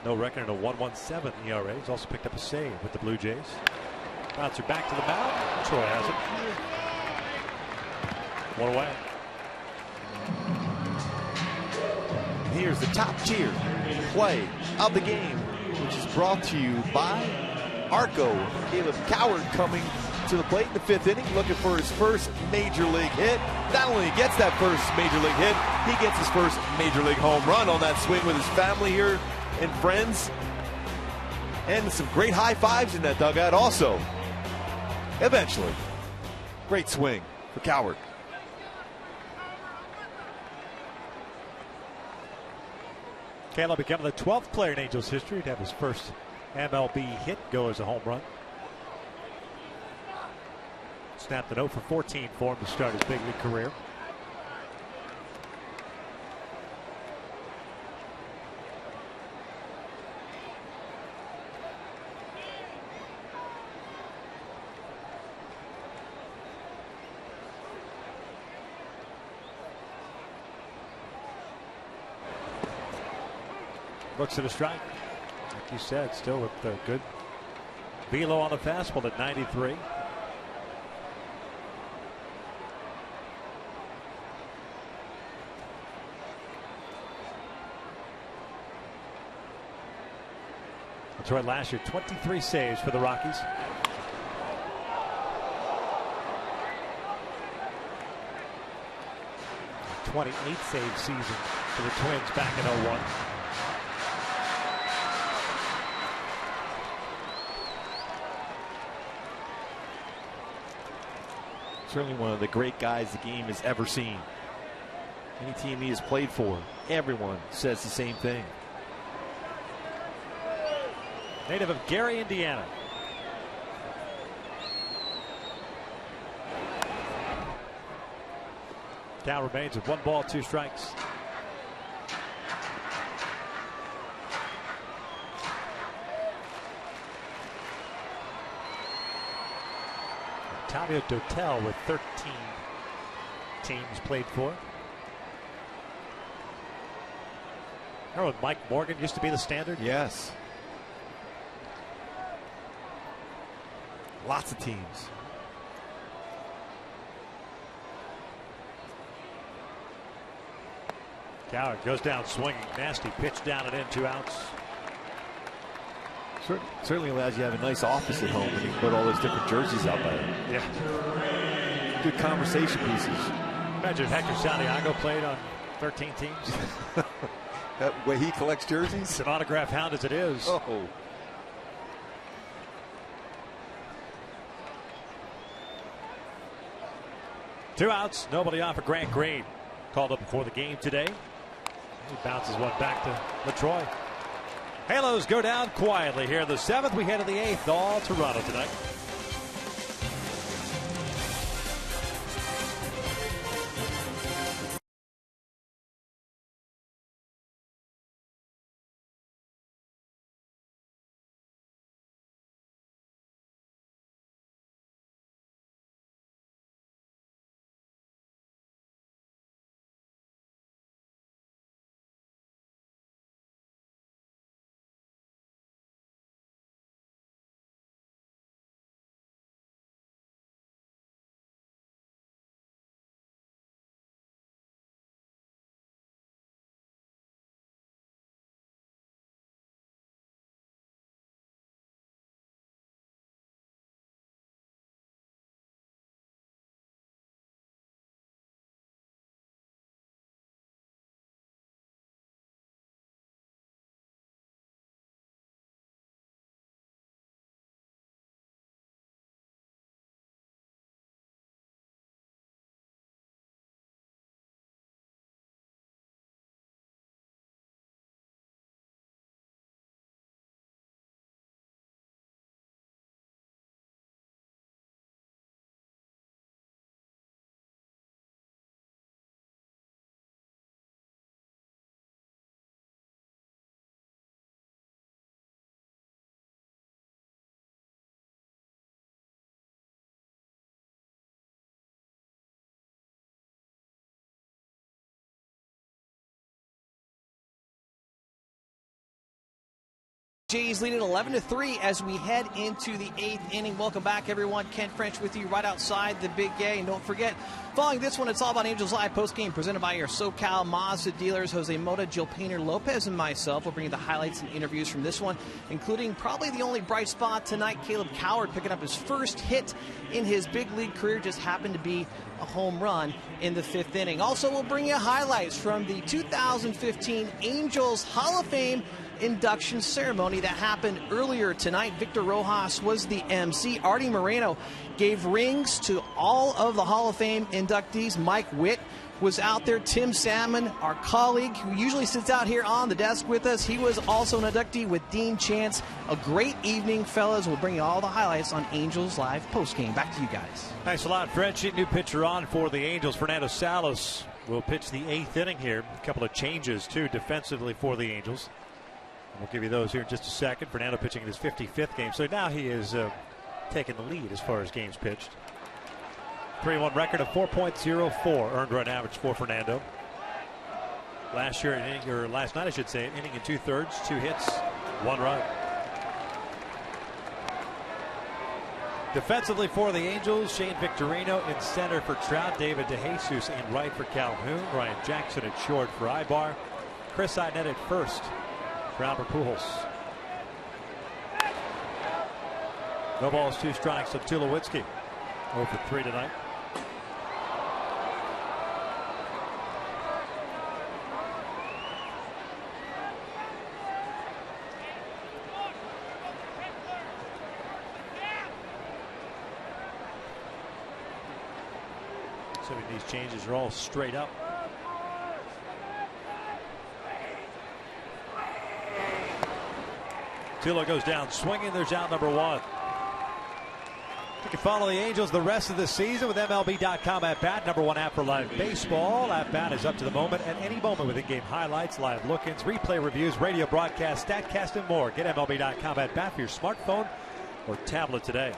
No record and a 1.17 ERA. He's also picked up a save with the Blue Jays. Bouncer back to the mound. Troy has it. 1 away. Here's the top tier play of the game, which is brought to you by Arco. Caleb Cowart coming to the plate in the 5th inning, looking for his first major league hit. Not only gets that first major league hit, he gets his first major league home run on that swing with his family here and friends. And some great high fives in that dugout also. Eventually. Great swing for Cowart. Caleb becoming the 12th player in Angels history to have his first MLB hit go as a home run. Snapped an 0 for 14 for him to start his big league career. Looks at a strike. Like you said, still with the good velo on the fastball at 93. That's right, last year 23 saves for the Rockies. A 28 save season for the Twins back in 01. Certainly one of the great guys the game has ever seen. Any team he has played for, everyone says the same thing. Native of Gary, Indiana. Count remains of 1 ball, 2 strikes. Octavio Dotel with 13 teams played for. Remember when Mike Morgan used to be the standard? Yes. Lots of teams. Cowart goes down swinging. Nasty pitch down and in, 2 outs. Certainly allows you to have a nice office at home when you put all those different jerseys out there. Yeah. Good conversation pieces. Imagine if Hector Santiago played on 13 teams. That way he collects jerseys. It's an autograph hound as it is. Oh. Two outs, nobody on for Grant Green. Called up before the game today. He bounces one back to LaTroy. Halos go down quietly here in the 7th. We head to the 8th. All Toronto tonight. Jays leading 11-3 as we head into the 8th inning. Welcome back, everyone. Ken French with you right outside the Big A. And don't forget, following this one, it's all about Angels Live postgame presented by your SoCal Mazda dealers, Jose Mota, Jill Painter, Lopez, and myself. We'll bring you the highlights and interviews from this one, including probably the only bright spot tonight, Caleb Coward picking up his first hit in his big league career. Just happened to be a home run in the 5th inning. Also, we'll bring you highlights from the 2015 Angels Hall of Fame induction ceremony that happened earlier tonight. Victor Rojas was the MC. Artie Moreno gave rings to all of the Hall of Fame inductees. Mike Witt was out there. Tim Salmon, our colleague who usually sits out here on the desk with us, he was also an inductee with Dean Chance. A great evening, fellas. We'll bring you all the highlights on Angels Live postgame. Back to you guys. Thanks a lot, French. New pitcher on for the Angels. Fernando Salas will pitch the 8th inning here. A couple of changes, too, defensively for the Angels. We'll give you those here in just a second. Fernando pitching in his 55th game, so now he is taking the lead as far as games pitched. 3-1 record of 4.04 earned run average for Fernando. Last night, I should say, an inning and 2/3, 2 hits, 1 run. Defensively for the Angels, Shane Victorino in center for Trout, David DeJesus in right for Calhoun, Ryan Jackson at short for Ibar, Chris Inett at first for Albert Pujols. No balls, 2 strikes to Tulowitzki. 0 for 3 tonight. So these changes are all straight up. Tulo goes down swinging. There's out number 1. You can follow the Angels the rest of the season with MLB.com at bat, #1 app for live baseball. At bat is up to the moment at any moment with in-game highlights, live look-ins, replay reviews, radio broadcast, StatCast, and more. Get MLB.com at bat for your smartphone or tablet today.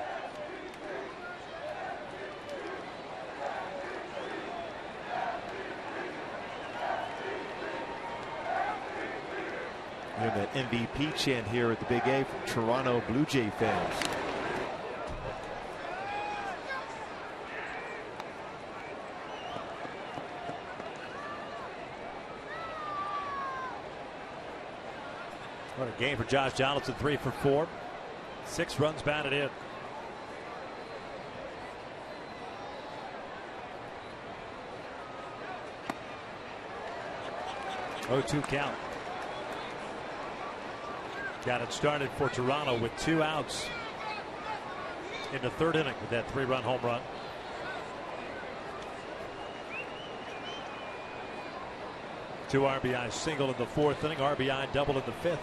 And that MVP chant here at the Big A from Toronto Blue Jay fans. What a game for Josh Donaldson, 3 for 4. 6 runs batted in. Oh-2 count. Got it started for Toronto with 2 outs in the 3rd inning with that 3-run home run. Two RBI single in the 4th inning, RBI double in the 5th.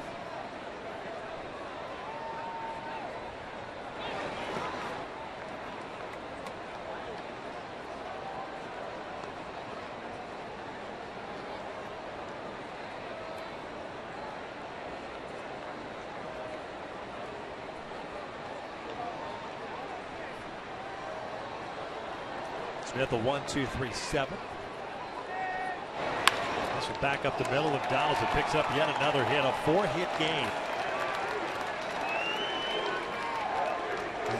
Smith a 1-2-3-7. This will back up the middle, and Donaldson picks up yet another hit, a 4-hit game.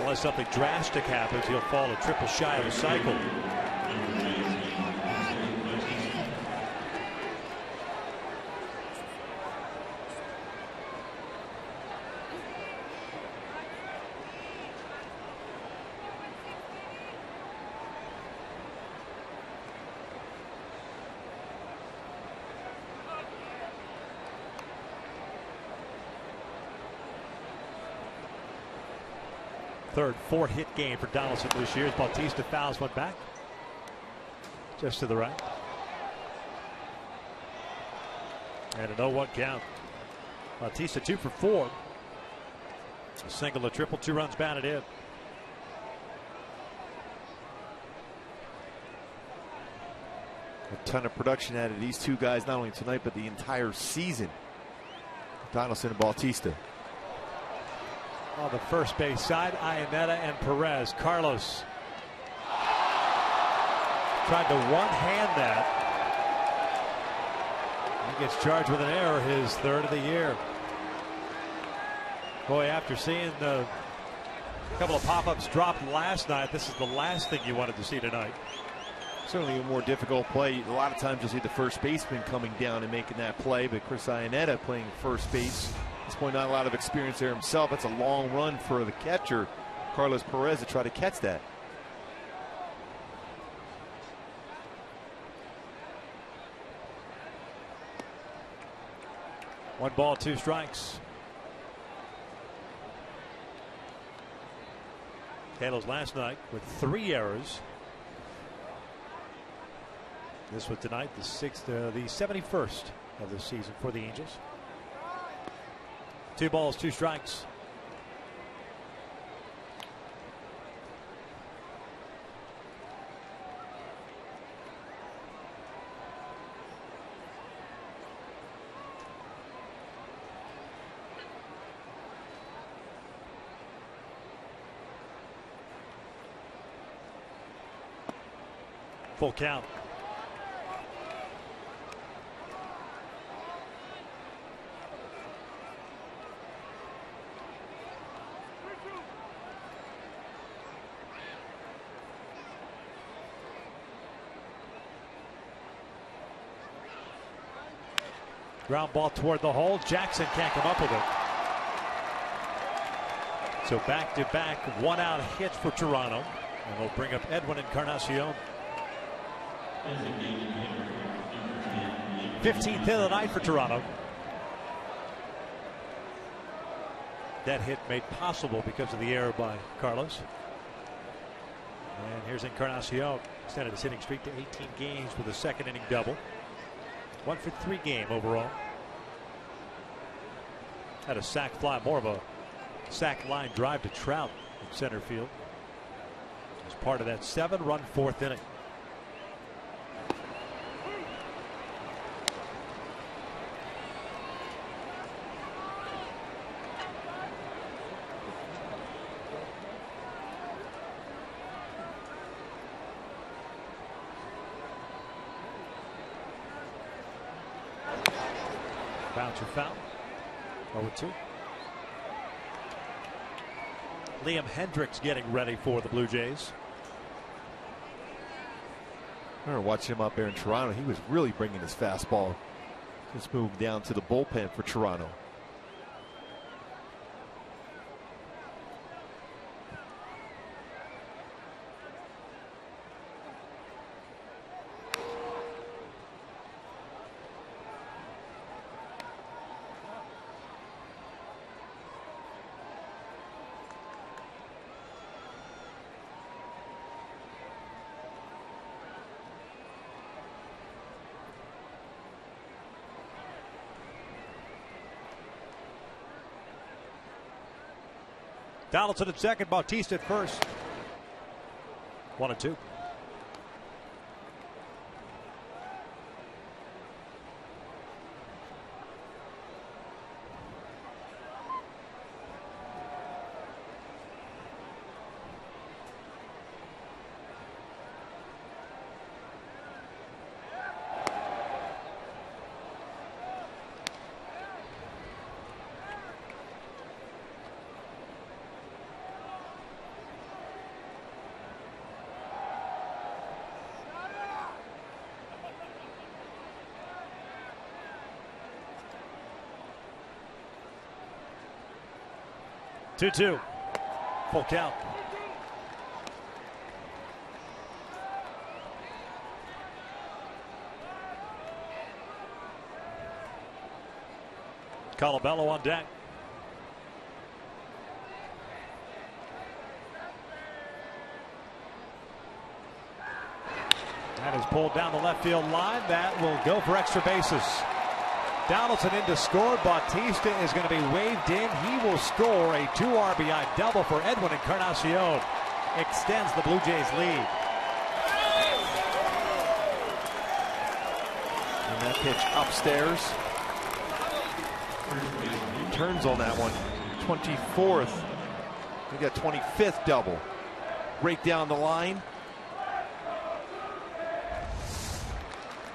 Unless something drastic happens, he'll fall a triple shy of a cycle. Third 4-hit game for Donaldson this year as Bautista fouls one back just to the right. And an 0-1 count. Bautista 2 for 4. A single, a triple, 2 runs batted in. A ton of production out of these two guys, not only tonight but the entire season. Donaldson and Bautista. On the first base side, Iannetta and Perez. Carlos tried to one-hand that. He gets charged with an error, his 3rd of the year. Boy, after seeing the couple of pop-ups dropped last night, this is the last thing you wanted to see tonight. Certainly a more difficult play. A lot of times you'll see the first baseman coming down and making that play, but Chris Iannetta playing first base. At this point, not a lot of experience there himself. That's a long run for the catcher, Carlos Perez, to try to catch that. One ball, two strikes. Candles last night with 3 errors. This was tonight, the 71st of the season for the Angels. 2 balls, 2 strikes. Full count. Ground ball toward the hole. Jackson can't come up with it. So back-to-back one-out hits for Toronto. And we'll bring up Edwin Encarnacion. 15th hit of the night for Toronto. That hit made possible because of the error by Carlos. And here's Encarnacion. Extended his hitting streak to 18 games with a second inning double. 1-for-3 game overall. Had a sac fly, more of a sac line drive to Trout in center field as part of that 7-run 4th inning. Bouncer foul. 0-2. Liam Hendricks getting ready for the Blue Jays. I remember watching him up there in Toronto. He was really bringing his fastball. Just moved down to the bullpen for Toronto. Donaldson at second, Bautista at first. 1-2. Two. Full count. Colabello on deck. That is pulled down the left field line. That will go for extra bases. Donaldson in to score. Bautista is going to be waved in. He will score a 2 RBI double for Edwin Encarnacion. Extends the Blue Jays lead. And that pitch upstairs. He turns on that one. 24th. We got 25th double. Break down the line.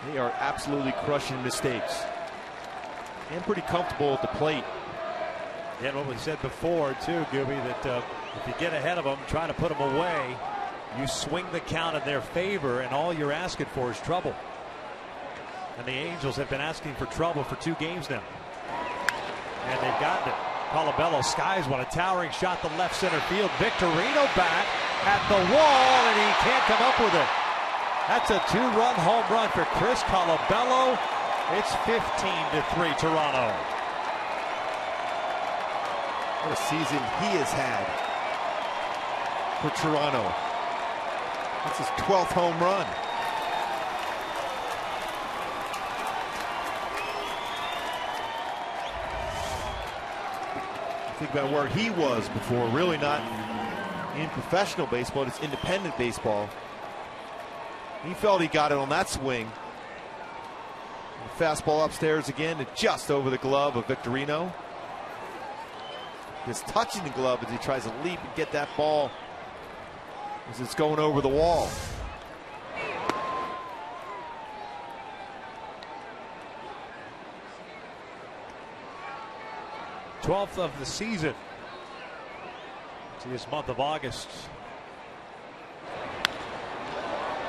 They are absolutely crushing mistakes. And pretty comfortable at the plate. And what we said before, too, Gooby, that if you get ahead of them, try to put them away, you swing the count in their favor, and all you're asking for is trouble. And the Angels have been asking for trouble for 2 games now. And they've gotten it. Colabello skies one, a towering shot to left center field. Victorino back at the wall, and he can't come up with it. That's a 2-run home run for Chris Colabello. It's 15-3 Toronto. What a season he has had for Toronto. That's his 12th home run. Think about where he was before, really not in professional baseball, it's independent baseball. He felt he got it on that swing. Fastball upstairs again, and just over the glove of Victorino. Just touching the glove as he tries to leap and get that ball as it's going over the wall. #12th of the season. See this month of August.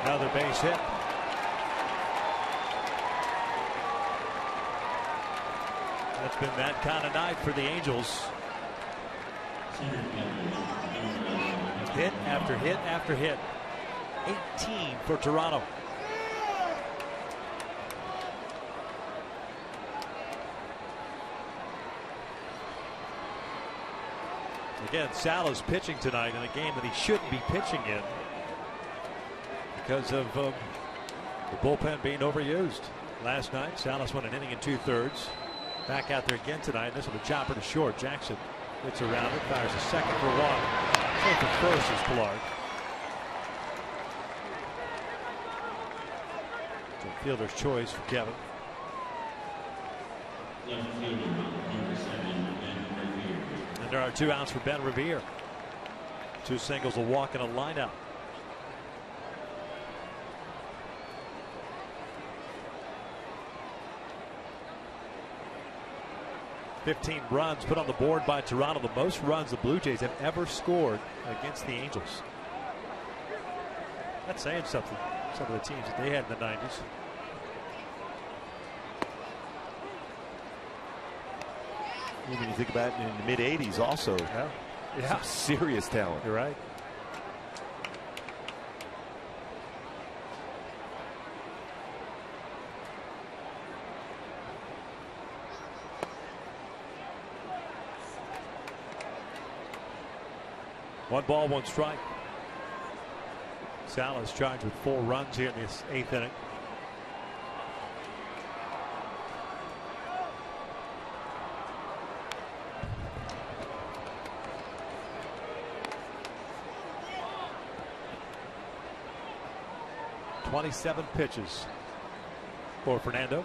Another base hit. That's been that kind of night for the Angels. Hit after hit after hit. 18 for Toronto. Again, Sal's pitching tonight in a game that he shouldn't be pitching in because of the bullpen being overused. Last night, Salas went an inning and 2/3. Back out there again tonight. This with a chopper to short. Jackson hits around it, fires a second for 1. Same for first is Clark. So fielder's choice for Kevin. And there are 2 outs for Ben Revere. 2 singles, a walk, and a lineout. $15 runs put on the board by Toronto, the most runs the Blue Jays have ever scored against the Angels. That's saying something. Some of the teams that they had in the 90s. Even you think about it in the mid-'80s also. Yeah. Some serious talent. You're right. One ball, 1 strike. Salas charged with 4 runs here in this 8th inning. .27 pitches for Fernando.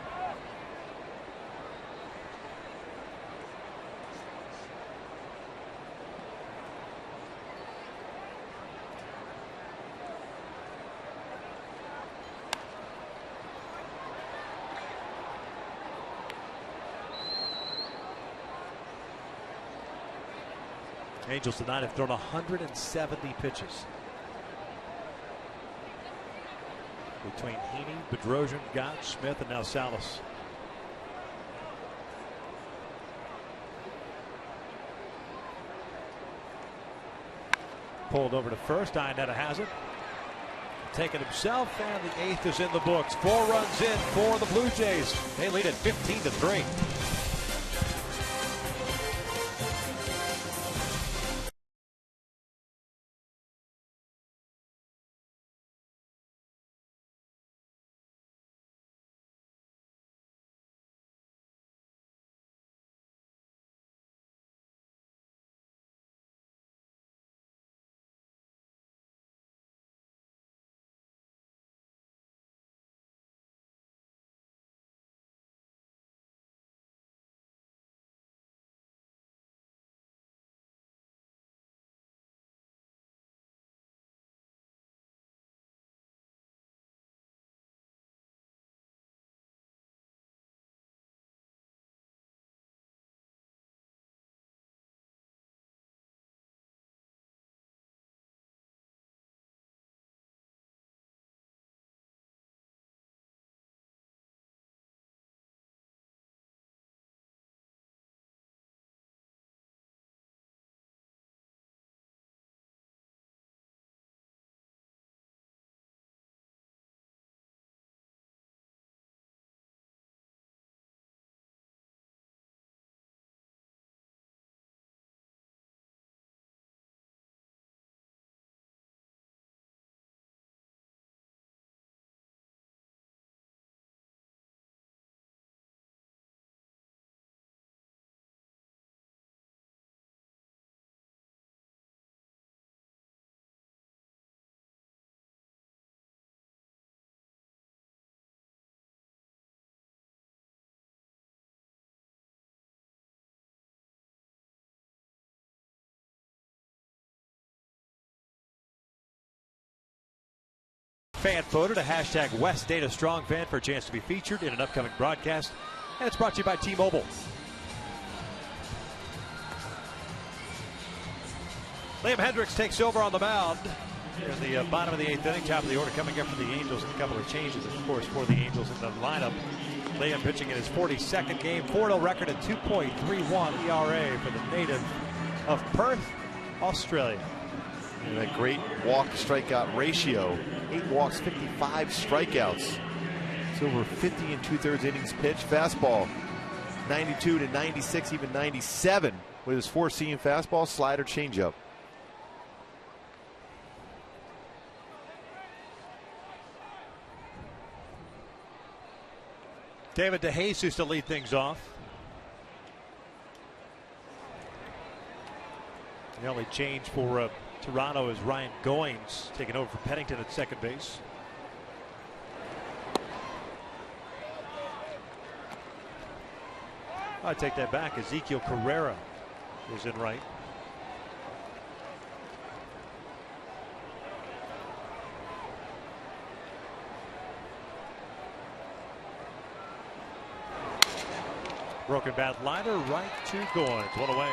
Angels tonight have thrown 170 pitches. Between Heaney, Bedrosian, Gott, Smith, and now Salas. Pulled over to first. Iannetta has it. Taking himself, and the 8th is in the books. 4 runs in for the Blue Jays. They lead at 15-3. fan photo to hashtag West Data Strong Fan for a chance to be featured in an upcoming broadcast. And it's brought to you by T-Mobile. Liam Hendricks takes over on the mound in the bottom of the 8th inning. Top of the order coming up for the Angels. A couple of changes, of course, for the Angels in the lineup. Liam pitching in his 42nd game, 4-0 record, and 2.31 ERA for the native of Perth, Australia. And that great walk to strikeout ratio. 8 walks, 55 strikeouts. It's over 50 2/3 innings pitched. Fastball 92 to 96, even 97 with his 4-seam fastball, slider, changeup. David DeJesus to lead things off. The only change for Toronto is Ryan Goins taking over for Pennington at second base. I take that back. Ezekiel Carrera is in right. Broken bat liner right to Goins. One away.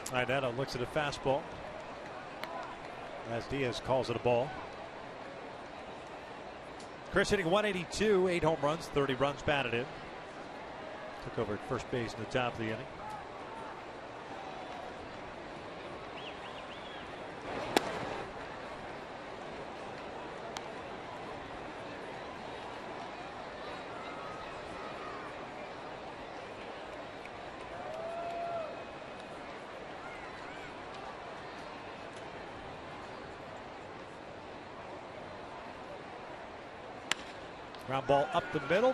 Iannetta looks at a fastball as Diaz calls it a ball. Chris hitting 182, 8 home runs, 30 runs batted in. Took over at first base in the top of the inning. Ground ball up the middle.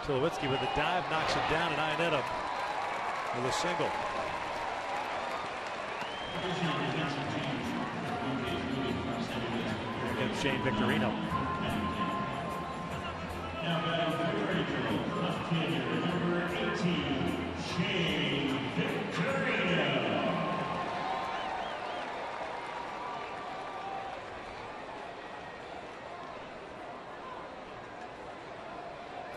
Tulowitzki with a dive knocks him down, and Iannetta with a single. Against Shane Victorino. Number 18, Shane Victorino.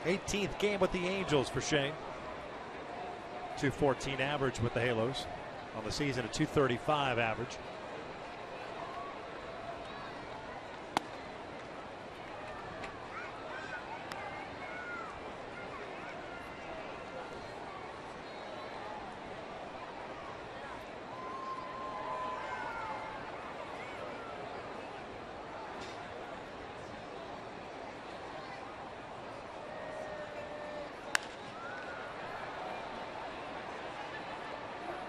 18th game with the Angels for Shane. 214 average with the Halos. On the season, a 235 average.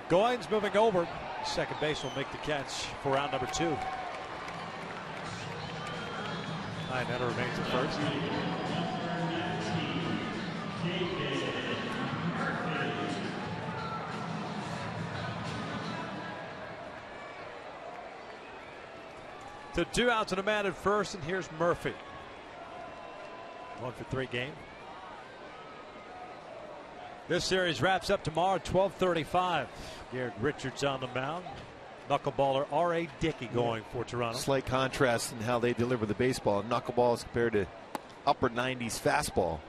Goins moving over. Second base will make the catch for round number 2. Iannetta remains at first. So 2 outs and a man at first, and here's Murphy. 1 for 3 game. This series wraps up tomorrow, 12:35. Garrett Richards on the mound. Knuckleballer R.A. Dickey going for Toronto. Slight contrast in how they deliver the baseball. Knuckleballs compared to upper 90s fastball.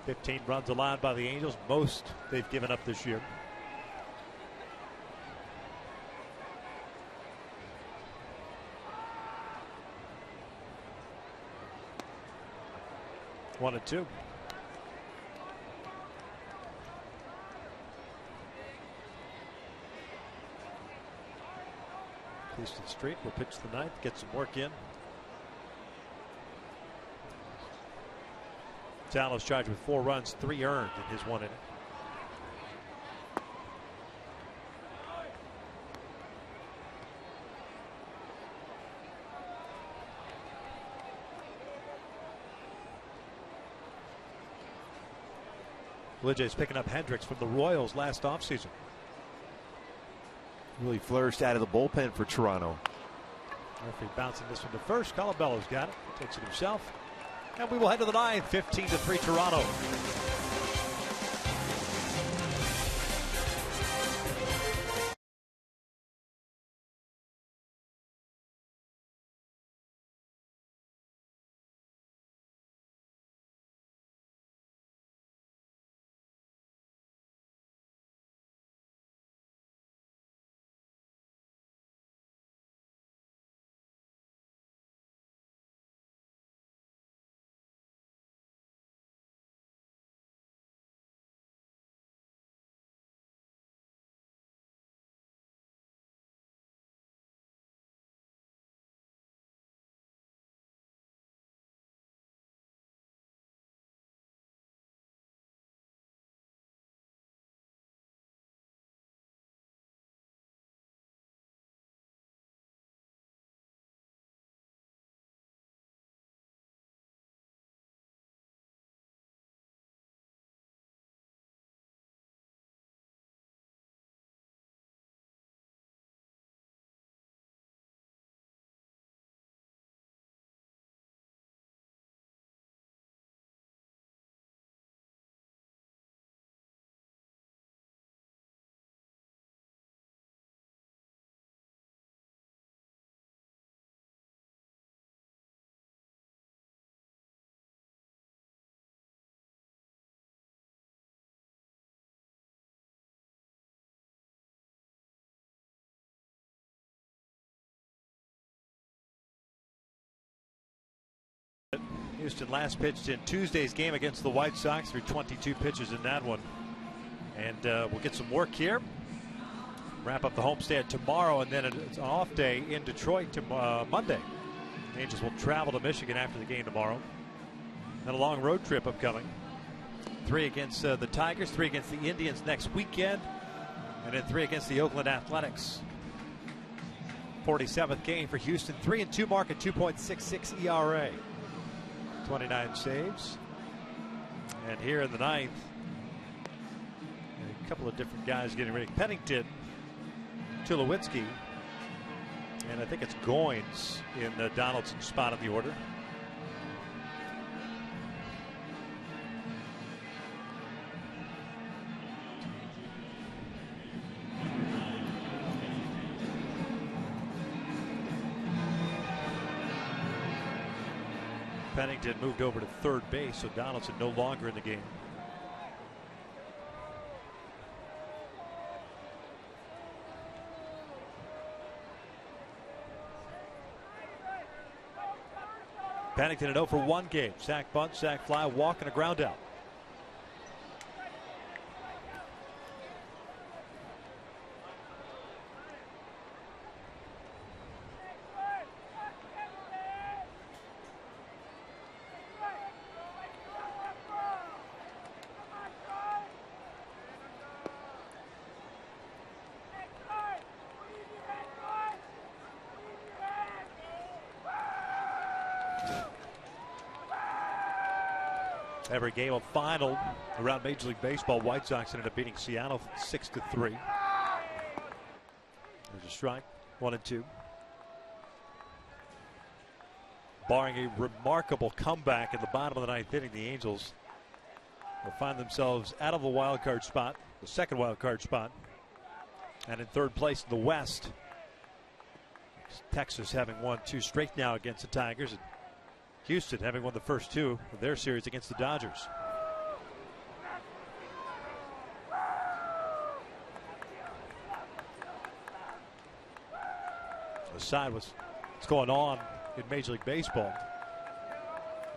$15 runs allowed by the Angels, most they've given up this year. One and two. Houston Street will pitch the ninth, get some work in. Salmon's charged with 4 runs, 3 earned in his 1 inning. Blue Jays picking up Hendricks from the Royals last offseason. Really flourished out of the bullpen for Toronto. Murphy bouncing this one to first. Colabello's got it. Takes it himself. And we will head to the ninth. 15-3 Toronto. Houston last pitched in Tuesday's game against the White Sox through 22 pitches in that one. And we'll get some work here. Wrap up the homestand tomorrow, and then it's an off day in Detroit Monday. The Angels will travel to Michigan after the game tomorrow. Then a long road trip upcoming. 3 against the Tigers, 3 against the Indians next weekend, and then 3 against the Oakland Athletics. 47th game for Houston, 3-2 mark at 2.66 ERA. 29 saves. And here in the ninth, a couple of different guys getting ready. Pennington, Tulowitzki, and I think it's Goins in the Donaldson spot of the order. Pennington moved over to third base, so Donaldson no longer in the game. Pennington at 0 for 1 game. Sack bunt, sack fly, walk, and a ground out. Every game a final around Major League Baseball. White Sox ended up beating Seattle 6-3. There's a strike, 1-2. Barring a remarkable comeback in the bottom of the ninth inning, the Angels will find themselves out of the wild card spot, the second wild card spot, and in third place in the West. Texas having won 2 straight now against the Tigers, and Houston having won the first 2 of their series against the Dodgers. Aside what's going on in Major League Baseball,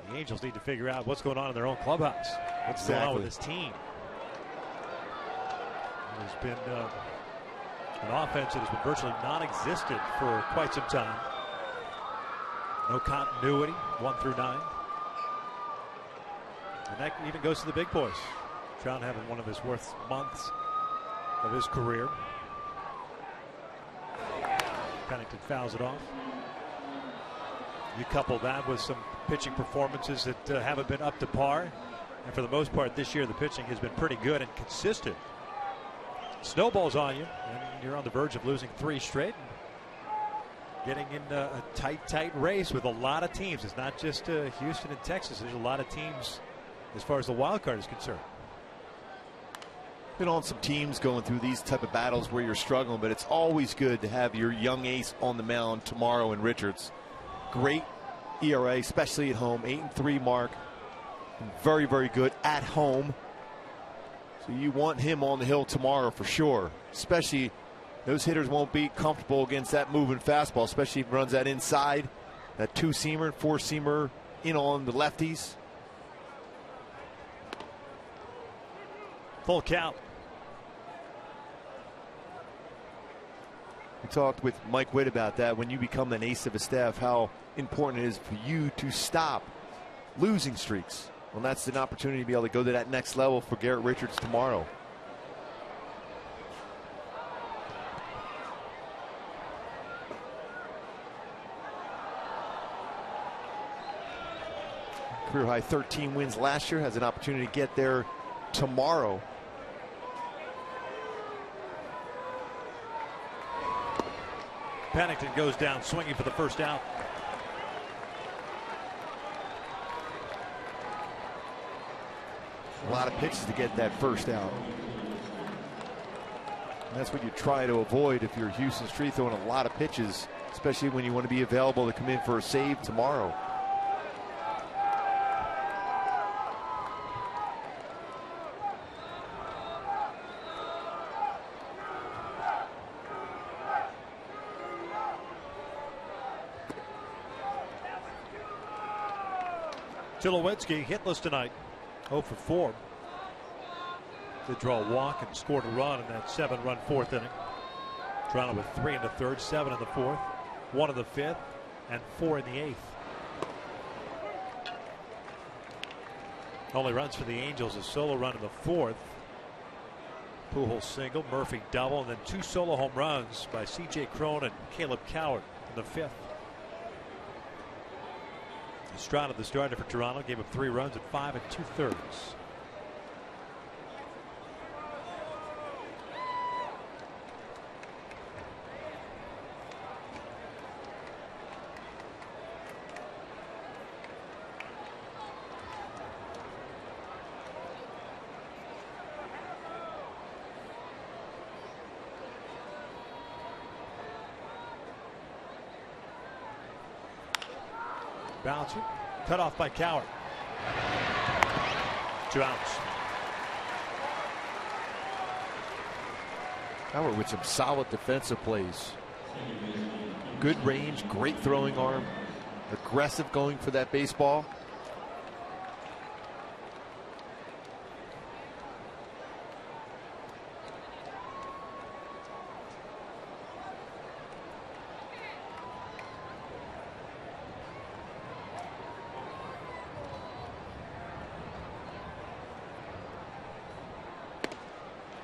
the Angels need to figure out what's going on in their own clubhouse. What's going on with this team? There's been An offense that has been virtually non-existent for quite some time. No continuity, 1 through 9. And that even goes to the big boys. John having one of his worst months of his career. Pennington fouls it off. You couple that with some pitching performances that haven't been up to par. And for the most part this year, the pitching has been pretty good and consistent. Snowballs on you, and you're on the verge of losing 3 straight. Getting in a tight race with a lot of teams. It's not just Houston and Texas. There's a lot of teams as far as the wild card is concerned. Been on some teams going through these type of battles where you're struggling, but it's always good to have your young ace on the mound tomorrow in Richards. Great ERA, especially at home, 8-3 mark. Very, very good at home. So you want him on the hill tomorrow for sure. Especially those hitters won't be comfortable against that moving fastball, especially if he runs that inside, that 2-seamer, 4-seamer in on the lefties. Full count. We talked with Mike Witt about that. When you become an ace of a staff, how important it is for you to stop losing streaks. Well, that's an opportunity to be able to go to that next level for Garrett Richards tomorrow. Career high 13 wins last year, has an opportunity to get there tomorrow. Pennington goes down swinging for the first out. A lot of pitches to get that first out. And that's what you try to avoid if you're Houston Street, throwing a lot of pitches, especially when you want to be available to come in for a save tomorrow. Tulowitzki hitless tonight, 0 for 4. Did draw a walk and scored a run in that 7-run 4th inning. Toronto with 3 in the 3rd, 7 in the 4th, 1 in the 5th, and 4 in the 8th. Only runs for the Angels, a solo run in the 4th. Pujols single, Murphy double, and then 2 solo home runs by C.J. Cron and Caleb Cowart in the 5th. Estrada, the starter for Toronto, gave up 3 runs at 5 2/3. Bouncer, cut off by Cowart. 2 outs. Cowart with some solid defensive plays. Good range, great throwing arm, aggressive going for that baseball.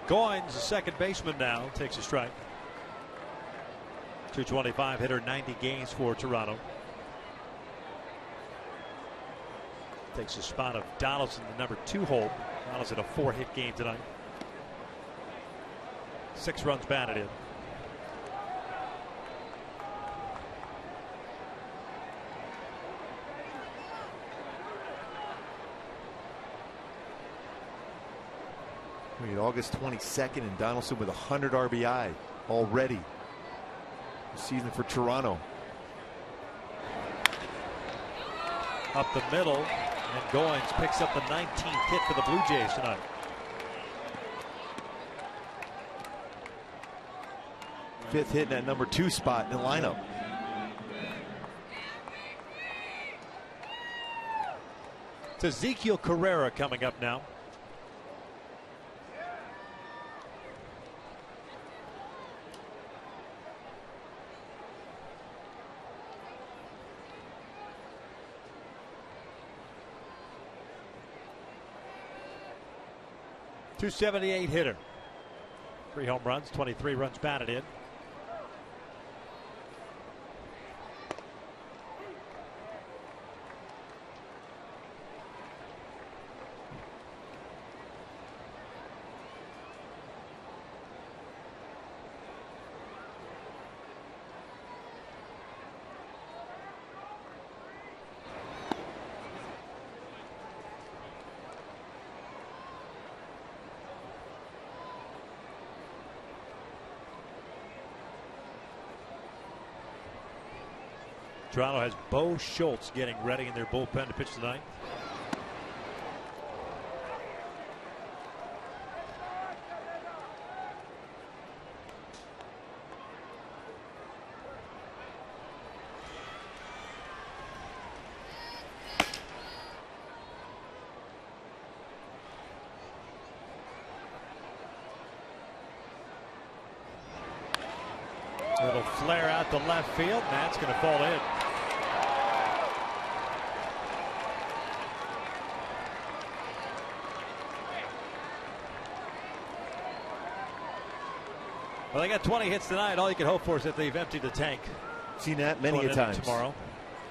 Goins, the second baseman now, takes a strike. 225 hitter, 90 games for Toronto. Takes the spot of Donaldson, the number 2 hole. Donaldson, a 4-hit game tonight. 6 runs batted in. August 22nd, and Donaldson with 100 RBI already this season for Toronto. Up the middle, and Goins picks up the 19th hit for the Blue Jays tonight. Fifth hit in that number 2 spot in the lineup. It's Ezekiel Carrera coming up now. .278 hitter. 3 home runs, 23 runs batted in. Toronto has Bo Schultz getting ready in their bullpen to pitch tonight. It'll flare out to left field, and that's going to fall in. Well, they got 20 hits tonight. All you can hope for is that they've emptied the tank. Seen that many a times. Tomorrow.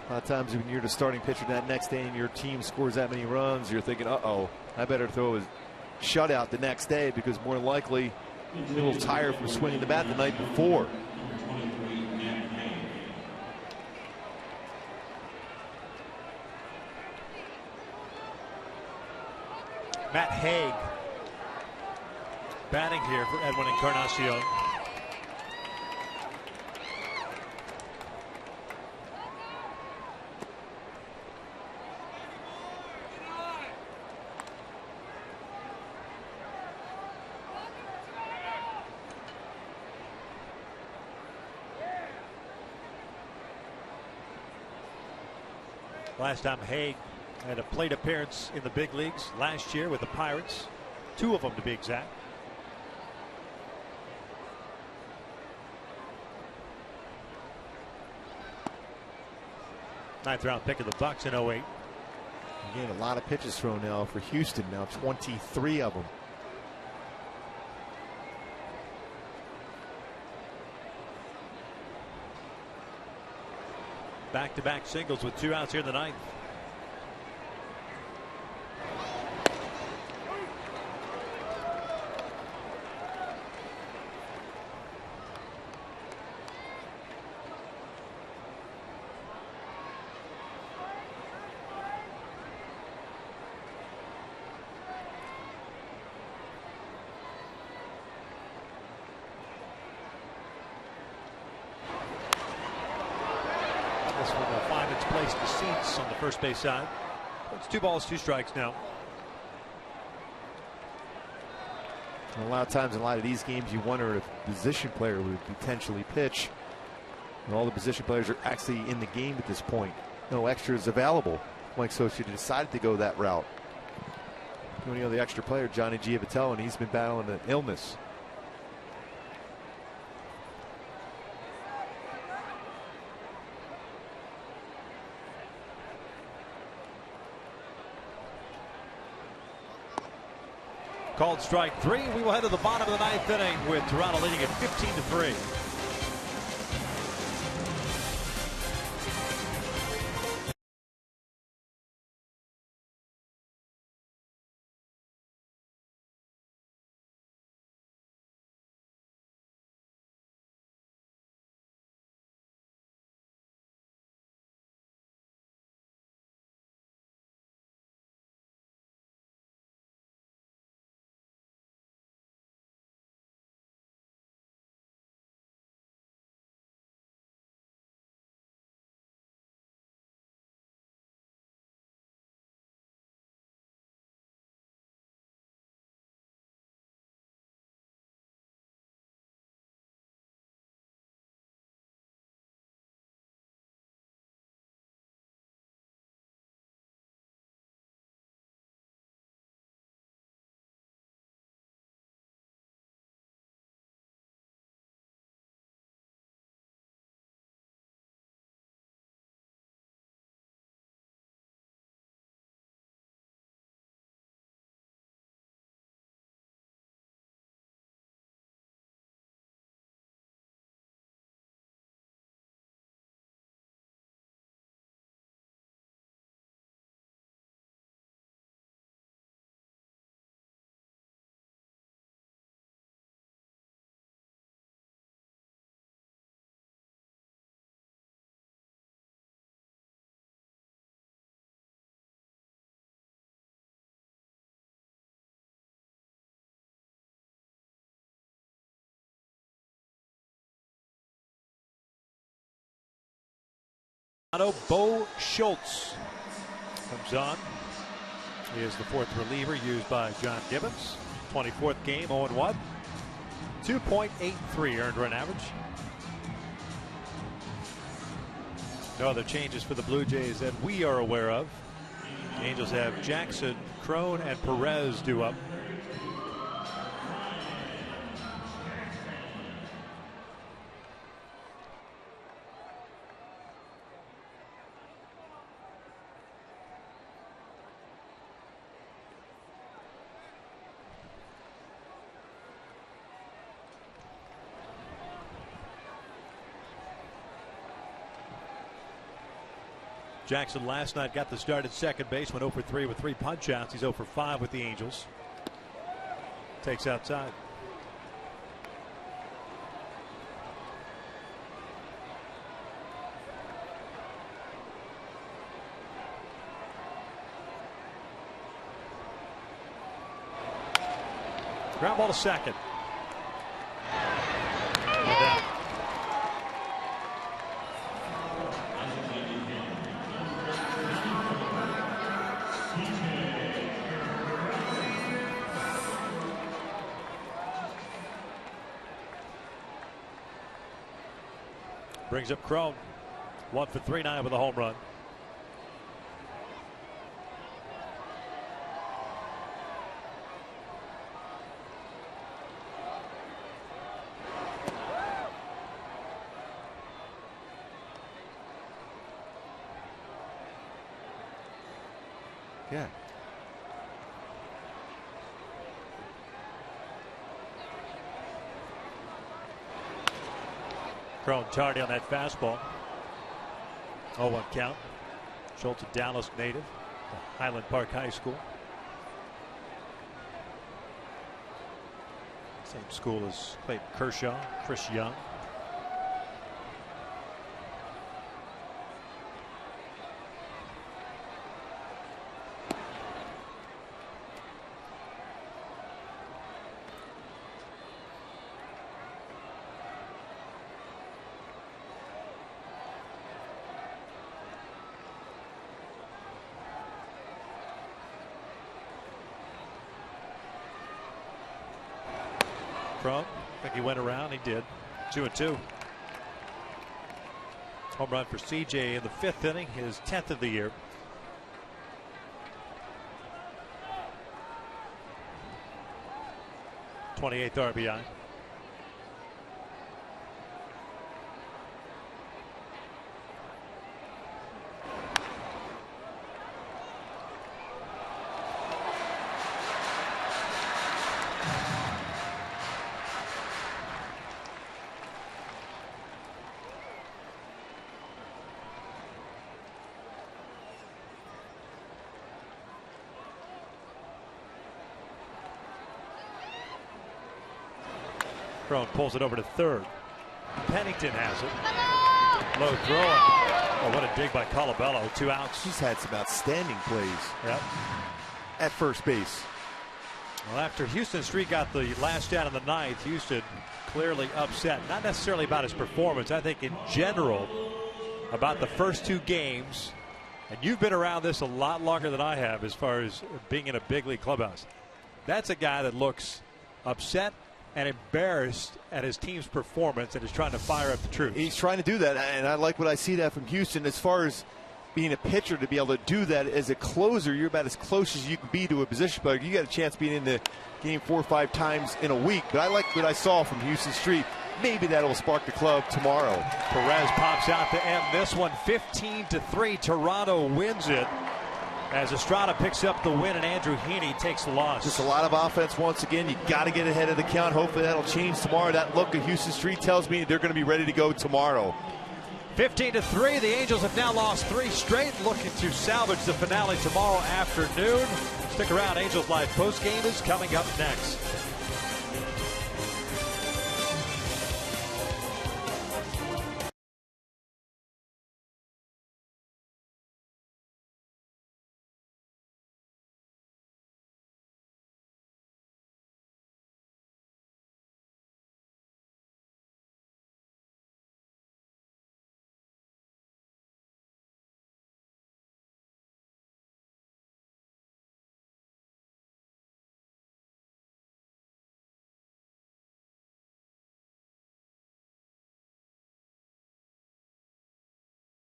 A lot of times when you're the starting pitcher that next day and your team scores that many runs, you're thinking, uh-oh, I better throw a shutout the next day because more than likely you're a little tired from swinging the bat the night before. Matt Haig batting here for Edwin Encarnacion. Last time Haig had a plate appearance in the big leagues last year with the Pirates, 2 of them to be exact. Ninth round pick of the Bucks in 08. Again, a lot of pitches thrown now for Houston, now 23 of them. Back-to-back singles with 2 outs here in the ninth. This one will find its place in the seats on the first base side. It's 2 balls, 2 strikes now. And a lot of times in a lot of these games you wonder if a position player would potentially pitch. And all the position players are actually in the game at this point. No extras available. Mike Scioscia decided to go that route. The only other extra player, Johnny Giavitello, and he's been battling an illness. Called strike 3. We will head to the bottom of the ninth inning with Toronto leading at 15-3. Bo Schultz comes on. He is the fourth reliever used by John Gibbons. 24th game, 0-1. 2.83 earned run average. No other changes for the Blue Jays that we are aware of. The Angels have Jackson, Crone, and Perez due up. Jackson last night got the start at second base, went 0 for 3 with 3 punch outs. He's 0 for 5 with the Angels. Takes outside. Ground ball to second. Brings up Crone. 1 for 3 now with a home run. Yeah. Crone tardy on that fastball. 0-1 count. Schultz, a Dallas native, Highland Park High School. Same school as Clayton Kershaw, Chris Young. I think he went around. He did. 2-2. Home run for CJ in the 5th inning, his 10th of the year. '28th RBI. Crone pulls it over to third. Pennington has it. Low throw. Oh, what a dig by Colabello. 2 outs. He's had some outstanding plays. Yep. At first base. Well, after Houston Street got the last out of the 9th, Houston clearly upset. Not necessarily about his performance. I think in general about the first 2 games. And you've been around this a lot longer than I have as far as being in a big league clubhouse. That's a guy that looks upset and embarrassed at his team's performance and is trying to fire up the troops. He's trying to do that, and I like what I see that from Houston. As far as being a pitcher, to be able to do that as a closer, you're about as close as you can be to a position player. You got a chance being in the game 4 or 5 times in a week, but I like what I saw from Houston Street. Maybe that'll spark the club tomorrow. Perez pops out to end this one. 15-3. Toronto wins it as Estrada picks up the win and Andrew Heaney takes the loss. Just a lot of offense once again. You got to get ahead of the count. Hopefully that'll change tomorrow. That look at Houston Street tells me they're going to be ready to go tomorrow. 15-3. The Angels have now lost 3 straight, looking to salvage the finale tomorrow afternoon. Stick around. Angels Live postgame is coming up next.